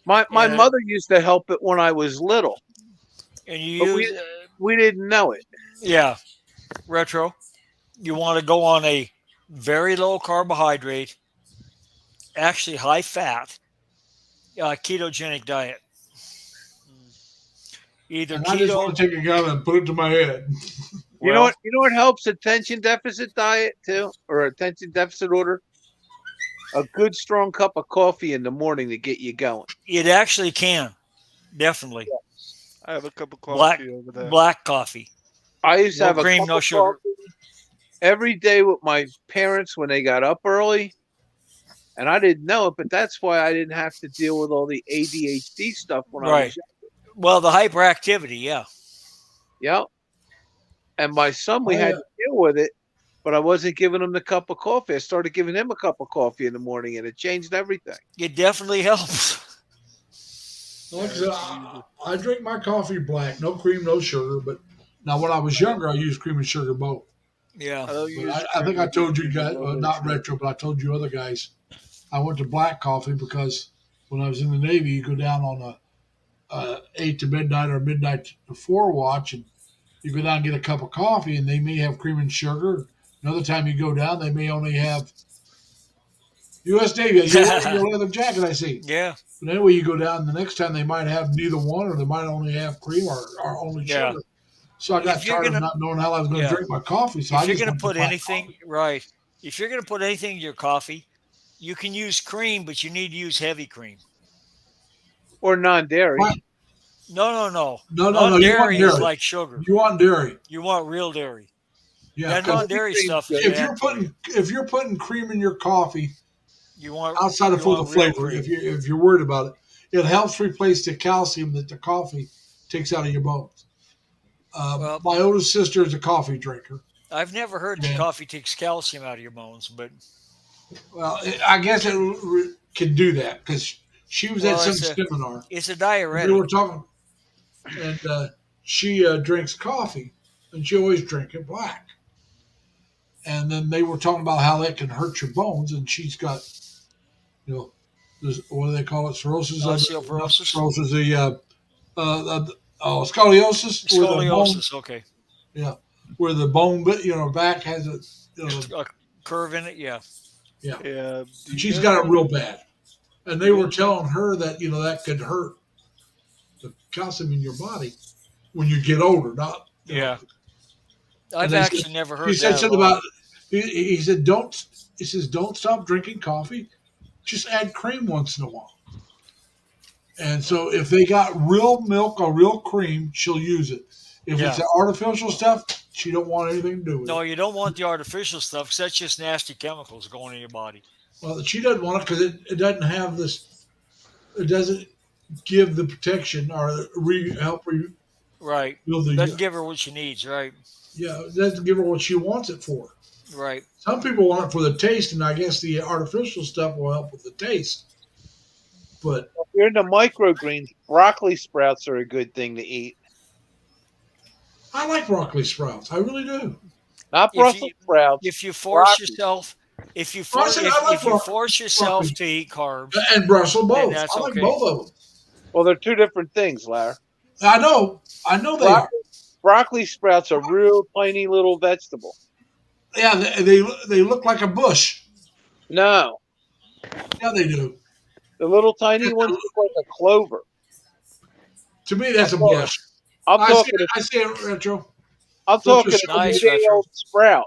Speaker 6: My
Speaker 2: And-
Speaker 6: mother used to help it when I was little.
Speaker 2: And you
Speaker 6: But
Speaker 2: use
Speaker 6: we didn't know it.
Speaker 2: yeah. Retro. You want to go on a very low carbohydrate, actually high fat, ketogenic diet. Either
Speaker 1: And I just
Speaker 2: keto
Speaker 1: want to take a gun and put it to my head.
Speaker 6: You know what? You know what helps attention deficit diet too, or attention deficit order? A good strong cup of coffee in the morning to get you going.
Speaker 2: It actually can, definitely.
Speaker 5: I have a cup of
Speaker 2: Black
Speaker 5: coffee over there.
Speaker 2: black coffee.
Speaker 6: I used to
Speaker 2: No
Speaker 6: have a
Speaker 2: cream,
Speaker 6: cup
Speaker 2: no
Speaker 6: of
Speaker 2: sugar.
Speaker 6: coffee every day with my parents when they got up early, and I didn't know it, but that's why I didn't have to deal with all the ADHD stuff when I was
Speaker 2: Right. Well, the hyperactivity, yeah.
Speaker 6: young. Yep. And my son, we
Speaker 1: Oh,
Speaker 6: had
Speaker 1: yeah.
Speaker 6: to deal with it, but I wasn't giving him the cup of coffee. I started giving him a cup of coffee in the morning, and it changed everything.
Speaker 2: It definitely helps.
Speaker 1: Like I said, I drink my coffee black, no cream, no sugar. But now, when I was younger, I used cream and sugar both.
Speaker 2: Yeah.
Speaker 5: I don't
Speaker 1: But
Speaker 5: use
Speaker 1: I think I told you guys,
Speaker 5: cream.
Speaker 1: not retro, but I told you other guys, I went to black coffee because when I was in the Navy, you go down on a 8 to midnight or midnight to 4 watch, and you go down and get a cup of coffee, and they may have cream and sugar. Another time you go down, they may only have U.S. Navy. Your leather jacket, I see.
Speaker 2: Yeah.
Speaker 1: But anyway, you go down the next time, they might have neither one, or they might only have cream or only
Speaker 2: Yeah.
Speaker 1: sugar. So I got
Speaker 2: If you're
Speaker 1: tired of
Speaker 2: gonna-
Speaker 1: not knowing how I was going to
Speaker 2: Yeah.
Speaker 1: drink my coffee. So I
Speaker 2: If you're
Speaker 1: just
Speaker 2: going
Speaker 1: went
Speaker 2: to put
Speaker 1: black
Speaker 2: anything,
Speaker 1: coffee.
Speaker 2: right. If you're going to put anything in your coffee, you can use cream, but you need to use heavy cream.
Speaker 6: Or non-dairy.
Speaker 1: Right.
Speaker 2: No.
Speaker 1: No. You
Speaker 2: Non-dairy
Speaker 1: want
Speaker 2: is
Speaker 1: dairy.
Speaker 2: like sugar.
Speaker 1: You want dairy.
Speaker 2: You want real dairy.
Speaker 1: Yeah.
Speaker 2: That
Speaker 1: 'Cause
Speaker 2: non-dairy stuff is
Speaker 1: if
Speaker 2: bad for you.
Speaker 1: you're putting cream in your coffee
Speaker 2: You want
Speaker 1: outside of
Speaker 2: you
Speaker 1: for the
Speaker 2: want real
Speaker 1: flavor,
Speaker 2: cream.
Speaker 1: if you're worried about it, it helps replace the calcium that the coffee takes out of your bones.
Speaker 2: Well-
Speaker 1: My oldest sister is a coffee drinker.
Speaker 2: I've never heard that
Speaker 1: Yeah.
Speaker 2: coffee takes calcium out of your bones, but
Speaker 1: Well, I guess it can do that because she was
Speaker 2: Well,
Speaker 1: at some
Speaker 2: it's a-
Speaker 1: seminar.
Speaker 2: it's a
Speaker 1: We
Speaker 2: diuretic.
Speaker 1: were talking, and she drinks coffee, and she always drinks it black. And then they were talking about how that can hurt your bones, and she's got, this, what do they call it? Cirrhosis.
Speaker 2: Osteoporosis?
Speaker 1: Cirrhosis. Scoliosis. Where the bone,
Speaker 2: Scoliosis, okay.
Speaker 1: where the bone bit, back has a,
Speaker 2: A curve in it, yeah.
Speaker 5: Yeah. do you
Speaker 1: she's
Speaker 5: guys
Speaker 1: got it
Speaker 5: know-
Speaker 1: real bad. And they were telling her that that could hurt the calcium in your body when you get older. Not
Speaker 2: Yeah. I've
Speaker 1: they
Speaker 2: actually
Speaker 1: said-
Speaker 2: never heard
Speaker 1: he said
Speaker 2: that.
Speaker 1: something
Speaker 2: at all.
Speaker 1: about. He said don't. He says don't stop drinking coffee. Just add cream once in a while. And so if they got real milk or real cream, she'll use it. If
Speaker 2: Yeah.
Speaker 1: it's the artificial stuff, she don't want anything to do with
Speaker 2: No,
Speaker 1: it.
Speaker 2: you don't want the artificial stuff because that's just nasty chemicals going in your body.
Speaker 1: Well, she doesn't want it because it doesn't have this. It doesn't give the protection or help rebuild
Speaker 2: Right.
Speaker 1: the.
Speaker 2: Doesn't give her what she needs, right?
Speaker 1: Yeah, it doesn't give her what she wants it for.
Speaker 2: Right.
Speaker 1: Some people want it for the taste, and I guess the artificial stuff will help with the taste. But
Speaker 6: If you're into microgreens, broccoli sprouts are a good thing to eat.
Speaker 1: I like broccoli sprouts. I really do.
Speaker 6: Not
Speaker 2: If
Speaker 6: Brussels
Speaker 2: you-
Speaker 6: sprouts.
Speaker 2: If you force
Speaker 6: Broccoli.
Speaker 2: yourself, if you
Speaker 1: I
Speaker 2: force,
Speaker 1: said I like
Speaker 2: if you
Speaker 1: broccoli.
Speaker 2: force yourself
Speaker 1: Broccoli.
Speaker 2: to eat carbs,
Speaker 1: And Brussels both.
Speaker 2: that's
Speaker 1: I like
Speaker 2: okay.
Speaker 1: both of them.
Speaker 6: Well, they're two different things, Larry.
Speaker 1: I know they are.
Speaker 6: Broccoli sprouts are real tiny little vegetable.
Speaker 1: Yeah, they look like a bush.
Speaker 6: No,
Speaker 1: Yeah, they do.
Speaker 6: the little tiny ones look like a clover.
Speaker 1: To me, that's a
Speaker 6: Yeah.
Speaker 1: bush.
Speaker 6: I'm talking.
Speaker 1: I see it, retro.
Speaker 6: I'm talking
Speaker 1: Nice,
Speaker 6: a
Speaker 2: retro.
Speaker 6: day-old sprout.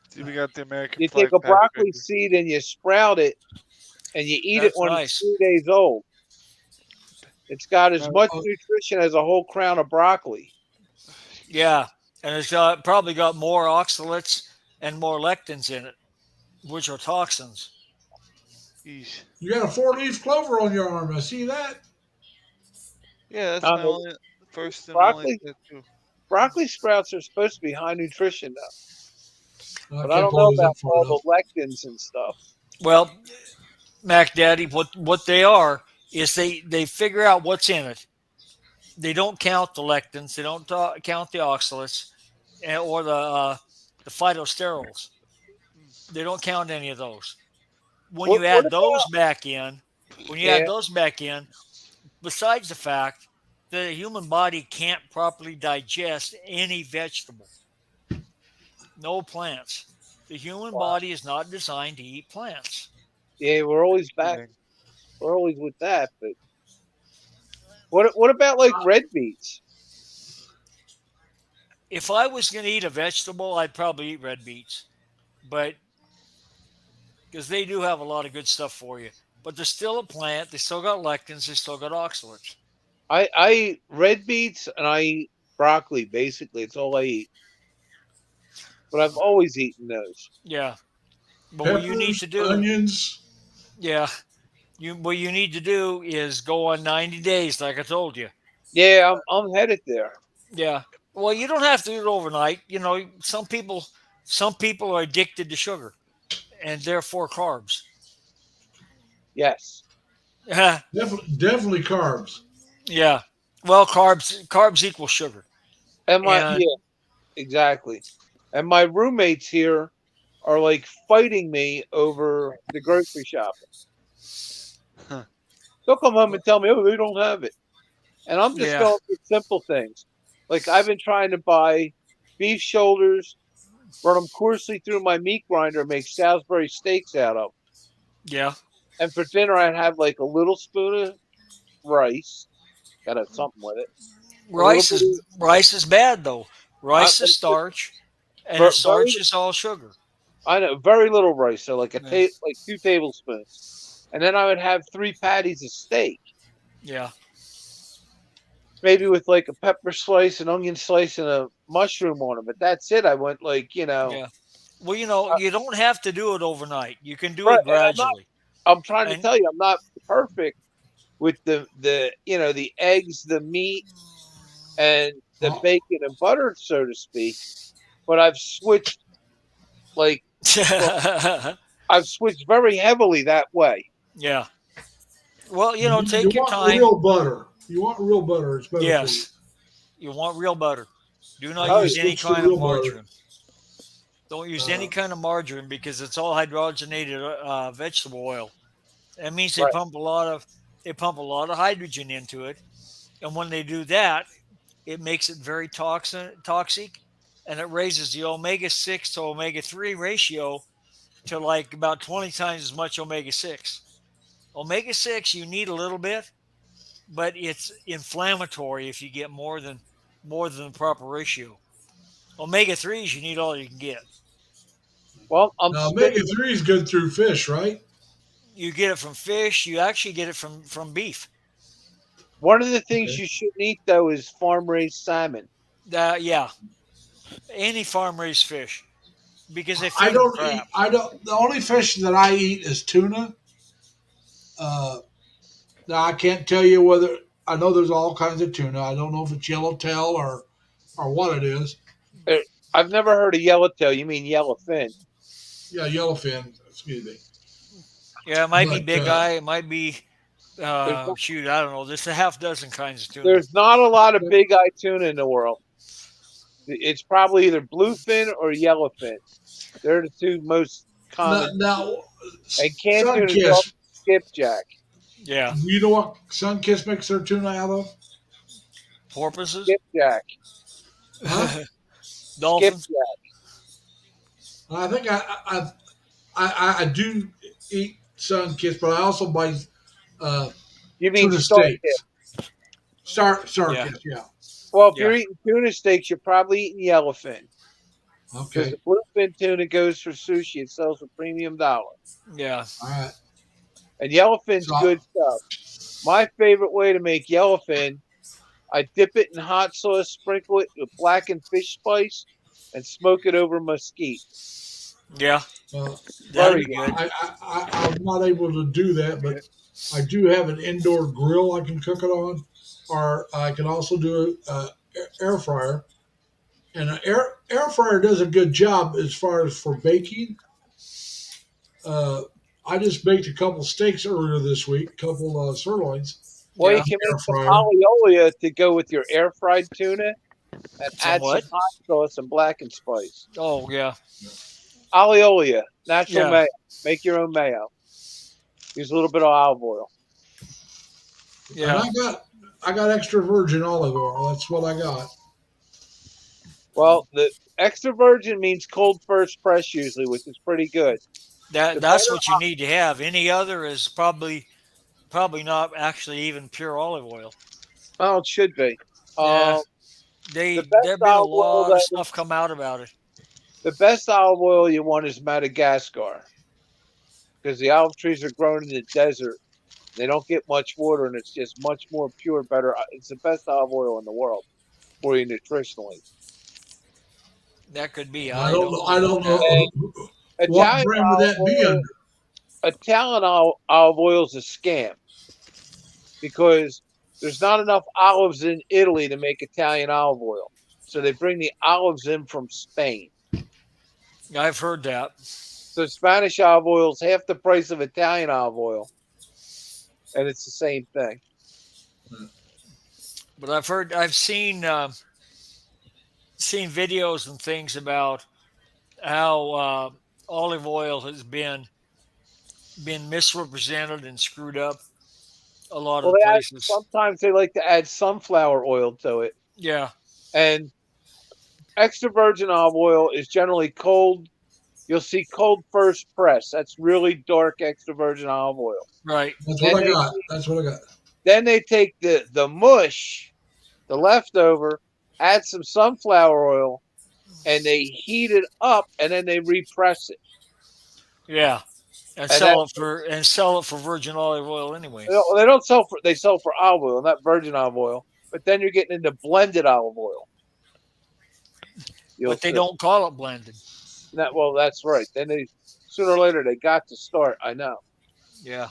Speaker 5: See, we got the American
Speaker 6: You
Speaker 5: flag
Speaker 6: take a
Speaker 5: pack
Speaker 6: broccoli
Speaker 5: right
Speaker 6: seed and you sprout it, and you eat
Speaker 2: That's
Speaker 6: it when
Speaker 2: nice.
Speaker 6: it's 2 days old. It's got as much nutrition as a whole crown of broccoli.
Speaker 2: yeah, and it's probably got more oxalates and more lectins in it, which are toxins.
Speaker 5: there. Eesh.
Speaker 1: You got a 4-leaf clover on your arm. I see that.
Speaker 5: Yeah, that's
Speaker 6: Um,
Speaker 5: my only first and
Speaker 6: broccoli-
Speaker 5: only tattoo.
Speaker 6: Broccoli sprouts are supposed to be high nutrition, though. But I
Speaker 1: can't
Speaker 6: don't
Speaker 1: pull
Speaker 6: know
Speaker 1: those up
Speaker 6: about
Speaker 1: far
Speaker 6: all
Speaker 1: enough.
Speaker 6: the lectins and stuff.
Speaker 2: Well, Mac Daddy, what they are is they figure out what's in it. They don't count the lectins. They don't count the oxalates or the phytosterols. They don't count any of those. When
Speaker 6: What
Speaker 2: you add
Speaker 6: about-
Speaker 2: those back in,
Speaker 6: Yeah.
Speaker 2: besides the fact that the human body can't properly digest any vegetable, no plants. The human body is not designed to eat plants.
Speaker 6: Yeah, we're always back. We're always with that. But what about like red beets?
Speaker 2: if I was going to eat a vegetable, I'd probably eat red beets, but because they do have a lot of good stuff for you. But they're still a plant. They still got lectins. They still got oxalates.
Speaker 6: I eat red beets and I eat broccoli. Basically, it's all I eat. But I've always eaten those.
Speaker 2: Yeah. But what you need
Speaker 1: Peppers,
Speaker 2: to do,
Speaker 1: onions.
Speaker 2: yeah, what you need to do is go on 90 days, like I told you.
Speaker 6: Yeah, I'm headed there.
Speaker 2: Yeah. Well, you don't have to do it overnight. Some people are addicted to sugar, and therefore carbs.
Speaker 6: Yes.
Speaker 1: Definitely carbs.
Speaker 2: Yeah. Well, carbs equal sugar.
Speaker 6: And
Speaker 2: And
Speaker 6: yeah, exactly. And my roommates here are like fighting me over the grocery shopping.
Speaker 5: Huh.
Speaker 6: They'll come home and tell me, "Oh, they don't have it," and I'm just
Speaker 2: yeah,
Speaker 6: going with simple things. Like I've been trying to buy beef shoulders, run them coarsely through my meat grinder, and make Salisbury steaks out of.
Speaker 2: yeah.
Speaker 6: And for dinner, I'd have like a little spoon of rice. Got to have something with it.
Speaker 2: Rice is bad though. Rice
Speaker 6: I-
Speaker 2: is starch, and
Speaker 6: Ver-
Speaker 2: the starch is all sugar.
Speaker 6: I know very little rice, so like
Speaker 2: Yeah.
Speaker 6: like 2 tablespoons, and then I would have 3 patties of steak,
Speaker 2: Yeah.
Speaker 6: maybe with like a pepper slice, an onion slice, and a mushroom on it. But that's it. I went like
Speaker 2: Yeah. Well, you don't have to do it overnight. You can do
Speaker 6: right,
Speaker 2: it gradually.
Speaker 6: I'm trying to
Speaker 2: And
Speaker 6: tell you, I'm not perfect with the the eggs, the meat, and the
Speaker 1: Oh.
Speaker 6: bacon and butter, so to speak. But I've switched like I've switched very heavily that way.
Speaker 2: yeah. Well,
Speaker 1: You
Speaker 2: take your
Speaker 1: want
Speaker 2: time.
Speaker 1: real butter. You want real butter. It's better for you.
Speaker 2: Yes. You want real butter. Do not
Speaker 6: Oh,
Speaker 2: use any
Speaker 1: switch to
Speaker 2: kind of
Speaker 1: real butter.
Speaker 2: margarine. Don't use any kind of margarine because it's all hydrogenated vegetable oil. That means they
Speaker 6: Right.
Speaker 2: pump a lot of hydrogen into it, and when they do that, it makes it very toxic, and it raises the omega-6 to omega-3 ratio to like about 20 times as much omega-6. Omega-6 you need a little bit, but it's inflammatory if you get more than the proper ratio. Omega-3s you need all you can get.
Speaker 6: Well, I'm
Speaker 1: Now,
Speaker 6: sticking-
Speaker 1: omega 3 is good through fish, right?
Speaker 2: You get it from fish. You actually get it from beef.
Speaker 6: one of the things
Speaker 1: Okay.
Speaker 6: you shouldn't eat though is farm raised salmon.
Speaker 2: Yeah, any farm raised fish because they
Speaker 1: I
Speaker 2: feed them
Speaker 1: don't
Speaker 2: crap.
Speaker 1: eat. I don't. The only fish that I eat is tuna. Now I can't tell you whether I know there's all kinds of tuna. I don't know if it's yellowtail or what it is.
Speaker 6: I've never heard of yellowtail. You mean yellowfin?
Speaker 1: Yeah, yellowfin. Excuse me.
Speaker 2: Yeah, it might be
Speaker 1: But,
Speaker 2: big eye. It might be shoot. I don't know. There's a half dozen kinds of tuna.
Speaker 6: There's not a lot of big eye tuna in the world. It's probably either bluefin or yellowfin. They're the 2 most common.
Speaker 1: Now
Speaker 6: And canned tuna is called
Speaker 1: Sunkist.
Speaker 6: skipjack.
Speaker 2: Yeah,
Speaker 1: You know what Sunkist makes their tuna out of?
Speaker 2: porpoises,
Speaker 6: Skipjack.
Speaker 2: dolphins.
Speaker 6: Skipjack.
Speaker 1: I think I do eat Sunkist, but I also buy
Speaker 6: You mean
Speaker 1: tuna
Speaker 6: starfish.
Speaker 1: steaks. Starkist, yeah.
Speaker 6: Well, if
Speaker 2: Yeah.
Speaker 6: you're eating tuna steaks, you're probably eating yellowfin. Because
Speaker 1: Okay.
Speaker 6: the bluefin tuna goes for sushi. It sells for premium dollar.
Speaker 2: Yeah,
Speaker 1: All right.
Speaker 6: And yellowfin's
Speaker 1: So-
Speaker 6: good stuff. My favorite way to make yellowfin, I dip it in hot sauce, sprinkle it with blackened fish spice, and smoke it over mesquite.
Speaker 2: yeah.
Speaker 1: Well,
Speaker 2: That'd
Speaker 6: Very
Speaker 2: be good.
Speaker 1: I'm not able to do that, but I do have an indoor grill I can cook it on, or I can also do a air fryer. And an air fryer does a good job as far as for baking. I just baked a couple steaks earlier this week, a couple sirloins.
Speaker 6: Well,
Speaker 2: Yeah.
Speaker 6: you can
Speaker 1: Air
Speaker 6: make some
Speaker 1: fryer.
Speaker 6: aliolia to go with your air fried tuna and add
Speaker 2: what?
Speaker 6: some hot sauce and blackened spice.
Speaker 2: Oh yeah,
Speaker 6: Aliolia, natural
Speaker 2: Yeah.
Speaker 6: mayo. Make your own mayo. Use a little bit of olive oil.
Speaker 2: yeah.
Speaker 1: And I got extra virgin olive oil. That's what I got.
Speaker 6: Well, the extra virgin means cold first press usually, which is pretty good.
Speaker 2: That's what you need to have. Any other is probably not actually even pure olive oil.
Speaker 6: Well, it should be.
Speaker 2: Yeah.
Speaker 6: The best
Speaker 2: There've been a
Speaker 6: olive oil
Speaker 2: lot of stuff come out about it.
Speaker 6: the best olive oil you want is Madagascar, because the olive trees are grown in the desert. They don't get much water, and it's just much more pure, better. It's the best olive oil in the world for you nutritionally.
Speaker 2: That could be.
Speaker 1: I don't know. I don't
Speaker 2: about
Speaker 1: know what
Speaker 6: Italian
Speaker 1: brand would
Speaker 6: olive
Speaker 1: that be
Speaker 6: oil,
Speaker 1: under.
Speaker 6: Italian olive oil is a scam because there's not enough olives in Italy to make Italian olive oil. So they bring the olives in from Spain.
Speaker 2: that. I've heard that.
Speaker 6: So Spanish olive oil is half the price of Italian olive oil, and it's the same thing.
Speaker 2: But I've seen videos and things about how olive oil has been misrepresented and screwed up a lot
Speaker 6: Well,
Speaker 2: of places.
Speaker 6: sometimes they like to add sunflower oil to it,
Speaker 2: Yeah,
Speaker 6: and extra virgin olive oil is generally cold. You'll see cold first press. That's really dark extra virgin olive oil.
Speaker 2: right.
Speaker 1: That's what I got. That's what I got.
Speaker 6: Then they take the mush, the leftover, add some sunflower oil, and they heat it up, and then they repress it.
Speaker 2: Yeah, and sell it for virgin olive oil anyway.
Speaker 6: They don't sell for they sell for olive oil, not virgin olive oil. But then you're getting into blended olive oil.
Speaker 2: But they don't call it blended.
Speaker 6: Well, that's right. Then sooner or later they got to start. I know.
Speaker 2: Yeah.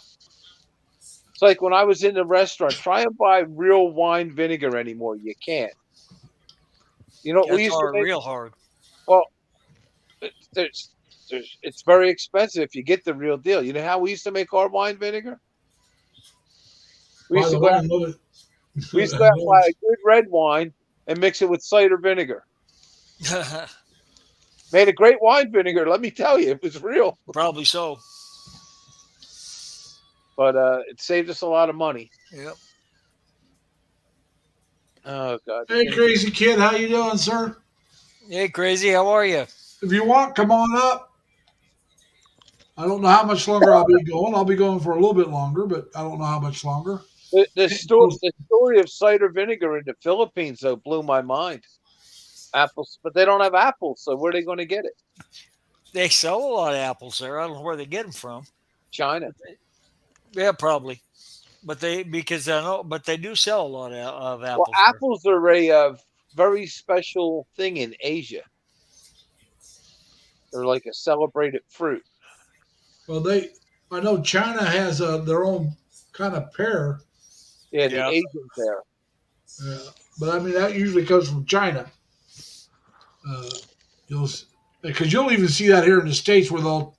Speaker 6: It's like when I was in the restaurant, try and buy real wine vinegar anymore. You can't. You know, we used to make,
Speaker 2: real hard.
Speaker 6: well, it's very expensive if you get the real deal. You know how we used to make our wine vinegar? We used to buy a good red wine and mix it with cider vinegar. Made a great wine vinegar. Let me tell you, it was real.
Speaker 2: Probably so.
Speaker 6: But it saved us a lot of money.
Speaker 2: Yep.
Speaker 6: Oh God.
Speaker 1: Hey, crazy kid, how you doing, sir?
Speaker 2: Hey, crazy. How are you?
Speaker 1: If you want, come on up. I don't know how much longer I'll be going. I'll be going for a little bit longer, but I don't know how much longer.
Speaker 6: The story of cider vinegar in the Philippines though blew my mind. Apples, but they don't have apples, so where are they going to get it?
Speaker 2: They sell a lot of apples there. I don't know where they get them from.
Speaker 6: China.
Speaker 2: Yeah, probably. But they do sell a lot of apples.
Speaker 6: Well, apples are a very special thing in Asia. They're like a celebrated fruit.
Speaker 1: Well, I know China has their own kind of pear.
Speaker 6: Yeah, the Asian pear.
Speaker 1: But I mean, that usually comes from China. Because you'll even see that here in the States where they'll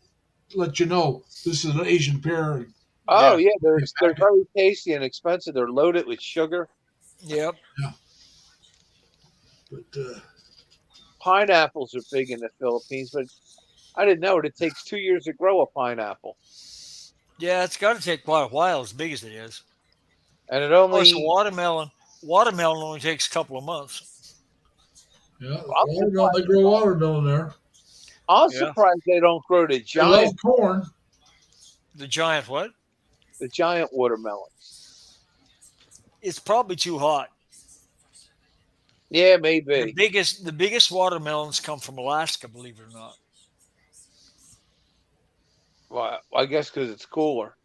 Speaker 1: let you know this is an Asian pear.
Speaker 6: Oh yeah, they're very tasty and expensive. They're loaded with sugar.
Speaker 2: Yep.
Speaker 1: Yeah. But
Speaker 6: pineapples are big in the Philippines, but I didn't know it takes 2 years to grow a pineapple.
Speaker 2: Yeah, it's got to take quite a while, as big as it is.
Speaker 6: And it only
Speaker 2: watermelon only takes a couple of months.
Speaker 1: Yeah, they grow watermelon there.
Speaker 6: I'm surprised they don't grow the giant.
Speaker 1: They love corn.
Speaker 2: The giant what?
Speaker 6: The giant watermelon.
Speaker 2: It's probably too hot.
Speaker 6: Yeah, maybe.
Speaker 2: The biggest watermelons come from Alaska, believe it or not.
Speaker 6: Well, I guess because it's cooler.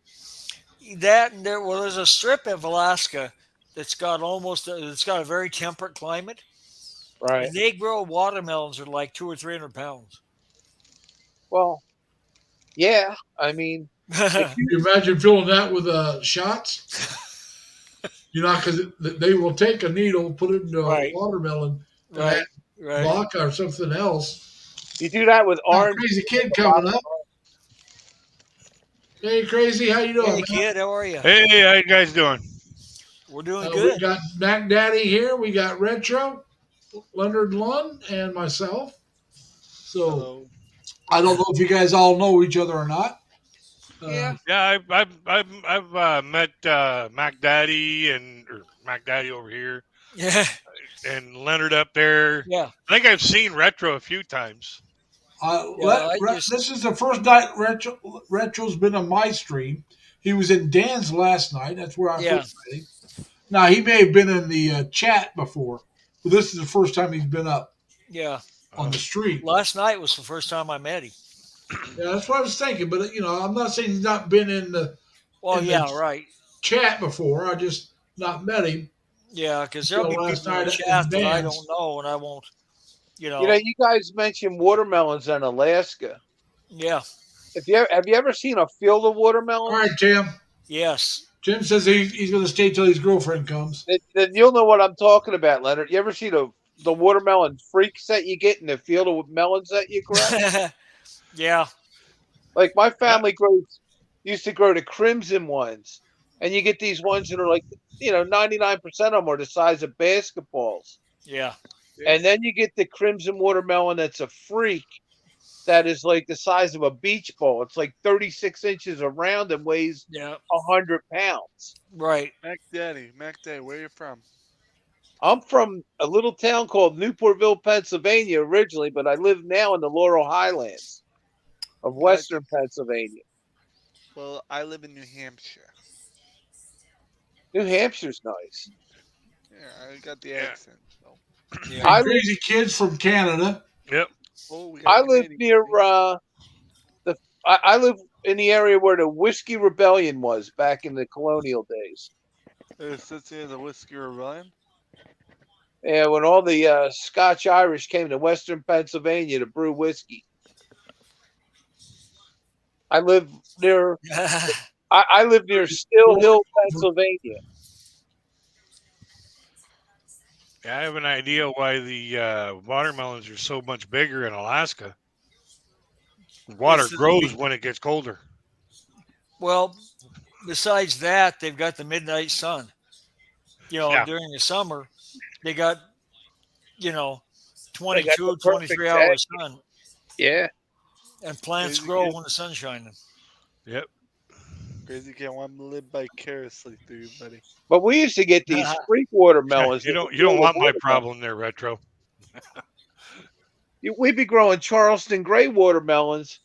Speaker 2: There's a strip of Alaska that's got a very temperate climate.
Speaker 6: Right.
Speaker 2: And they grow watermelons that are like 200 or 300 pounds.
Speaker 6: Well, yeah. I mean,
Speaker 1: Can you imagine filling that with shots? Because they will take a needle, put it into a watermelon,
Speaker 2: right.
Speaker 1: vodka or something else.
Speaker 6: You do that with orange.
Speaker 1: Crazy kid coming up. Hey, crazy, how you doing?
Speaker 2: Hey, kid, how are you?
Speaker 7: Hey, how you guys doing?
Speaker 2: We're doing good.
Speaker 1: We got Mac Daddy here. We got Retro, Leonard Lund, and myself. So I don't know if you guys all know each other or not.
Speaker 2: Yeah.
Speaker 7: I've met Mac Daddy or Mac Daddy over here.
Speaker 2: Yeah.
Speaker 7: And Leonard up there.
Speaker 2: Yeah.
Speaker 7: I think I've seen Retro a few times.
Speaker 1: This is the first night Retro's been on my stream. He was in Dan's last night. That's where I first met him. Now, he may have been in the chat before, Well, this is the first time he's been up
Speaker 2: Yeah.
Speaker 1: on the street.
Speaker 2: Last night was the first time I met him.
Speaker 1: Yeah, that's what I was thinking. But I'm not saying he's not been in the
Speaker 2: Well,
Speaker 1: in the
Speaker 2: yeah, right.
Speaker 1: chat before. I just not met him.
Speaker 2: Yeah, because there'll be
Speaker 1: Last
Speaker 2: people in
Speaker 1: night
Speaker 2: the
Speaker 1: in
Speaker 2: chat that I
Speaker 1: bands.
Speaker 2: don't know, and I won't.
Speaker 6: You know, you guys mentioned watermelons in Alaska.
Speaker 2: Yeah.
Speaker 6: Have you ever seen a field of watermelons?
Speaker 1: All right, Tim.
Speaker 2: Yes.
Speaker 1: Tim says he's going to stay till his girlfriend comes.
Speaker 6: Then you'll know what I'm talking about, Leonard. You ever see the watermelon freaks that you get in the field of melons that you grow?
Speaker 2: Yeah.
Speaker 6: Like my family used to grow the crimson ones, and you get these ones that are like 99% of them are the size of basketballs.
Speaker 2: Yeah.
Speaker 6: And then you get the crimson watermelon that's a freak, that is like the size of a beach ball. It's like 36 inches around and weighs 100 pounds.
Speaker 2: Right.
Speaker 5: Mac Daddy, where you from?
Speaker 6: I'm from a little town called Newportville, Pennsylvania originally, but I live now in the Laurel Highlands of Western Pennsylvania.
Speaker 5: Well, I live in New Hampshire.
Speaker 6: New Hampshire's nice.
Speaker 5: Yeah, I got the accent. So.
Speaker 1: Yeah. Crazy kids from Canada.
Speaker 7: Yep.
Speaker 5: Oh,
Speaker 6: I live near I live in the area where the Whiskey Rebellion was back in the colonial days.
Speaker 5: It sits near the Whiskey Rebellion?
Speaker 6: Yeah, when all the Scotch Irish came to Western Pennsylvania to brew whiskey. I live near I live near Still Hill, Pennsylvania.
Speaker 7: Yeah, I have an idea why the watermelons are so much bigger in Alaska. Water grows when it gets colder.
Speaker 2: Well, besides that, they've got the midnight sun. During the summer, they got 22, 23 hours sun.
Speaker 6: Yeah.
Speaker 2: And plants grow when the sun's shining.
Speaker 7: Yep.
Speaker 5: Crazy kid, want to live vicariously through you, buddy.
Speaker 6: But we used to get these freak watermelons.
Speaker 7: You don't want my problem there, Retro.
Speaker 6: We'd be growing Charleston gray watermelons,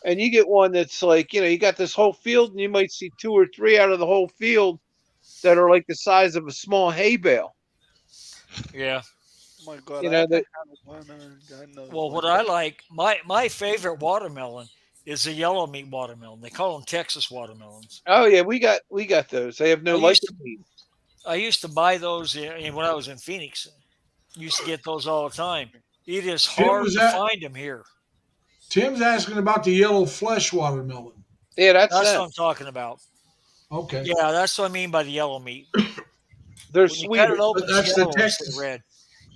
Speaker 6: and you get one that's like, you got this whole field, and you might see 2 or 3 out of the whole field that are like the size of a small hay bale.
Speaker 2: Yeah.
Speaker 5: Oh my God.
Speaker 2: Well, what I like, my favorite watermelon is the yellow meat watermelon. They call them Texas watermelons.
Speaker 6: Oh yeah, we got those. They have no licensing.
Speaker 2: I used to buy those when I was in Phoenix. Used to get those all the time. It is hard to find them here.
Speaker 1: Tim's asking about the yellow flesh watermelon.
Speaker 6: Yeah, that's
Speaker 2: what I'm talking about.
Speaker 1: Okay.
Speaker 2: Yeah, that's what I mean by the yellow meat.
Speaker 6: They're sweet.
Speaker 1: That's the Texas
Speaker 2: red.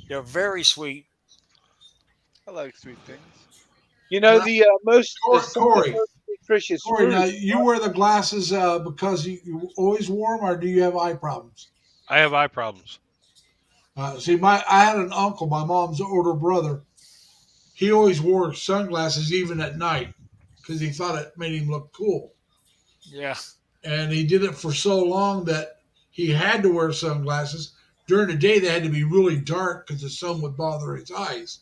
Speaker 2: They're very sweet.
Speaker 5: I like sweet things.
Speaker 6: The most
Speaker 1: Corey,
Speaker 6: nutritious
Speaker 1: Corey, now you wear the glasses because you always wore them, or do you have eye problems?
Speaker 7: I have eye problems.
Speaker 1: See, I had an uncle, my mom's older brother. He always wore sunglasses even at night because he thought it made him look cool.
Speaker 2: Yeah.
Speaker 1: And he did it for so long that he had to wear sunglasses. During the day, they had to be really dark because the sun would bother his eyes.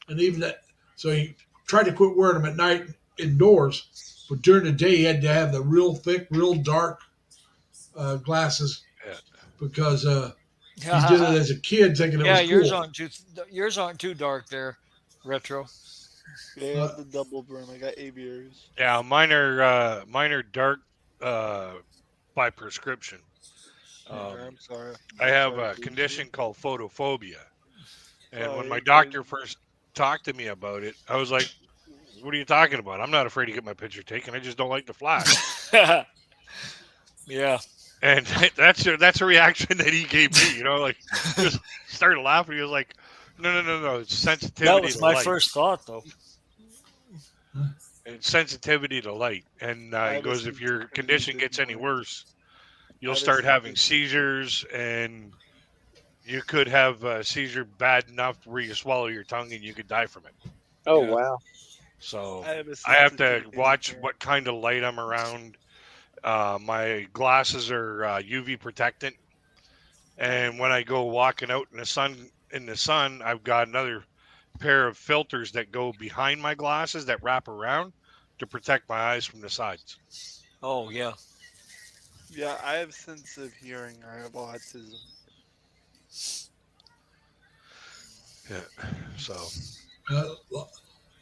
Speaker 1: And even that, so he tried to quit wearing them at night indoors. But during the day, he had to have the real thick, real dark glasses because he did it as a kid, thinking it was cool.
Speaker 2: Yours aren't too dark there, Retro.
Speaker 5: Yeah, I have the double brim. I got aviators.
Speaker 7: Yeah, mine are dark by prescription.
Speaker 5: I'm sorry.
Speaker 7: I have a condition called photophobia, and when my doctor first talked to me about it, I was like, "What are you talking about? I'm not afraid to get my picture taken. I just don't like the flash."
Speaker 2: Yeah.
Speaker 7: And that's a reaction that he gave me. Just started laughing. He was like, "No, it's sensitivity."
Speaker 2: That was my first thought, though.
Speaker 7: It's sensitivity to light, and he goes, "If your condition gets any worse, you'll start having seizures, and you could have a seizure bad enough where you swallow your tongue and you could die from it."
Speaker 6: Oh, wow.
Speaker 7: So I have to watch what kind of light I'm around. My glasses are UV protectant, and when I go walking out in the sun, I've got another pair of filters that go behind my glasses that wrap around to protect my eyes from the sides.
Speaker 2: Oh, yeah.
Speaker 5: Yeah, I have sensitive hearing. I have autism.
Speaker 7: So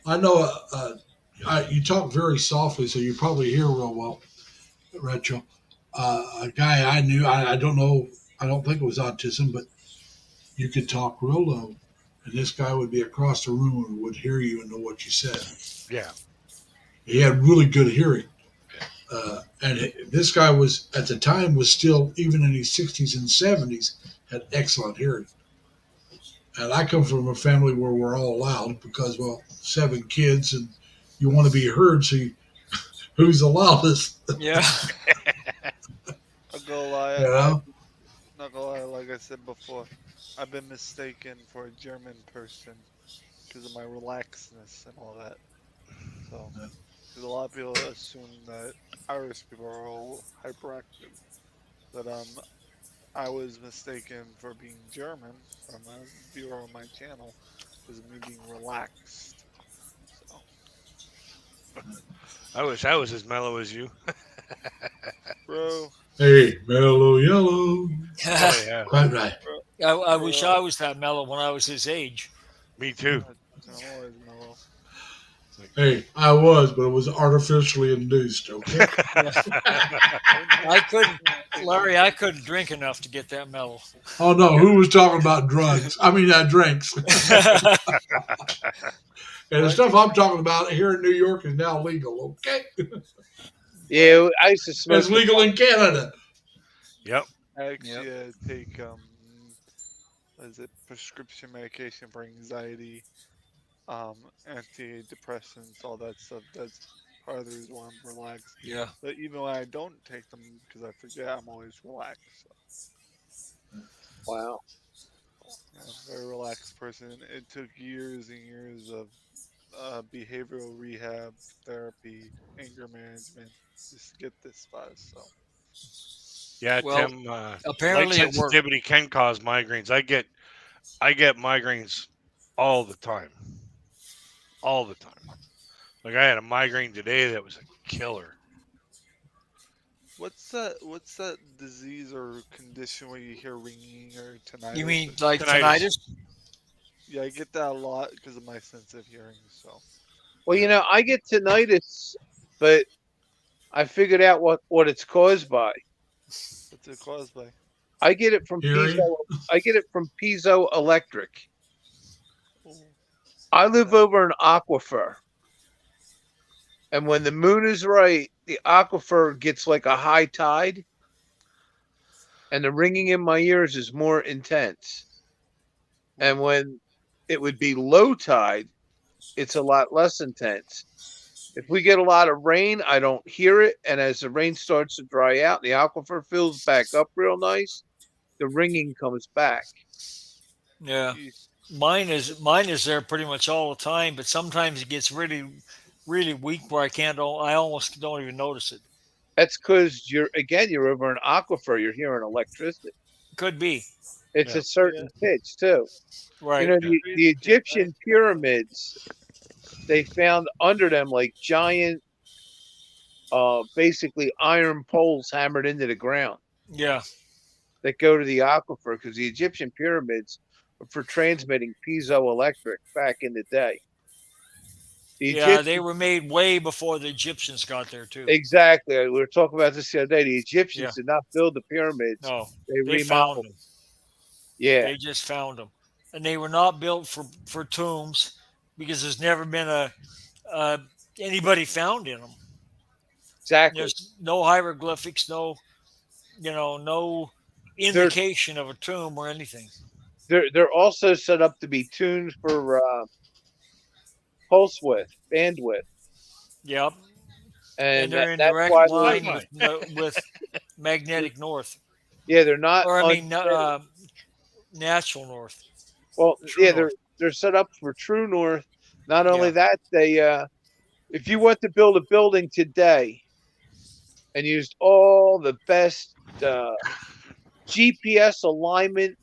Speaker 1: I know you talk very softly, so you probably hear real well, Rachel. A guy I knew, I don't know, I don't think it was autism, but you could talk real low, and this guy would be across the room and would hear you and know what you said.
Speaker 7: yeah,
Speaker 1: He had really good hearing. And this guy was, at the time, was still, even in his 60s and 70s, had excellent hearing. And I come from a family where we're all loud because, well, 7 kids, and you want to be heard, so who's the loudest?
Speaker 2: Yeah.
Speaker 5: I'll go lie.
Speaker 1: You know?
Speaker 5: Not gonna lie, like I said before, I've been mistaken for a German person because of my relaxedness and all that. So, because a lot of people assume that Irish people are all hyperactive, but I was mistaken for being German from a viewer on my channel because of me being relaxed. So,
Speaker 7: I wish I was as mellow as you.
Speaker 5: bro,
Speaker 1: Hey, mellow yellow.
Speaker 7: Oh, yeah,
Speaker 1: Quite right.
Speaker 2: I wish I was that mellow when I was his age.
Speaker 7: me too.
Speaker 5: I'm always mellow.
Speaker 1: Hey, I was, but it was artificially induced, okay?
Speaker 2: I couldn't, Larry, I couldn't drink enough to get that mellow.
Speaker 1: Oh, no, who was talking about drugs? I mean, drinks. And the stuff I'm talking about here in New York is now legal, okay?
Speaker 6: Yeah, I used to smoke.
Speaker 1: It's legal in Canada.
Speaker 7: Yep.
Speaker 5: I actually take what is it, prescription medication for anxiety, antidepressants, all that stuff. That's part of the reason why I'm relaxed.
Speaker 2: Yeah.
Speaker 5: But even when I don't take them, because I forget, I'm always relaxed. So,
Speaker 6: Wow.
Speaker 5: yeah, I'm a very relaxed person. It took years and years of behavioral rehab, therapy, anger management, just to get this far. So,
Speaker 7: Yeah,
Speaker 2: Well,
Speaker 7: Tim.
Speaker 2: apparently
Speaker 7: Light
Speaker 2: it worked.
Speaker 7: sensitivity can cause migraines. I get migraines all the time. All the time. Like I had a migraine today that was a killer.
Speaker 5: what's that disease or condition where you hear ringing or tinnitus?
Speaker 2: You mean like
Speaker 7: Tinnitus.
Speaker 2: tinnitus?
Speaker 5: Yeah, I get that a lot because of my sensitive hearing. So,
Speaker 6: Well, I get tinnitus, but I figured out what it's caused by.
Speaker 5: what's it caused by?
Speaker 6: I get it from
Speaker 1: Hearing?
Speaker 6: piezoelectric.
Speaker 5: Oh,
Speaker 6: I live over an aquifer, and when the moon is right, the aquifer gets like a high tide, and the ringing in my ears is more intense. And when it would be low tide, it's a lot less intense. If we get a lot of rain, I don't hear it, and as the rain starts to dry out, the aquifer fills back up real nice, the ringing comes back.
Speaker 2: Yeah.
Speaker 5: geez.
Speaker 2: Mine is there pretty much all the time, but sometimes it gets really, really weak where I almost don't even notice it.
Speaker 6: That's because you're over an aquifer, you're hearing electricity.
Speaker 2: Could be.
Speaker 6: It's
Speaker 7: Yeah.
Speaker 6: a certain pitch too.
Speaker 2: Right.
Speaker 6: The Egyptian pyramids, they found under them like giant, basically iron poles hammered into the ground
Speaker 2: Yeah.
Speaker 6: that go to the aquifer because the Egyptian pyramids were for transmitting piezoelectric back in the day.
Speaker 2: Yeah, they were made way before the Egyptians got there too.
Speaker 6: Exactly. We were talking about this the other day. The Egyptians
Speaker 2: Yeah.
Speaker 6: did not build the pyramids.
Speaker 2: No,
Speaker 6: They
Speaker 2: they found
Speaker 6: remodeled.
Speaker 2: them.
Speaker 6: Yeah.
Speaker 2: They just found them, and they were not built for tombs because there's never been anybody found in them.
Speaker 6: Exactly.
Speaker 2: There's no hieroglyphics, no indication of a tomb or anything.
Speaker 6: They're also set up to be tuned for pulse width, bandwidth.
Speaker 2: Yep.
Speaker 6: And
Speaker 2: they're in
Speaker 6: that's
Speaker 2: direct
Speaker 6: why
Speaker 2: line with magnetic north,
Speaker 6: they're not.
Speaker 2: or I mean natural north.
Speaker 6: Well,
Speaker 2: True
Speaker 6: yeah,
Speaker 2: north.
Speaker 6: they're set up for true north. Not only
Speaker 2: Yeah.
Speaker 6: that, they if you went to build a building today and used all the best GPS alignment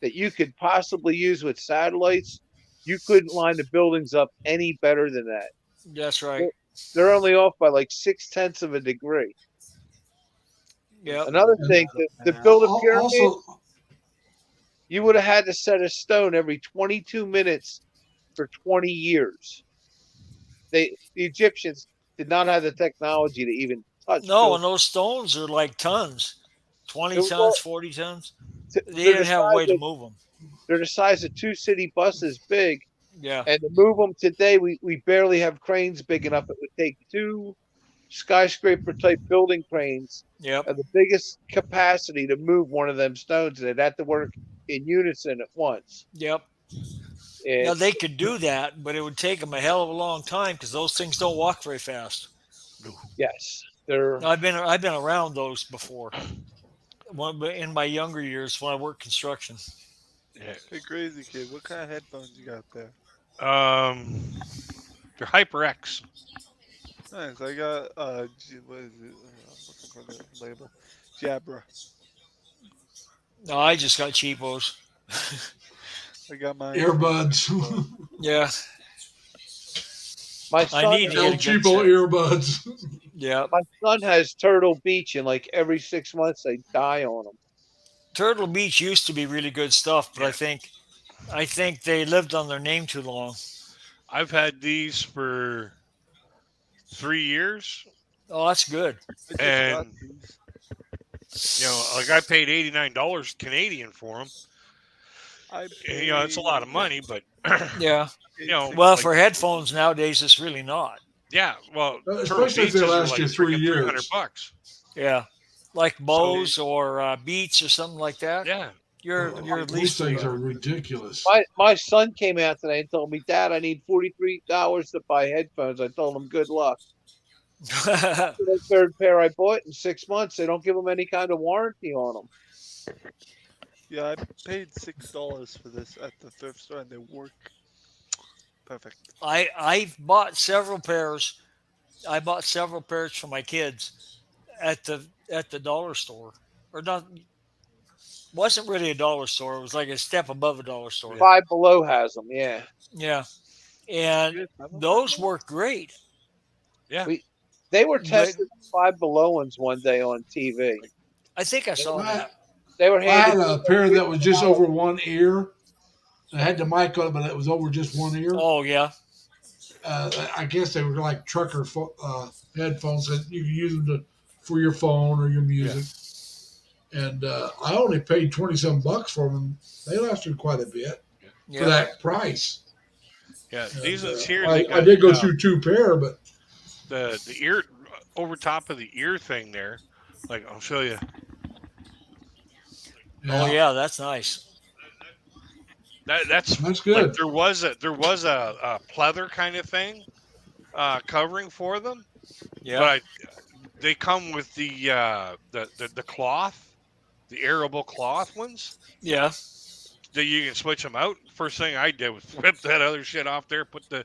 Speaker 6: that you could possibly use with satellites, you couldn't line the buildings up any better than that.
Speaker 2: That's right.
Speaker 6: They're only off by like 0.6 of a degree.
Speaker 2: Yep.
Speaker 6: Another thing, to build a pyramid,
Speaker 1: Also,
Speaker 6: you would have had to set a stone every 22 minutes for 20 years. The Egyptians did not have the technology to even touch.
Speaker 2: No, and those stones are like tons, 20
Speaker 6: Well,
Speaker 2: tons, 40 tons. They
Speaker 6: they're
Speaker 2: didn't
Speaker 6: the
Speaker 2: have a way
Speaker 6: size
Speaker 2: to
Speaker 6: of-
Speaker 2: move them.
Speaker 6: They're the size of 2 city buses big.
Speaker 2: Yeah.
Speaker 6: And to move them today, we barely have cranes big enough. It would take 2 skyscraper type building cranes
Speaker 2: Yep.
Speaker 6: of the biggest capacity to move one of them stones. They'd have to work in unison at once.
Speaker 2: Yep.
Speaker 6: And
Speaker 2: Now they could do that, but it would take them a hell of a long time because those things don't walk very fast.
Speaker 6: yes, they're
Speaker 2: I've been around those before. In my younger years when I worked construction.
Speaker 7: Yeah.
Speaker 5: Hey, crazy kid, what kind of headphones you got there?
Speaker 7: They're HyperX.
Speaker 5: Nice. I got what is it? I'm looking for the label. Jabra.
Speaker 2: No, I just got cheapos.
Speaker 5: I got my
Speaker 1: Earbuds.
Speaker 2: Yeah.
Speaker 6: my
Speaker 2: I
Speaker 6: son.
Speaker 2: need to
Speaker 1: El
Speaker 2: get a good
Speaker 1: Cheapo
Speaker 2: set.
Speaker 1: earbuds.
Speaker 2: Yeah.
Speaker 6: My son has Turtle Beach, and like every 6 months they die on him.
Speaker 2: Turtle Beach used to be really good stuff, but I think they lived on their name too long.
Speaker 7: I've had these for 3 years,
Speaker 2: Oh, that's good.
Speaker 5: I just got
Speaker 7: and
Speaker 5: these.
Speaker 7: like I paid $89 Canadian for them.
Speaker 5: I
Speaker 7: It's a lot of money, but
Speaker 2: Yeah.
Speaker 5: Well,
Speaker 2: For headphones nowadays, it's really not.
Speaker 7: yeah, well,
Speaker 1: Especially if they last you 3 years.
Speaker 7: $300.
Speaker 2: Yeah. Like Bose or Beats or something like that.
Speaker 7: Yeah,
Speaker 2: You're at
Speaker 1: These
Speaker 2: least
Speaker 1: things are ridiculous.
Speaker 6: My son came out today and told me, Dad, I need $43 to buy headphones. I told him, good luck. The third pair I bought in 6 months, they don't give them any kind of warranty on them.
Speaker 5: yeah, I paid $6 for this at the thrift store, and they work perfect.
Speaker 2: I've bought several pairs. I bought several pairs for my kids at the dollar store, or not. Wasn't really a dollar store. It was like a step above a dollar store.
Speaker 6: Five Below has them, yeah.
Speaker 2: Yeah, and those work great.
Speaker 6: They were testing Five Below ones one day on TV.
Speaker 2: I think I saw that.
Speaker 6: They were
Speaker 1: I had
Speaker 6: handed
Speaker 1: a pair that was just over one ear. I had the mic on it, but it was over just one ear.
Speaker 2: Oh yeah,
Speaker 1: I guess they were like trucker headphones that you can use them for your phone or your music. And I only paid $27 for them. They lasted quite a bit for that price.
Speaker 7: yeah.
Speaker 1: And,
Speaker 7: These ones here,
Speaker 1: I
Speaker 7: they got,
Speaker 1: did go through 2 pair, but
Speaker 7: the ear over top of the ear thing there. Like I'll show you.
Speaker 2: Oh yeah, that's nice.
Speaker 7: That's
Speaker 1: That's
Speaker 7: like,
Speaker 1: good.
Speaker 7: there was a pleather kind of thing covering for them.
Speaker 2: Yeah,
Speaker 7: But they come with the cloth, the arable cloth ones.
Speaker 2: yeah.
Speaker 7: That you can switch them out. First thing I did was flip that other shit off there, put the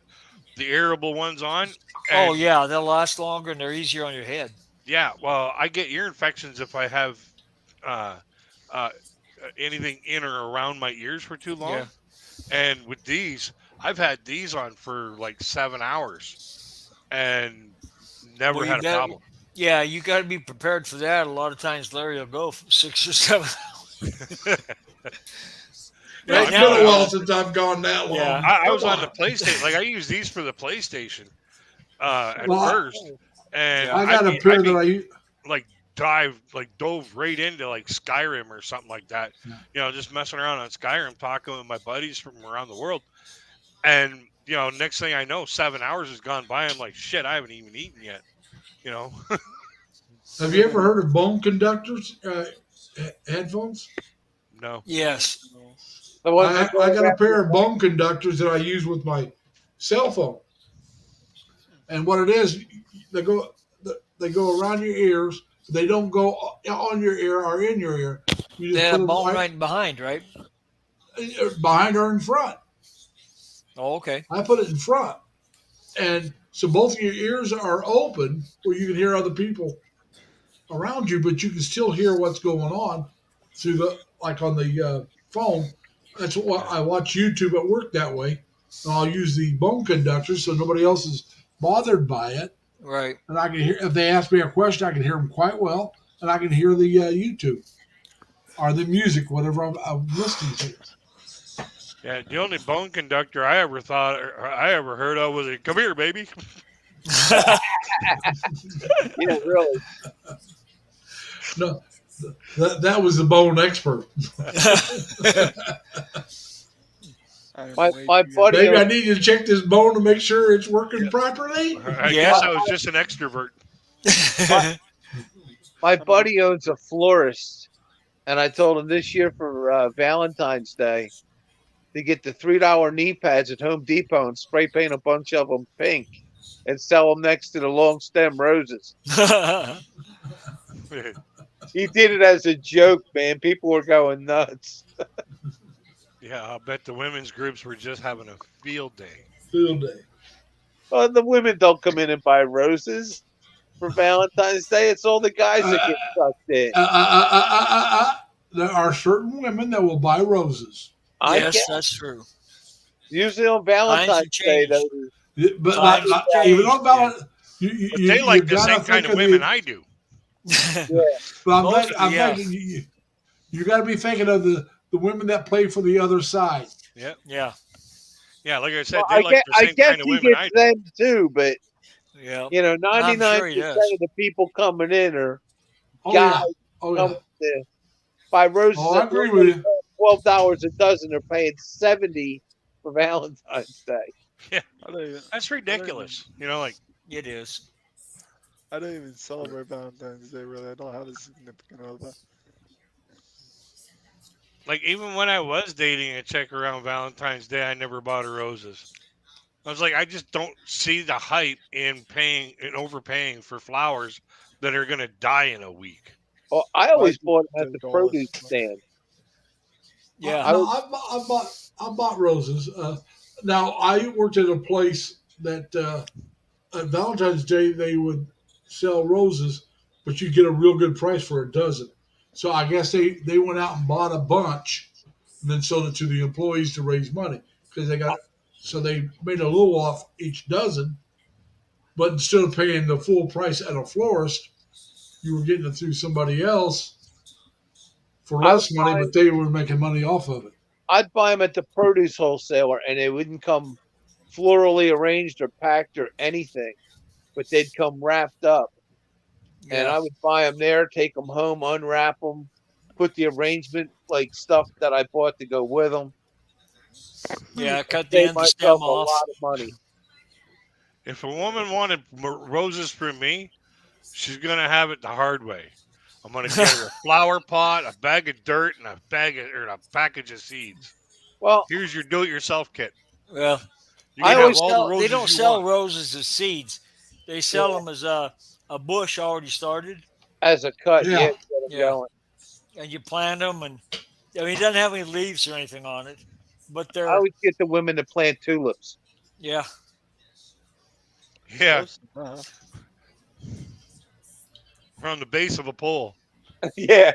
Speaker 7: arable ones on.
Speaker 2: Oh
Speaker 7: and-
Speaker 2: yeah, they'll last longer and they're easier on your head.
Speaker 7: Yeah, well, I get ear infections if I have anything in or around my ears for too long.
Speaker 2: Yeah.
Speaker 7: And with these, I've had these on for like 7 hours and never
Speaker 2: Well, you
Speaker 7: had a
Speaker 2: got-
Speaker 7: problem.
Speaker 2: Yeah, you got to be prepared for that. A lot of times Larry will go for 6 or 7 hours.
Speaker 1: Yeah,
Speaker 2: Right
Speaker 1: it's
Speaker 2: now,
Speaker 1: been a while since I've gone that long.
Speaker 2: Yeah.
Speaker 7: I was
Speaker 1: Come
Speaker 7: on the PlayStation. Like I use these for the PlayStation at
Speaker 1: Well,
Speaker 7: first, and
Speaker 1: I got a pair that I use.
Speaker 7: like dove right into like Skyrim or something like that.
Speaker 1: Yeah.
Speaker 7: Just messing around on Skyrim, talking with my buddies from around the world. And next thing I know, 7 hours has gone by. I'm like, shit, I haven't even eaten yet.
Speaker 1: Have you ever heard of bone conductors headphones?
Speaker 7: No.
Speaker 2: yes.
Speaker 6: The ones
Speaker 1: I
Speaker 6: that
Speaker 1: got a
Speaker 6: back-
Speaker 1: pair of bone conductors that I use with my cell phone. And what it is, they go around your ears. They don't go on your ear or in your ear. You
Speaker 2: They
Speaker 1: just
Speaker 2: have
Speaker 1: put
Speaker 2: a
Speaker 1: them
Speaker 2: bone right behind, right?
Speaker 1: behind or in front.
Speaker 2: Oh, okay.
Speaker 1: I put it in front, and so both of your ears are open, where you can hear other people around you, but you can still hear what's going on through on the phone. That's what I watch YouTube at work that way. And I'll use the bone conductor so nobody else is bothered by it,
Speaker 2: Right.
Speaker 1: and I can hear if they ask me a question, I can hear them quite well, and I can hear the YouTube. or the music, whatever I'm listening to.
Speaker 7: Yeah, the only bone conductor I ever thought or I ever heard of was a "Come here, baby."
Speaker 6: Yeah, really.
Speaker 1: No, that was the bone expert.
Speaker 5: I'm
Speaker 6: My
Speaker 5: way
Speaker 6: my
Speaker 5: too young.
Speaker 6: buddy
Speaker 1: Maybe I
Speaker 6: owns,
Speaker 1: need to check this bone to make sure it's working properly.
Speaker 7: I
Speaker 2: Yeah.
Speaker 7: guess I was just an extrovert.
Speaker 6: my buddy owns a florist, and I told him this year for Valentine's Day to get the $3 knee pads at Home Depot and spray paint a bunch of them pink and sell them next to the long stem roses. He did it as a joke, man. People were going nuts.
Speaker 7: Yeah, I'll bet the women's groups were just having a field day.
Speaker 1: Field day.
Speaker 6: Well, the women don't come in and buy roses for Valentine's Day. It's all the guys that get sucked in.
Speaker 1: There are certain women that will buy roses.
Speaker 6: I
Speaker 2: Yes,
Speaker 6: guess.
Speaker 2: that's true.
Speaker 6: Usually on Valentine's Day,
Speaker 2: changed.
Speaker 6: though.
Speaker 1: Yeah, but
Speaker 2: Times
Speaker 1: like,
Speaker 2: have
Speaker 1: even
Speaker 2: changed,
Speaker 1: on Valentine's,
Speaker 7: But they like the same kind of women I do.
Speaker 1: But
Speaker 2: Most
Speaker 1: I'm
Speaker 2: of- yeah.
Speaker 1: thinking you got to be thinking of the women that play for the other side.
Speaker 7: Yeah,
Speaker 2: Yeah,
Speaker 7: yeah. Like I said,
Speaker 6: Well,
Speaker 7: they like the
Speaker 6: I
Speaker 7: same
Speaker 6: guess
Speaker 7: kind of
Speaker 6: he
Speaker 7: women
Speaker 6: gets
Speaker 7: I do.
Speaker 6: them too, but
Speaker 2: yeah.
Speaker 6: 99%
Speaker 2: he does.
Speaker 6: of the people coming in are
Speaker 1: Oh
Speaker 6: guys
Speaker 1: yeah, oh
Speaker 6: come
Speaker 1: yeah.
Speaker 6: to buy roses.
Speaker 1: Oh, I
Speaker 6: at
Speaker 1: agree with you.
Speaker 6: $12 a dozen. They're paying $70 for Valentine's Day.
Speaker 5: I don't even,
Speaker 7: That's ridiculous. You know, like
Speaker 2: It is.
Speaker 5: I don't even celebrate Valentine's Day. Really, I don't have a significant other.
Speaker 7: even when I was dating a chick around Valentine's Day, I never bought her roses. I was like, I just don't see the hype in paying and overpaying for flowers that are gonna die in a week.
Speaker 6: Well, I always
Speaker 5: Well,
Speaker 6: bought them at the
Speaker 5: $10.
Speaker 6: produce stand.
Speaker 2: Yeah.
Speaker 1: I bought roses. Now I worked at a place that on Valentine's Day they would sell roses, but you get a real good price for a dozen. So I guess they went out and bought a bunch, and then sold it to the employees to raise money because they made a little off each dozen, but instead of paying the full price at a florist, you were getting it through somebody else for
Speaker 6: I
Speaker 1: less
Speaker 6: was
Speaker 1: money,
Speaker 6: buying-
Speaker 1: but they were making money off of it.
Speaker 6: I'd buy them at the produce wholesaler, and they wouldn't come florally arranged or packed or anything, but they'd come wrapped up. And I would buy them there, take them home, unwrap them, put the arrangement like stuff that I bought to go with them.
Speaker 2: Yeah, cut the
Speaker 6: Save
Speaker 2: end of the stem
Speaker 6: myself a
Speaker 2: off.
Speaker 6: lot of money.
Speaker 7: If a woman wanted roses from me, she's gonna have it the hard way. I'm gonna get her a flower pot, a bag of dirt, and a package of seeds.
Speaker 6: Well,
Speaker 7: Here's your do-it-yourself kit.
Speaker 2: Well,
Speaker 7: You
Speaker 6: I
Speaker 7: can
Speaker 6: always
Speaker 7: have all
Speaker 2: sell,
Speaker 7: the
Speaker 2: they
Speaker 7: roses
Speaker 2: don't
Speaker 7: you
Speaker 2: sell
Speaker 7: want.
Speaker 2: roses as seeds. They sell them as a bush already started,
Speaker 6: as a cut,
Speaker 1: Yeah.
Speaker 6: yeah, get 'em
Speaker 2: Yeah.
Speaker 6: going.
Speaker 2: and you plant them. And I mean, it doesn't have any leaves or anything on it, but they're
Speaker 6: I always get the women to plant tulips.
Speaker 2: yeah.
Speaker 7: Yeah,
Speaker 5: Close enough.
Speaker 7: from the base of a pole.
Speaker 6: Yeah.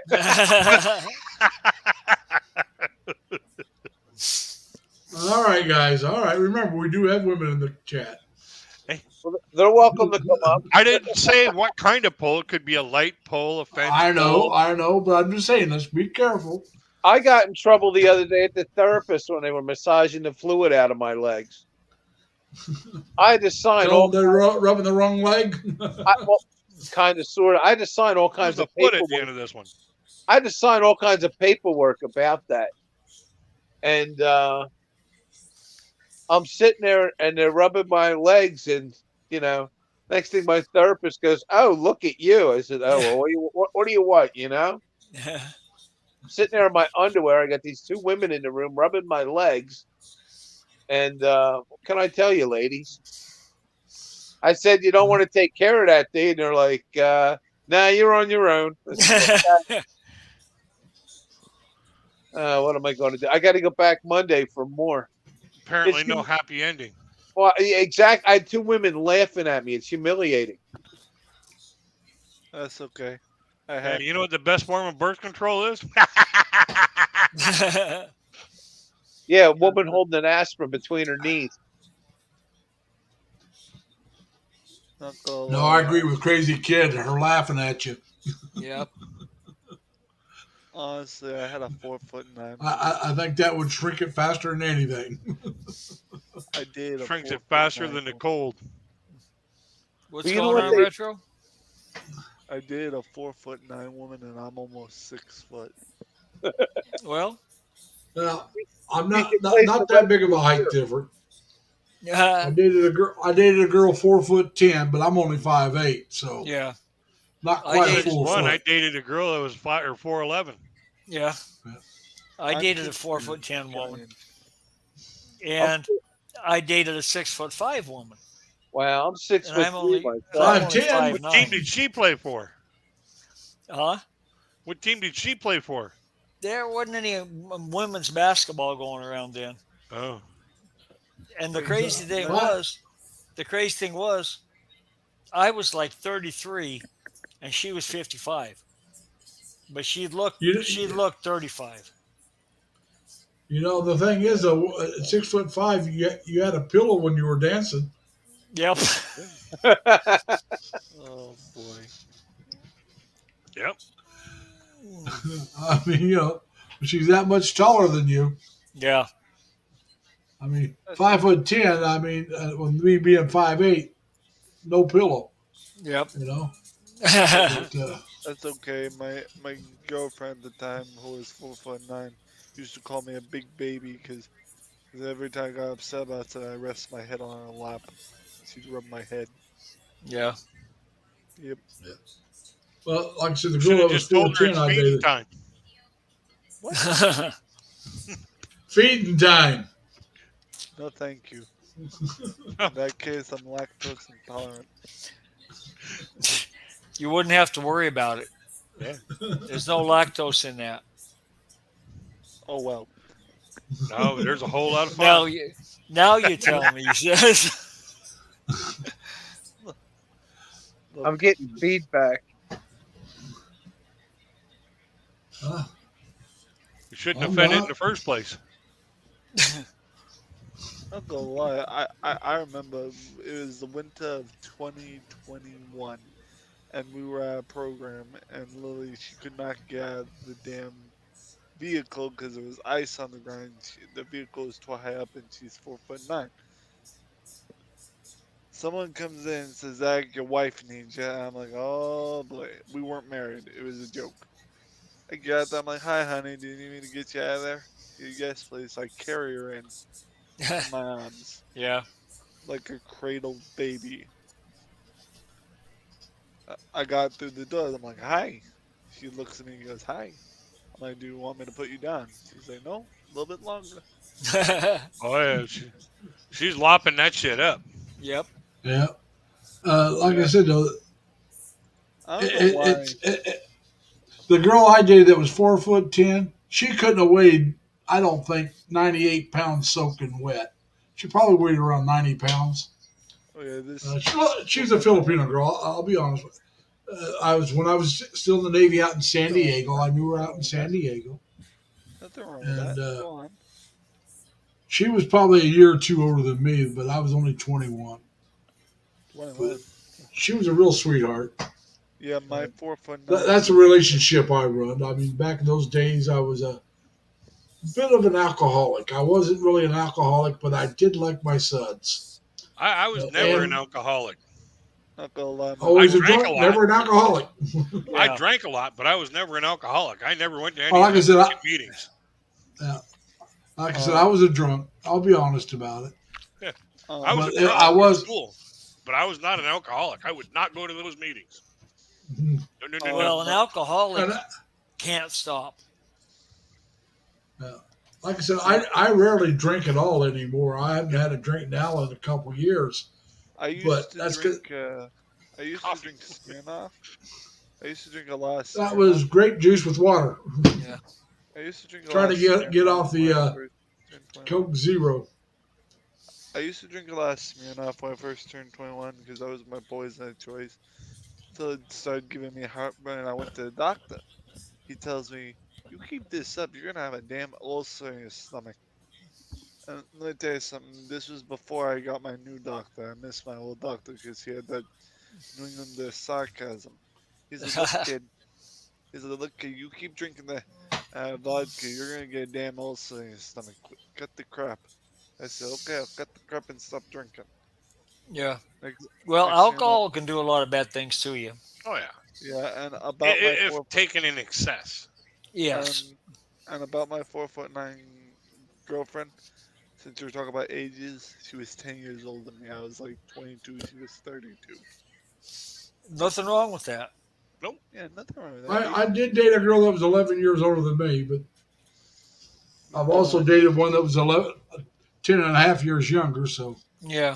Speaker 1: All right, guys. All right. Remember, we do have women in the chat.
Speaker 6: Well, they're welcome to come up.
Speaker 7: I didn't say what kind of pole. It could be a light pole, a fence pole.
Speaker 1: I know, but I'm just saying, let's be careful.
Speaker 6: I got in trouble the other day at the therapist when they were massaging the fluid out of my legs. I had to sign
Speaker 1: So
Speaker 6: all
Speaker 1: they're rubbing the wrong leg.
Speaker 6: kind of sort of. I had to sign all kinds
Speaker 7: There's
Speaker 6: of
Speaker 7: a foot at the
Speaker 6: paperwork.
Speaker 7: end of this one.
Speaker 6: I had to sign all kinds of paperwork about that. And I'm sitting there and they're rubbing my legs, and next thing my therapist goes, "Oh, look at you." I said, "Oh, well, what do you want?" I'm sitting there in my underwear. I got these two women in the room rubbing my legs. And what can I tell you, ladies? I said, "You don't want to take care of that, do you?" And they're like, "Nah, you're on your own." What am I going to do? I got to go back Monday for more.
Speaker 7: Apparently,
Speaker 6: It's
Speaker 7: no
Speaker 6: hum-
Speaker 7: happy ending.
Speaker 6: Well, exactly. I had two women laughing at me. It's humiliating.
Speaker 5: That's okay. I
Speaker 7: Hey,
Speaker 5: have.
Speaker 7: you know what the best form of birth control is?
Speaker 6: Yeah, a woman holding an aspirin between her knees.
Speaker 5: Not gonna
Speaker 1: No,
Speaker 5: lie.
Speaker 1: I agree with Crazy Kid. Her laughing at you.
Speaker 2: Yep.
Speaker 5: Honestly, I had a 4'9".
Speaker 1: I think that would shrink it faster than anything.
Speaker 5: I did a
Speaker 7: Shrinks it
Speaker 5: 4'9"
Speaker 7: faster than the
Speaker 5: woman.
Speaker 7: cold.
Speaker 2: What's
Speaker 6: Well, you know
Speaker 2: going
Speaker 6: what
Speaker 2: on,
Speaker 6: they-
Speaker 2: Retro?
Speaker 5: I did a 4'9" woman, and I'm almost 6 foot.
Speaker 2: Well,
Speaker 1: Now, I'm
Speaker 6: You
Speaker 1: not
Speaker 6: should
Speaker 1: not,
Speaker 6: place
Speaker 1: not
Speaker 6: the
Speaker 1: that
Speaker 6: right
Speaker 1: big of a
Speaker 6: foot
Speaker 1: height
Speaker 6: here.
Speaker 1: difference. I
Speaker 2: yeah,
Speaker 1: dated a girl. I dated a girl 4'10", but I'm only 5'8", so
Speaker 2: yeah,
Speaker 1: not
Speaker 2: I
Speaker 1: quite a
Speaker 2: dated-
Speaker 1: full
Speaker 7: 6'1". I
Speaker 1: foot.
Speaker 7: dated a girl that was 4'11".
Speaker 2: yeah. I
Speaker 5: I'm
Speaker 2: dated a
Speaker 5: considered
Speaker 2: 4'10" woman,
Speaker 5: giant.
Speaker 2: and I dated a 6'5" woman,
Speaker 6: Wow, I'm 6
Speaker 2: and
Speaker 6: foot
Speaker 2: I'm
Speaker 6: 3
Speaker 2: only
Speaker 6: myself.
Speaker 1: 5'10".
Speaker 7: What team did she play for?
Speaker 2: Huh?
Speaker 7: What team did she play for?
Speaker 2: There wasn't any women's basketball going around then.
Speaker 7: Oh,
Speaker 2: And the crazy thing
Speaker 1: What?
Speaker 2: was, I was like 33, and she was 55, but she looked
Speaker 1: You
Speaker 2: 35.
Speaker 1: you know the thing is though, at 6'5", you had a pillow when you were dancing.
Speaker 2: Yep.
Speaker 5: Oh boy.
Speaker 7: yep.
Speaker 1: I mean, she's that much taller than you.
Speaker 2: Yeah.
Speaker 1: I mean, 5'10". I mean, with me being 5'8", no pillow.
Speaker 2: Yep.
Speaker 1: You know.
Speaker 2: yeah.
Speaker 1: But,
Speaker 5: That's okay. My girlfriend at the time, who was 4'9", used to call me a big baby because every time I got upset about it, I rest my head on her lap. She'd rub my head. Yep.
Speaker 1: well, like I said, the
Speaker 7: Should
Speaker 1: girl
Speaker 7: have
Speaker 1: that was
Speaker 7: just told her
Speaker 1: 4'10",
Speaker 7: it's
Speaker 1: I
Speaker 7: feeding
Speaker 1: dated.
Speaker 7: time.
Speaker 1: Feeding time.
Speaker 5: No, thank you. In that case, I'm lactose intolerant.
Speaker 2: You wouldn't have to worry about it.
Speaker 7: Yeah.
Speaker 2: There's no lactose in that.
Speaker 5: Oh well.
Speaker 7: No, there's a whole lot of fun.
Speaker 2: Now you tell me, he says.
Speaker 6: I'm getting feedback.
Speaker 7: You shouldn't
Speaker 1: I'm
Speaker 7: have fed it in
Speaker 1: not.
Speaker 7: the first place.
Speaker 5: Not gonna lie, I remember it was the winter of 2021, and we were at a program, and Lily, she could not get out of the damn vehicle because there was ice on the ground. The vehicle is too high up, and she's 4'9". Someone comes in and says, "Zach, your wife needs you." And I'm like, "Oh boy." We weren't married. It was a joke. I get out there, I'm like, "Hi, honey. Do you need me to get you out of there?" "Yes, please." I carry her in my arms
Speaker 2: Yeah.
Speaker 5: like a cradled baby. I got through the door. I'm like, "Hi." She looks at me and goes, "Hi." I'm like, "Do you want me to put you down?" She's like, "No, a little bit longer."
Speaker 7: Oh yeah, she's lopping that shit up.
Speaker 2: Yep.
Speaker 1: Yeah. Like I said, though,
Speaker 5: I don't know why.
Speaker 1: the girl I dated that was 4'10", she couldn't have weighed, I don't think, 98 pounds soaking wet. She probably weighed around 90 pounds.
Speaker 5: Oh yeah, this.
Speaker 1: She's a Filipino girl. I'll be honest with you. When I was still in the Navy out in San Diego. I knew her out in San Diego.
Speaker 5: Nothing wrong with that.
Speaker 1: And
Speaker 5: Go on.
Speaker 1: she was probably a year or two older than me, but I was only 21.
Speaker 5: 21.
Speaker 1: She was a real sweetheart.
Speaker 5: Yeah, my 4'9".
Speaker 1: That's a relationship I run. I mean, back in those days, I was a bit of an alcoholic. I wasn't really an alcoholic, but I did like my suds.
Speaker 7: I was never an alcoholic.
Speaker 5: Not gonna lie.
Speaker 1: Always
Speaker 7: I
Speaker 1: a
Speaker 7: drank
Speaker 1: drunk,
Speaker 7: a lot.
Speaker 1: never an alcoholic.
Speaker 2: Yeah.
Speaker 7: I drank a lot, but I was never an alcoholic. I never went to any
Speaker 1: Like I said,
Speaker 7: membership meetings.
Speaker 1: Like I said, I was a drunk. I'll be honest about it.
Speaker 7: Yeah. I was
Speaker 1: But
Speaker 7: a drunk
Speaker 1: I was-
Speaker 7: in school, but I was not an alcoholic. I would not go to those meetings.
Speaker 1: Mhm.
Speaker 7: No.
Speaker 2: Well, an alcoholic
Speaker 1: And
Speaker 2: can't stop.
Speaker 1: like I said, I rarely drink at all anymore. I haven't had a drink now in a couple of years.
Speaker 5: I used
Speaker 1: but
Speaker 5: to
Speaker 1: that's
Speaker 5: drink. I used to drink Smirnoff. I used to drink a lot of Smirnoff.
Speaker 1: That was grape juice with water.
Speaker 5: I used to drink a
Speaker 1: Trying
Speaker 5: lot
Speaker 1: to
Speaker 5: of
Speaker 1: get
Speaker 5: Smirnoff
Speaker 1: off the
Speaker 5: when I first turned 21.
Speaker 1: Coke Zero.
Speaker 5: I used to drink a lot of Smirnoff when I first turned 21 because that was my poison of choice. Until it started giving me heartburn and I went to the doctor. He tells me, "You keep this up, you're gonna have a damn ulcer in your stomach." And let me tell you something, this was before I got my new doctor. I missed my old doctor because he had that New Englander sarcasm. He's a look kid. He's a look kid, you keep drinking Vodka, you're gonna get a damn ulcer in your stomach. Cut the crap. I said, okay, I'll cut the crap and stop drinking.
Speaker 2: Yeah.
Speaker 5: Next,
Speaker 2: Well,
Speaker 5: next thing you know-
Speaker 2: alcohol can do a lot of bad things to you.
Speaker 7: Oh yeah,
Speaker 5: yeah, and about my
Speaker 7: if
Speaker 5: 4
Speaker 7: taken in excess.
Speaker 2: Yes.
Speaker 5: and about my 4'9" girlfriend. Since we're talking about ages, she was 10 years older than me. I was like 22. She was 32.
Speaker 2: Nothing wrong with that.
Speaker 5: Yeah, nothing wrong with that.
Speaker 1: I did date a girl that was 11 years older than me, but I've also dated one that was 10 and a half years younger. So
Speaker 2: Yeah.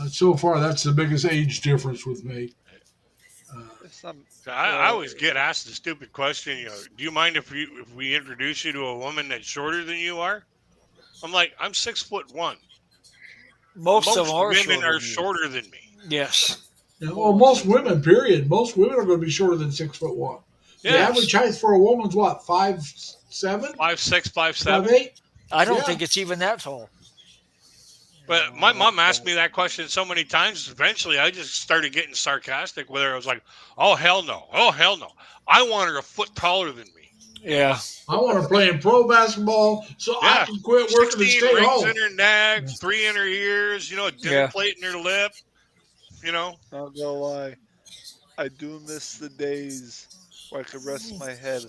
Speaker 1: so far, that's the biggest age difference with me.
Speaker 7: I always get asked the stupid question. Do you mind if we introduce you to a woman that's shorter than you are? I'm like, I'm 6'1".
Speaker 2: Most of them are
Speaker 7: women are
Speaker 2: than you.
Speaker 7: shorter than me.
Speaker 2: Yes.
Speaker 1: Well, most women, period. Most women are going to be shorter than 6'1". The
Speaker 7: Yes.
Speaker 1: average height for a woman's what? 5'7"?
Speaker 7: 5'6", 5'7".
Speaker 1: 5'8"?
Speaker 2: I don't
Speaker 1: Yeah.
Speaker 2: think it's even that tall.
Speaker 7: But my mom asked me that question so many times. Eventually, I just started getting sarcastic with her. I was like, "Oh hell no! Oh hell no! I want her a foot taller than me."
Speaker 2: Yeah.
Speaker 1: I want her playing pro basketball so I can quit working and
Speaker 7: 16
Speaker 1: stay
Speaker 7: rings
Speaker 1: home.
Speaker 7: in her neck, 3 in her ears. Dinner
Speaker 2: Yeah.
Speaker 7: plate in her lip.
Speaker 5: Not gonna lie, I do miss the days where I could rest my head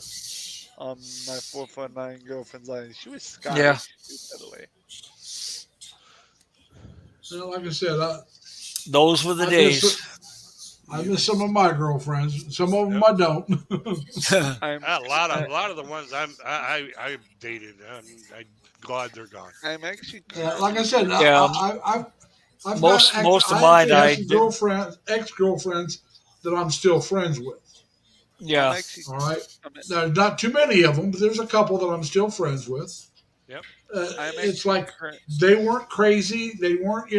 Speaker 5: on my 4'9" girlfriend's line. She was Scottish,
Speaker 2: Yeah.
Speaker 5: by the way.
Speaker 1: Like I said,
Speaker 2: Those were the days.
Speaker 1: I miss some of my girlfriends. Some of them I don't.
Speaker 7: A lot of the ones I dated, I'm glad they're gone.
Speaker 5: I'm actually
Speaker 1: Like I said,
Speaker 2: Yeah.
Speaker 1: I've
Speaker 2: Most
Speaker 1: got,
Speaker 2: of
Speaker 1: I
Speaker 2: mine
Speaker 1: actually have
Speaker 2: I
Speaker 1: some
Speaker 2: did.
Speaker 1: girlfriends, ex-girlfriends that I'm still friends with.
Speaker 2: Yeah.
Speaker 5: I'm actually,
Speaker 1: All right.
Speaker 5: I'm,
Speaker 1: There's not too many of them, but there's a couple that I'm still friends with.
Speaker 7: Yep.
Speaker 5: I'm
Speaker 1: It's
Speaker 5: actually
Speaker 1: like they weren't crazy. They weren't,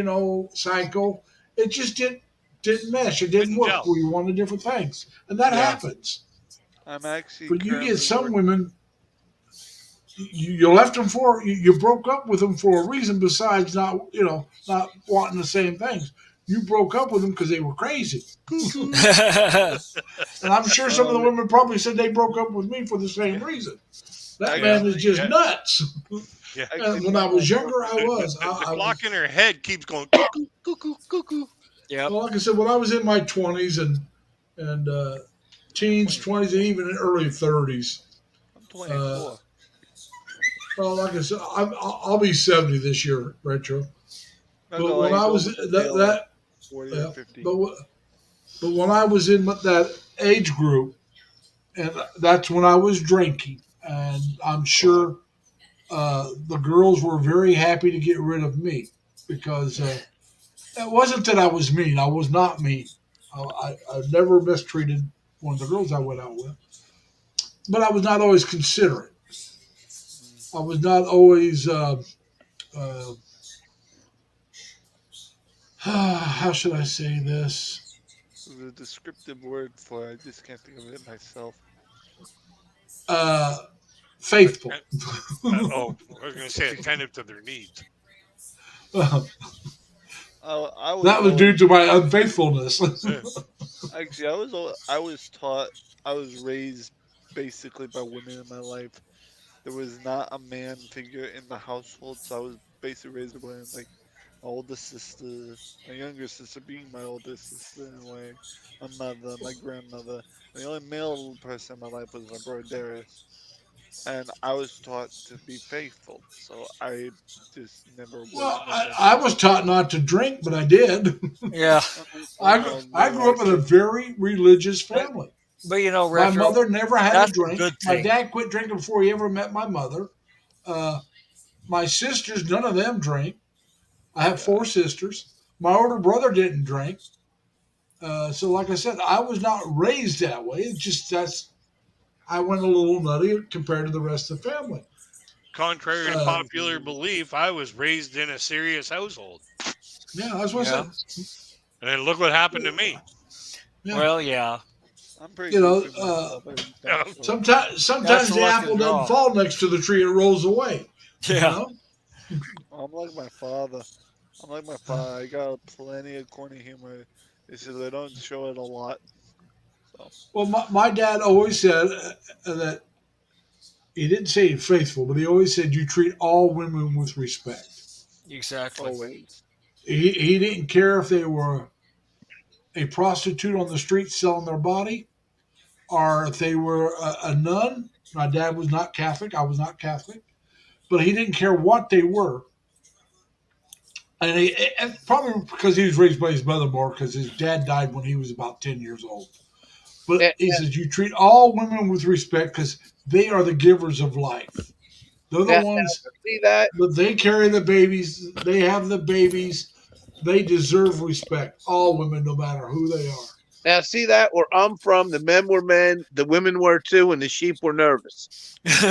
Speaker 1: psycho. It just didn't mesh. It didn't
Speaker 7: Didn't
Speaker 1: work.
Speaker 7: gel.
Speaker 1: We wanted different things, and that
Speaker 2: Yeah.
Speaker 1: happens.
Speaker 5: I'm actually
Speaker 1: But you
Speaker 5: currently
Speaker 1: get some
Speaker 5: working-
Speaker 1: women. You left them you broke up with them for a reason besides not wanting the same things. You broke up with them because they were crazy, and I'm sure some of the women probably said they broke up with me for the same reason. That man is just nuts.
Speaker 7: Yeah.
Speaker 1: And when I was younger, I was.
Speaker 7: The
Speaker 1: I
Speaker 7: clock
Speaker 1: was
Speaker 7: in her head keeps going cuckoo, cuckoo, cuckoo.
Speaker 2: Yep.
Speaker 1: well, like I said, when I was in my 20s and teens, 20s, and even in early 30s.
Speaker 5: I'm 24.
Speaker 1: Well, like I said, I'll be 70 this year, Retro.
Speaker 5: Not
Speaker 1: But
Speaker 5: gonna
Speaker 1: when
Speaker 5: lie,
Speaker 1: I was
Speaker 5: go with the
Speaker 1: that
Speaker 5: 40
Speaker 1: yeah,
Speaker 5: or 50.
Speaker 1: but when I was in that age group, and that's when I was drinking, and I'm sure the girls were very happy to get rid of me because it wasn't that I was mean. I was not mean. I never mistreated one of the girls I went out with, but I was not always considerate. I was not always. How should I say this?
Speaker 5: There's a descriptive word for it. I just can't think of it myself.
Speaker 1: Faithful.
Speaker 7: I was going to say attentive to their needs.
Speaker 5: I was
Speaker 1: That was
Speaker 5: always-
Speaker 1: due to my unfaithfulness.
Speaker 5: Actually, I was taught, I was raised basically by women in my life. There was not a man figure in the household, so I was basically raised by like my older sister, my younger sister being my older sister in a way, my mother, my grandmother. The only male person in my life was my brother Darius. And I was taught to be faithful, so I just never was.
Speaker 1: Well, I was taught not to drink, but I did.
Speaker 2: Yeah.
Speaker 1: I grew up in a very religious family.
Speaker 2: But my
Speaker 1: My mother never had
Speaker 2: that's
Speaker 1: a drink.
Speaker 2: a good
Speaker 1: My
Speaker 2: thing.
Speaker 1: dad quit drinking before he ever met my mother. My sisters, none of them drink. I have 4 sisters. My older brother didn't drink. So, like I said, I was not raised that way. It's just I went a little nutty compared to the rest of the family.
Speaker 7: Contrary to popular belief, I was raised in a serious household.
Speaker 1: Yeah, that's what I said.
Speaker 7: And then look what happened to me.
Speaker 1: Yeah.
Speaker 2: Well, yeah.
Speaker 5: I'm pretty
Speaker 1: You know,
Speaker 5: good for myself.
Speaker 1: Sometimes
Speaker 2: That's
Speaker 1: the
Speaker 2: the luck
Speaker 1: apple
Speaker 2: of the draw.
Speaker 1: doesn't fall next to the tree; it rolls away. you
Speaker 2: Yeah.
Speaker 1: know?
Speaker 5: I'm like my father. I got plenty of corny humor. It's just I don't show it a lot.
Speaker 1: Well, my dad always said that he didn't say faithful, but he always said you treat all women with respect.
Speaker 2: Exactly.
Speaker 5: Always.
Speaker 1: He didn't care if they were a prostitute on the street selling their body, or if they were a nun. My dad was not Catholic. I was not Catholic, but he didn't care what they were. And probably because he was raised by his mother more, because his dad died when he was about 10 years old. But
Speaker 6: Yeah,
Speaker 1: he says you treat all women with respect because they are the givers of life. They're the
Speaker 6: Yeah.
Speaker 1: ones
Speaker 6: See that?
Speaker 1: that they carry the babies. They have the babies. They deserve respect. All women, no matter who they are.
Speaker 6: Now, see that? Where I'm from, the men were men, the women were too, and the sheep were nervous.
Speaker 5: God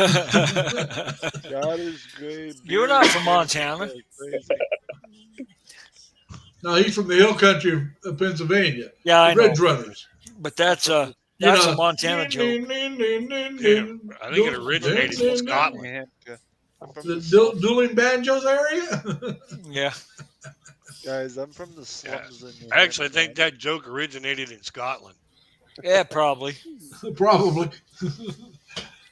Speaker 5: is great.
Speaker 2: You're not from Montana.
Speaker 5: Crazy.
Speaker 1: No, he's from the hill country of Pennsylvania.
Speaker 2: Yeah, I
Speaker 1: Red
Speaker 2: know.
Speaker 1: Runners.
Speaker 2: But that's a Montana joke.
Speaker 7: I think it originated in Scotland.
Speaker 5: Yeah. I'm from
Speaker 1: The
Speaker 5: the slums.
Speaker 1: dueling banjos area.
Speaker 2: Yeah.
Speaker 5: Guys, I'm from the slums. In New
Speaker 7: Actually, I think
Speaker 5: Hampshire.
Speaker 7: that joke originated in Scotland.
Speaker 2: Yeah, probably.
Speaker 1: Probably.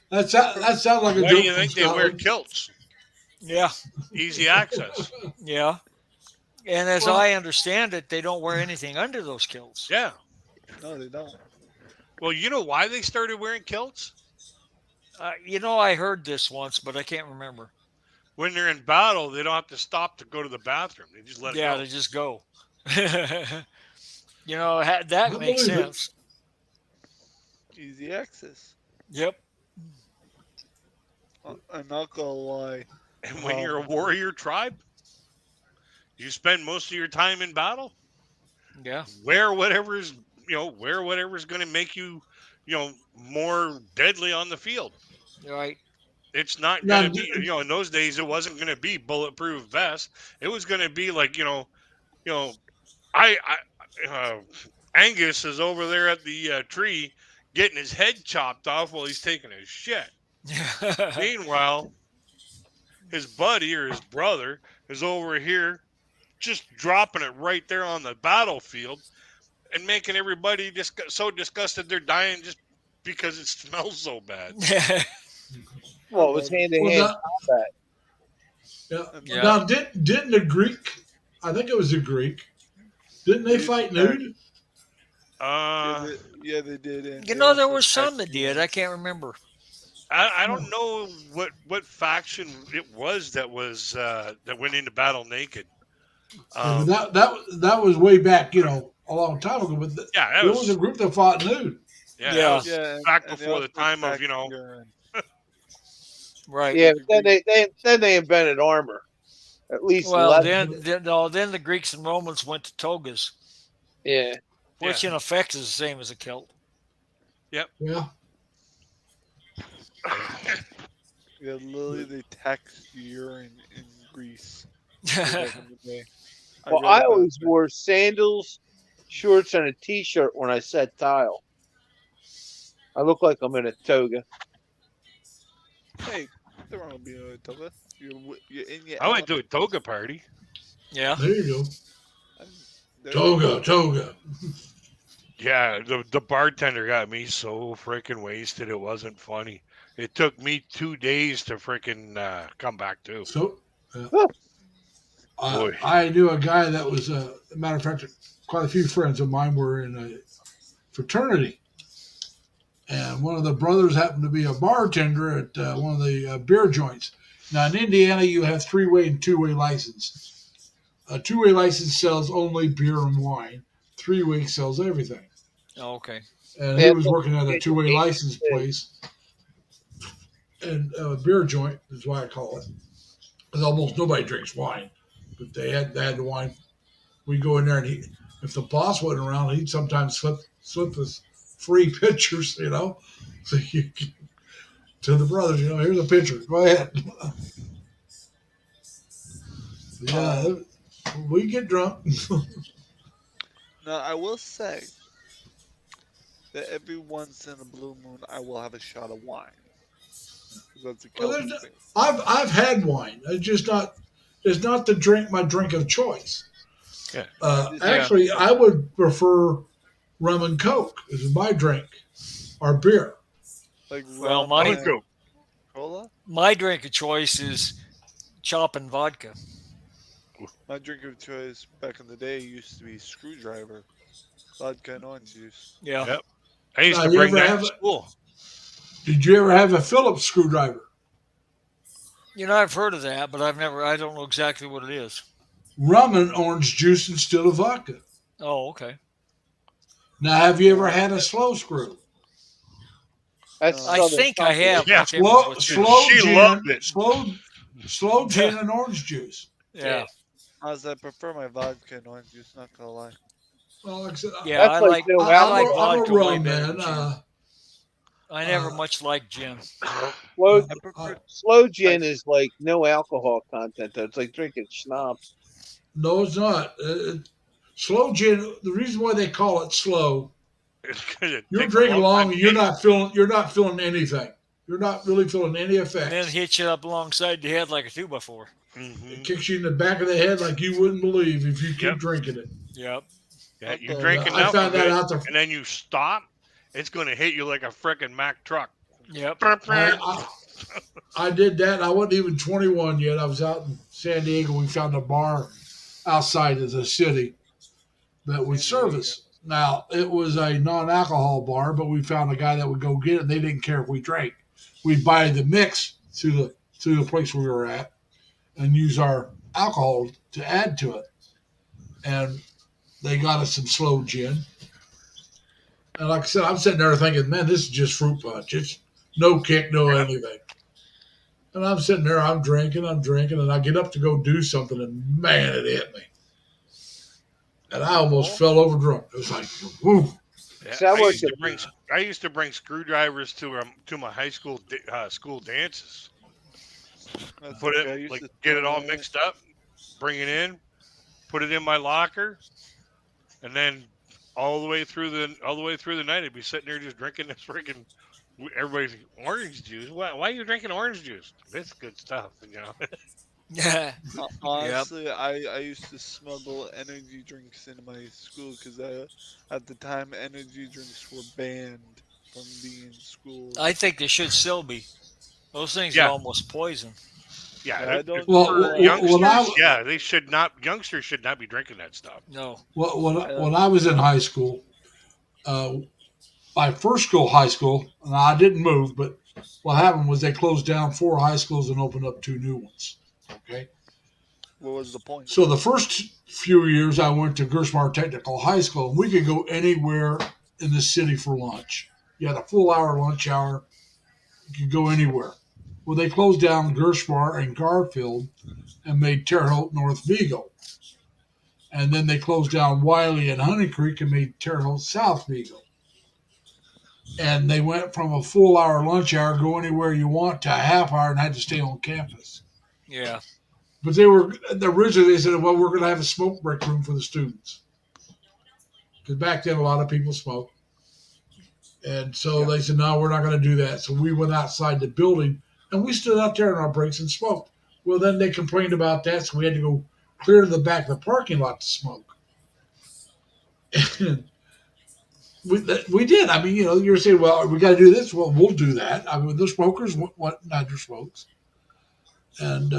Speaker 1: That sounds like a
Speaker 7: Why
Speaker 1: joke.
Speaker 7: do you think they wear kilts?
Speaker 2: Yeah.
Speaker 7: Easy access.
Speaker 2: Yeah. And as I understand it, they don't wear anything under those kilts.
Speaker 7: Yeah.
Speaker 5: No, they don't.
Speaker 7: Well, you know why they started wearing kilts?
Speaker 2: I heard this once, but I can't remember.
Speaker 7: When they're in battle, they don't have to stop to go to the bathroom. They just let it
Speaker 2: Yeah,
Speaker 7: go.
Speaker 2: they just go. That makes
Speaker 1: believe it.
Speaker 2: sense.
Speaker 5: Easy access.
Speaker 2: Yep.
Speaker 5: I'm not gonna lie.
Speaker 7: And when you're a warrior tribe, you spend most of your time in battle.
Speaker 2: Yeah.
Speaker 7: Wear whatever's going to make you, more deadly on the field.
Speaker 2: Right.
Speaker 7: It's not
Speaker 1: Now,
Speaker 7: going to be, in those days, it wasn't going to be bulletproof vest. It was going to be like, Angus is over there at the tree getting his head chopped off while he's taking his shit. Meanwhile, his buddy or his brother is over here just dropping it right there on the battlefield and making everybody just so disgusted they're dying just because it smells so bad.
Speaker 6: Well, it was hand in hand combat.
Speaker 2: Yeah.
Speaker 1: Now, didn't the Greek? I think it was the Greek. Didn't they fight nude?
Speaker 5: Yeah, they did. And
Speaker 2: there were some that did. I can't remember.
Speaker 7: I don't know what faction it was that went into battle naked.
Speaker 1: That was way back, a long time ago. But
Speaker 7: Yeah,
Speaker 1: there was a group that fought nude.
Speaker 7: yeah,
Speaker 2: Yeah.
Speaker 7: that was
Speaker 5: Yeah,
Speaker 7: back
Speaker 5: and they
Speaker 7: before the
Speaker 5: also
Speaker 7: time of
Speaker 5: attacked urine.
Speaker 2: Right.
Speaker 6: Yeah, but then they invented armor. At least
Speaker 2: Well,
Speaker 6: 11.
Speaker 2: then the Greeks and Romans went to togas,
Speaker 6: Yeah.
Speaker 2: which in effect is the same as a kilt.
Speaker 1: Yeah.
Speaker 5: Yeah, literally, they taxed urine in Greece. Back in the day.
Speaker 6: Well,
Speaker 5: read
Speaker 6: I
Speaker 5: about
Speaker 6: always
Speaker 5: that.
Speaker 6: wore sandals, shorts, and a T-shirt when I set tile. I look like I'm in a toga.
Speaker 5: Hey, nothing wrong with being a toga. You're in your.
Speaker 7: I went to a toga party.
Speaker 2: Yeah.
Speaker 1: There you
Speaker 5: There-
Speaker 1: go. Toga.
Speaker 7: Yeah, the bartender got me so freaking wasted. It wasn't funny. It took me 2 days to freaking come back to.
Speaker 1: So,
Speaker 6: Huh.
Speaker 7: Boy.
Speaker 1: I knew a guy that was, matter of fact, quite a few friends of mine were in a fraternity. And one of the brothers happened to be a bartender at one of the beer joints. Now, in Indiana, you have three-way and two-way license. A two-way license sells only beer and wine. Three-way sells everything.
Speaker 2: Oh, okay.
Speaker 1: And he was working at a two-way license place. And beer joint is why I call it. Because almost nobody drinks wine. But they had the wine. We go in there, and if the boss wasn't around, he'd sometimes slip us free pitchers, So to the brothers, here's a pitcher. Go ahead. Yeah, we get drunk.
Speaker 5: Now, I will say that every once in a blue moon, I will have a shot of wine. That's a
Speaker 1: Well,
Speaker 5: Celtic
Speaker 1: there's
Speaker 5: thing.
Speaker 1: I've had wine. It's not my drink of choice.
Speaker 7: Yeah.
Speaker 1: Actually, I would prefer rum and Coke as my drink, or beer.
Speaker 5: Like
Speaker 2: Well,
Speaker 5: rum
Speaker 2: mine-
Speaker 5: and-
Speaker 7: Go.
Speaker 5: Cola?
Speaker 2: My drink of choice is chopping vodka.
Speaker 5: My drink of choice back in the day used to be Screwdriver, vodka and orange juice.
Speaker 2: Yeah.
Speaker 7: Yep. I used
Speaker 1: Now,
Speaker 7: to
Speaker 1: you
Speaker 7: bring
Speaker 1: ever
Speaker 7: that
Speaker 1: have
Speaker 7: to
Speaker 1: a-
Speaker 7: school.
Speaker 1: Did you ever have a Phillips screwdriver?
Speaker 2: I've heard of that, but I don't know exactly what it is.
Speaker 1: Rum and orange juice instead of vodka.
Speaker 2: Oh, okay.
Speaker 1: Now, have you ever had a slow screw?
Speaker 6: That's
Speaker 2: I
Speaker 6: Southern
Speaker 2: think I
Speaker 6: Comfort.
Speaker 2: have.
Speaker 7: Yeah.
Speaker 2: I can't remember
Speaker 1: Slow,
Speaker 2: what's
Speaker 1: slow
Speaker 7: She
Speaker 1: gin,
Speaker 7: loved it.
Speaker 1: slow gin and orange juice.
Speaker 2: Yeah.
Speaker 5: As I prefer my vodka and orange juice, not gonna lie.
Speaker 1: Well, like I said,
Speaker 2: Yeah,
Speaker 6: That's
Speaker 2: I
Speaker 6: like
Speaker 2: like
Speaker 6: no
Speaker 2: I like
Speaker 6: alcohol.
Speaker 1: I'm a
Speaker 2: vodka way
Speaker 1: rum
Speaker 2: better
Speaker 1: man.
Speaker 2: than gin. I never much liked gin.
Speaker 6: Slow,
Speaker 5: I prefer
Speaker 6: slow gin is like no alcohol content. Though. It's like drinking schnapps.
Speaker 1: No, it's not. Slow gin. The reason why they call it slow, you're
Speaker 7: Takes a
Speaker 1: drinking
Speaker 7: long
Speaker 1: long
Speaker 7: time
Speaker 1: and
Speaker 7: to
Speaker 1: you're
Speaker 7: get-
Speaker 1: not feeling anything. You're not really feeling any
Speaker 2: And then
Speaker 1: effects.
Speaker 2: hit you up alongside the head like a 2x4.
Speaker 1: It
Speaker 7: Mhm.
Speaker 1: kicks you in the back of the head like you wouldn't believe if you keep
Speaker 7: Yep.
Speaker 1: drinking it.
Speaker 2: Yep.
Speaker 7: Yeah, you
Speaker 5: I'll go
Speaker 7: drink
Speaker 5: with
Speaker 1: I
Speaker 7: enough
Speaker 1: found
Speaker 7: of
Speaker 1: that
Speaker 7: it,
Speaker 1: out the
Speaker 7: and then you stop. It's going to hit you like a frickin' Mack truck.
Speaker 2: Yep.
Speaker 1: I did that. I wasn't even 21 yet. I was out in San Diego. We found a bar outside of the city that would service. Now, it was a non-alcohol bar, but we found a guy that would go get it, and they didn't care if we drank. We'd buy the mix to the place we were at and use our alcohol to add to it. And they got us some slow gin. And like I said, I'm sitting there thinking, man, this is just fruit punch. It's no kick, no anything. And I'm sitting there, I'm drinking, and I get up to go do something, and man, it hit me. And I almost fell over drunk. It was like, whoo.
Speaker 7: Yeah,
Speaker 6: See, I
Speaker 7: I,
Speaker 6: worked
Speaker 7: used to
Speaker 6: at-
Speaker 7: bring, I used to bring screwdrivers to my high school school dances.
Speaker 5: that's
Speaker 7: Put
Speaker 5: okay. I
Speaker 7: it
Speaker 5: used
Speaker 7: like
Speaker 5: to
Speaker 7: get it
Speaker 5: throw
Speaker 7: all
Speaker 5: in-
Speaker 7: mixed up, bring it in, put it in my locker, and then all the way through the night, I'd be sitting there just drinking this freaking everybody's orange juice. Why are you drinking orange juice? It's good stuff,
Speaker 2: Yeah.
Speaker 5: Honestly, I used to smuggle energy drinks into my school because at the time energy drinks were banned from being in schools.
Speaker 2: I think they should still be. Those things
Speaker 7: Yeah.
Speaker 2: are almost poison.
Speaker 7: Yeah,
Speaker 5: Yeah, I don't-
Speaker 1: Well,
Speaker 7: for
Speaker 1: when
Speaker 7: youngsters,
Speaker 1: I-
Speaker 7: yeah, they should not. Youngsters should not be drinking that stuff.
Speaker 2: No.
Speaker 1: When I was in high school, my first high school, and I didn't move, but what happened was they closed down 4 high schools and opened up 2 new ones. Okay.
Speaker 5: What was the point?
Speaker 1: So the first few years I went to Gersmar Technical High School, and we could go anywhere in the city for lunch. You had a full hour lunch hour. You could go anywhere. Well, they closed down Gersmar and Garfield and made Terre Haute North Vigo. And then they closed down Wiley and Honey Creek and made Terre Haute South Vigo. And they went from a full hour lunch hour, go anywhere you want, to a half hour and had to stay on campus.
Speaker 2: Yeah.
Speaker 1: But originally they said, well, we're going to have a smoke break room for the students. Because back then a lot of people smoked. And so they said, no, we're not going to do that. So we went outside the building and we stood out there in our breaks and smoked. Well, then they complained about that, so we had to go clear to the back of the parking lot to smoke. And we did. I mean, you're saying, well, we got to do this. Well, we'll do that. I mean, the smokers want nitrous smokes. And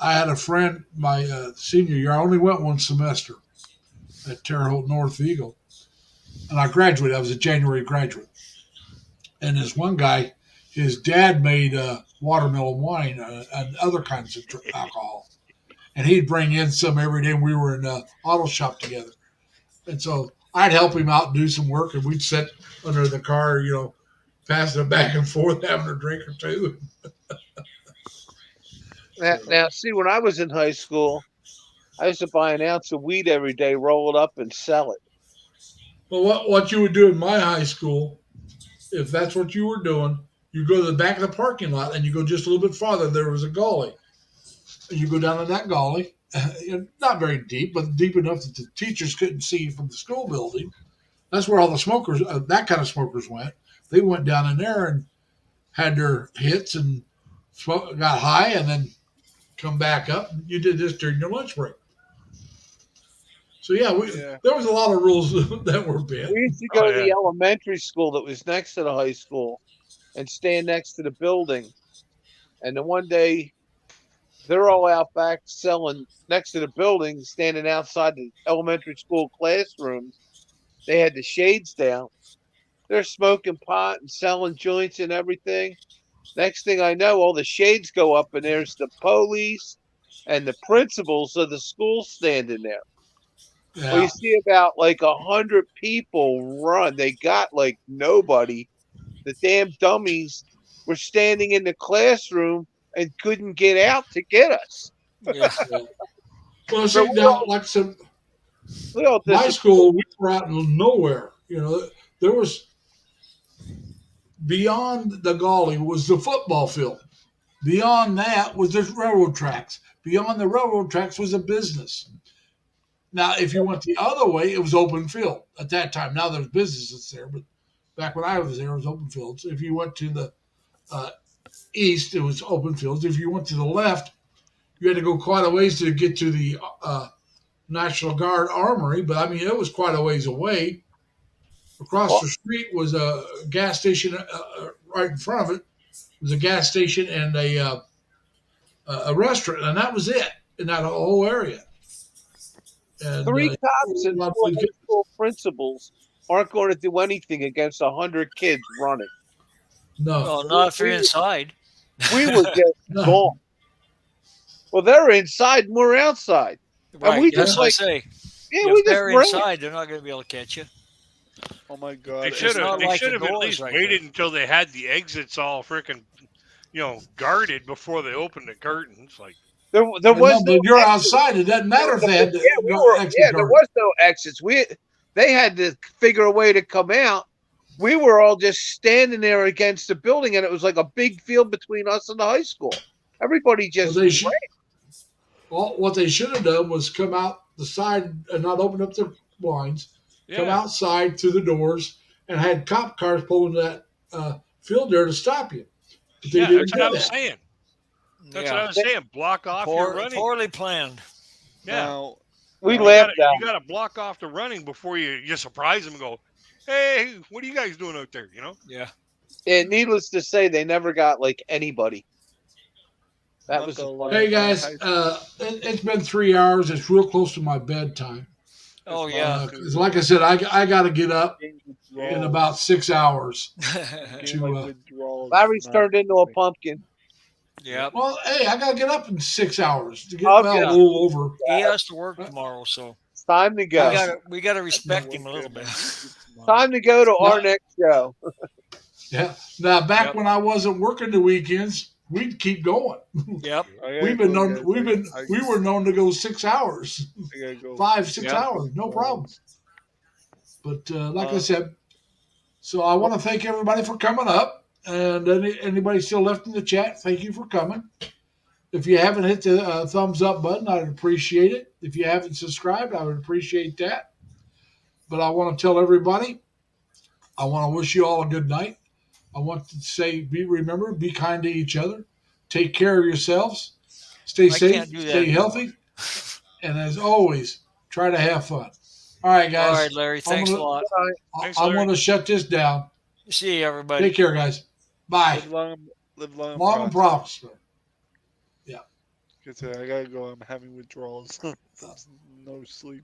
Speaker 1: I had a friend my senior year. I only went one semester at Terre Haute North Vigo. And I graduated. I was a January graduate. And this one guy, his dad made watermelon wine and other kinds of alcohol. And he'd bring in some every day. We were in an auto shop together. And so I'd help him out and do some work. And we'd sit under the car, passing it back and forth, having a drink or two.
Speaker 6: Now, see, when I was in high school, I used to buy an ounce of weed every day, roll it up, and sell it.
Speaker 1: Well, what you would do in my high school, if that's what you were doing, you go to the back of the parking lot and you go just a little bit farther. There was a gully. And you go down in that gully, not very deep, but deep enough that the teachers couldn't see you from the school building. That's where all the smokers, that kind of smokers went. They went down in there and had their hits and got high and then come back up. You did this during your lunch break. So, there was a lot of rules that were bent.
Speaker 6: We used to go to the elementary school that was next to the high school and stand next to the building. And then one day, they're all out back selling next to the building, standing outside the elementary school classrooms. They had the shades down. They're smoking pot and selling joints and everything. Next thing I know, all the shades go up, and there's the police and the principals of the school standing there. Well,
Speaker 1: Yeah.
Speaker 6: you see about like 100 people run. They got like nobody. The damn dummies were standing in the classroom and couldn't get out to get us.
Speaker 2: Yeah.
Speaker 1: Well,
Speaker 6: So
Speaker 1: see, now, like some
Speaker 6: we all
Speaker 1: my
Speaker 6: disappeared.
Speaker 1: school, we were out in nowhere. You know, there was beyond the gully was the football field. Beyond that was the railroad tracks. Beyond the railroad tracks was a business. Now, if you went the other way, it was open field at that time. Now there's businesses there, but back when I was there, it was open fields. If you went to the uh, east, it was open fields. If you went to the left, you had to go quite a ways to get to the National Guard Armory. But I mean, it was quite a ways away. Across the street was a gas station. Right in front of it was a gas station and a restaurant, and that was it in that whole area. And,
Speaker 6: 3 cops and 4
Speaker 1: lovely
Speaker 6: high school principals aren't going to do anything against 100 kids running.
Speaker 1: no,
Speaker 2: Well, not if you're inside.
Speaker 6: We were just
Speaker 1: no.
Speaker 6: gone. Well, they're inside and we're outside.
Speaker 2: Right.
Speaker 6: we
Speaker 2: That's
Speaker 6: just
Speaker 2: what I
Speaker 6: like-
Speaker 2: say.
Speaker 6: Yeah,
Speaker 2: If
Speaker 6: we just
Speaker 2: they're
Speaker 6: ran.
Speaker 2: inside, they're not going to be able to catch you.
Speaker 5: Oh my god!
Speaker 7: They
Speaker 5: it's
Speaker 7: should
Speaker 2: not
Speaker 7: have. They
Speaker 2: like
Speaker 7: should
Speaker 2: the
Speaker 7: have at
Speaker 2: doors
Speaker 7: least
Speaker 2: right
Speaker 7: waited
Speaker 2: there.
Speaker 7: until they had the exits all freaking, guarded before they opened the curtains. Like,
Speaker 6: There
Speaker 1: No,
Speaker 6: was
Speaker 1: but
Speaker 6: no
Speaker 1: you're
Speaker 6: exit.
Speaker 1: outside. It doesn't matter if they had the
Speaker 6: Yeah, we were.
Speaker 1: exit
Speaker 6: Yeah, there
Speaker 1: guard.
Speaker 6: was no exits. They had to figure a way to come out. We were all just standing there against the building, and it was like a big field between us and the high school. Everybody
Speaker 1: Well,
Speaker 6: just
Speaker 1: they should, well, what they should have done was come out the side and not open up their blinds. Come
Speaker 7: yeah,
Speaker 1: outside through the doors and had cop cars pulling that field there to stop you. But they
Speaker 7: yeah,
Speaker 1: didn't
Speaker 7: that's what
Speaker 1: do
Speaker 7: I was
Speaker 1: that.
Speaker 7: saying. That's
Speaker 2: Yeah.
Speaker 7: what I was saying. Block off your running.
Speaker 2: Poorly planned.
Speaker 7: Yeah,
Speaker 5: Now,
Speaker 6: we
Speaker 7: you
Speaker 6: laughed
Speaker 7: gotta,
Speaker 6: at.
Speaker 7: you gotta block off the running before you surprise them and go, "Hey, what are you guys doing out there?"
Speaker 2: Yeah.
Speaker 6: And needless to say, they never got like anybody. That
Speaker 5: Not
Speaker 6: was
Speaker 5: gonna lie.
Speaker 1: Hey guys, it's been 3 hours. It's real close to my bedtime.
Speaker 2: Oh, yeah.
Speaker 1: 'Cause like I said, I got to get up in about 6 hours. to,
Speaker 6: Larry's turned into a pumpkin.
Speaker 2: Yep.
Speaker 1: Well, hey, I got to get up in 6 hours to get
Speaker 6: Oh,
Speaker 1: well
Speaker 6: yeah.
Speaker 1: a little over.
Speaker 2: He has to work tomorrow, so
Speaker 6: It's time to go.
Speaker 2: we got to respect him a little bit.
Speaker 6: Time to go to our next show.
Speaker 1: Yeah. Now, back
Speaker 2: Yep.
Speaker 1: when I wasn't working the weekends, we'd keep going.
Speaker 2: Yep.
Speaker 1: We were known to go 6 hours,
Speaker 5: I gotta go.
Speaker 1: 5-6
Speaker 2: Yep.
Speaker 1: hours, no problem. But like I said, so I want to thank everybody for coming up, and anybody still left in the chat, thank you for coming. If you haven't hit the thumbs up button, I'd appreciate it. If you haven't subscribed, I would appreciate that. But I want to tell everybody, I want to wish you all a good night. I want to say, remember, be kind to each other. Take care of yourselves. Stay safe.
Speaker 2: can't do that
Speaker 1: Stay
Speaker 2: anymore.
Speaker 1: healthy. And as always, try to have fun. All right, guys.
Speaker 2: All right, Larry. Thanks a lot.
Speaker 7: Thanks,
Speaker 1: I'm
Speaker 7: Larry.
Speaker 1: going to shut this down.
Speaker 2: See you, everybody.
Speaker 1: Take care, guys. Bye.
Speaker 5: Live long,
Speaker 1: Long and prosper.
Speaker 5: I gotta go. I'm having withdrawals. No sleep.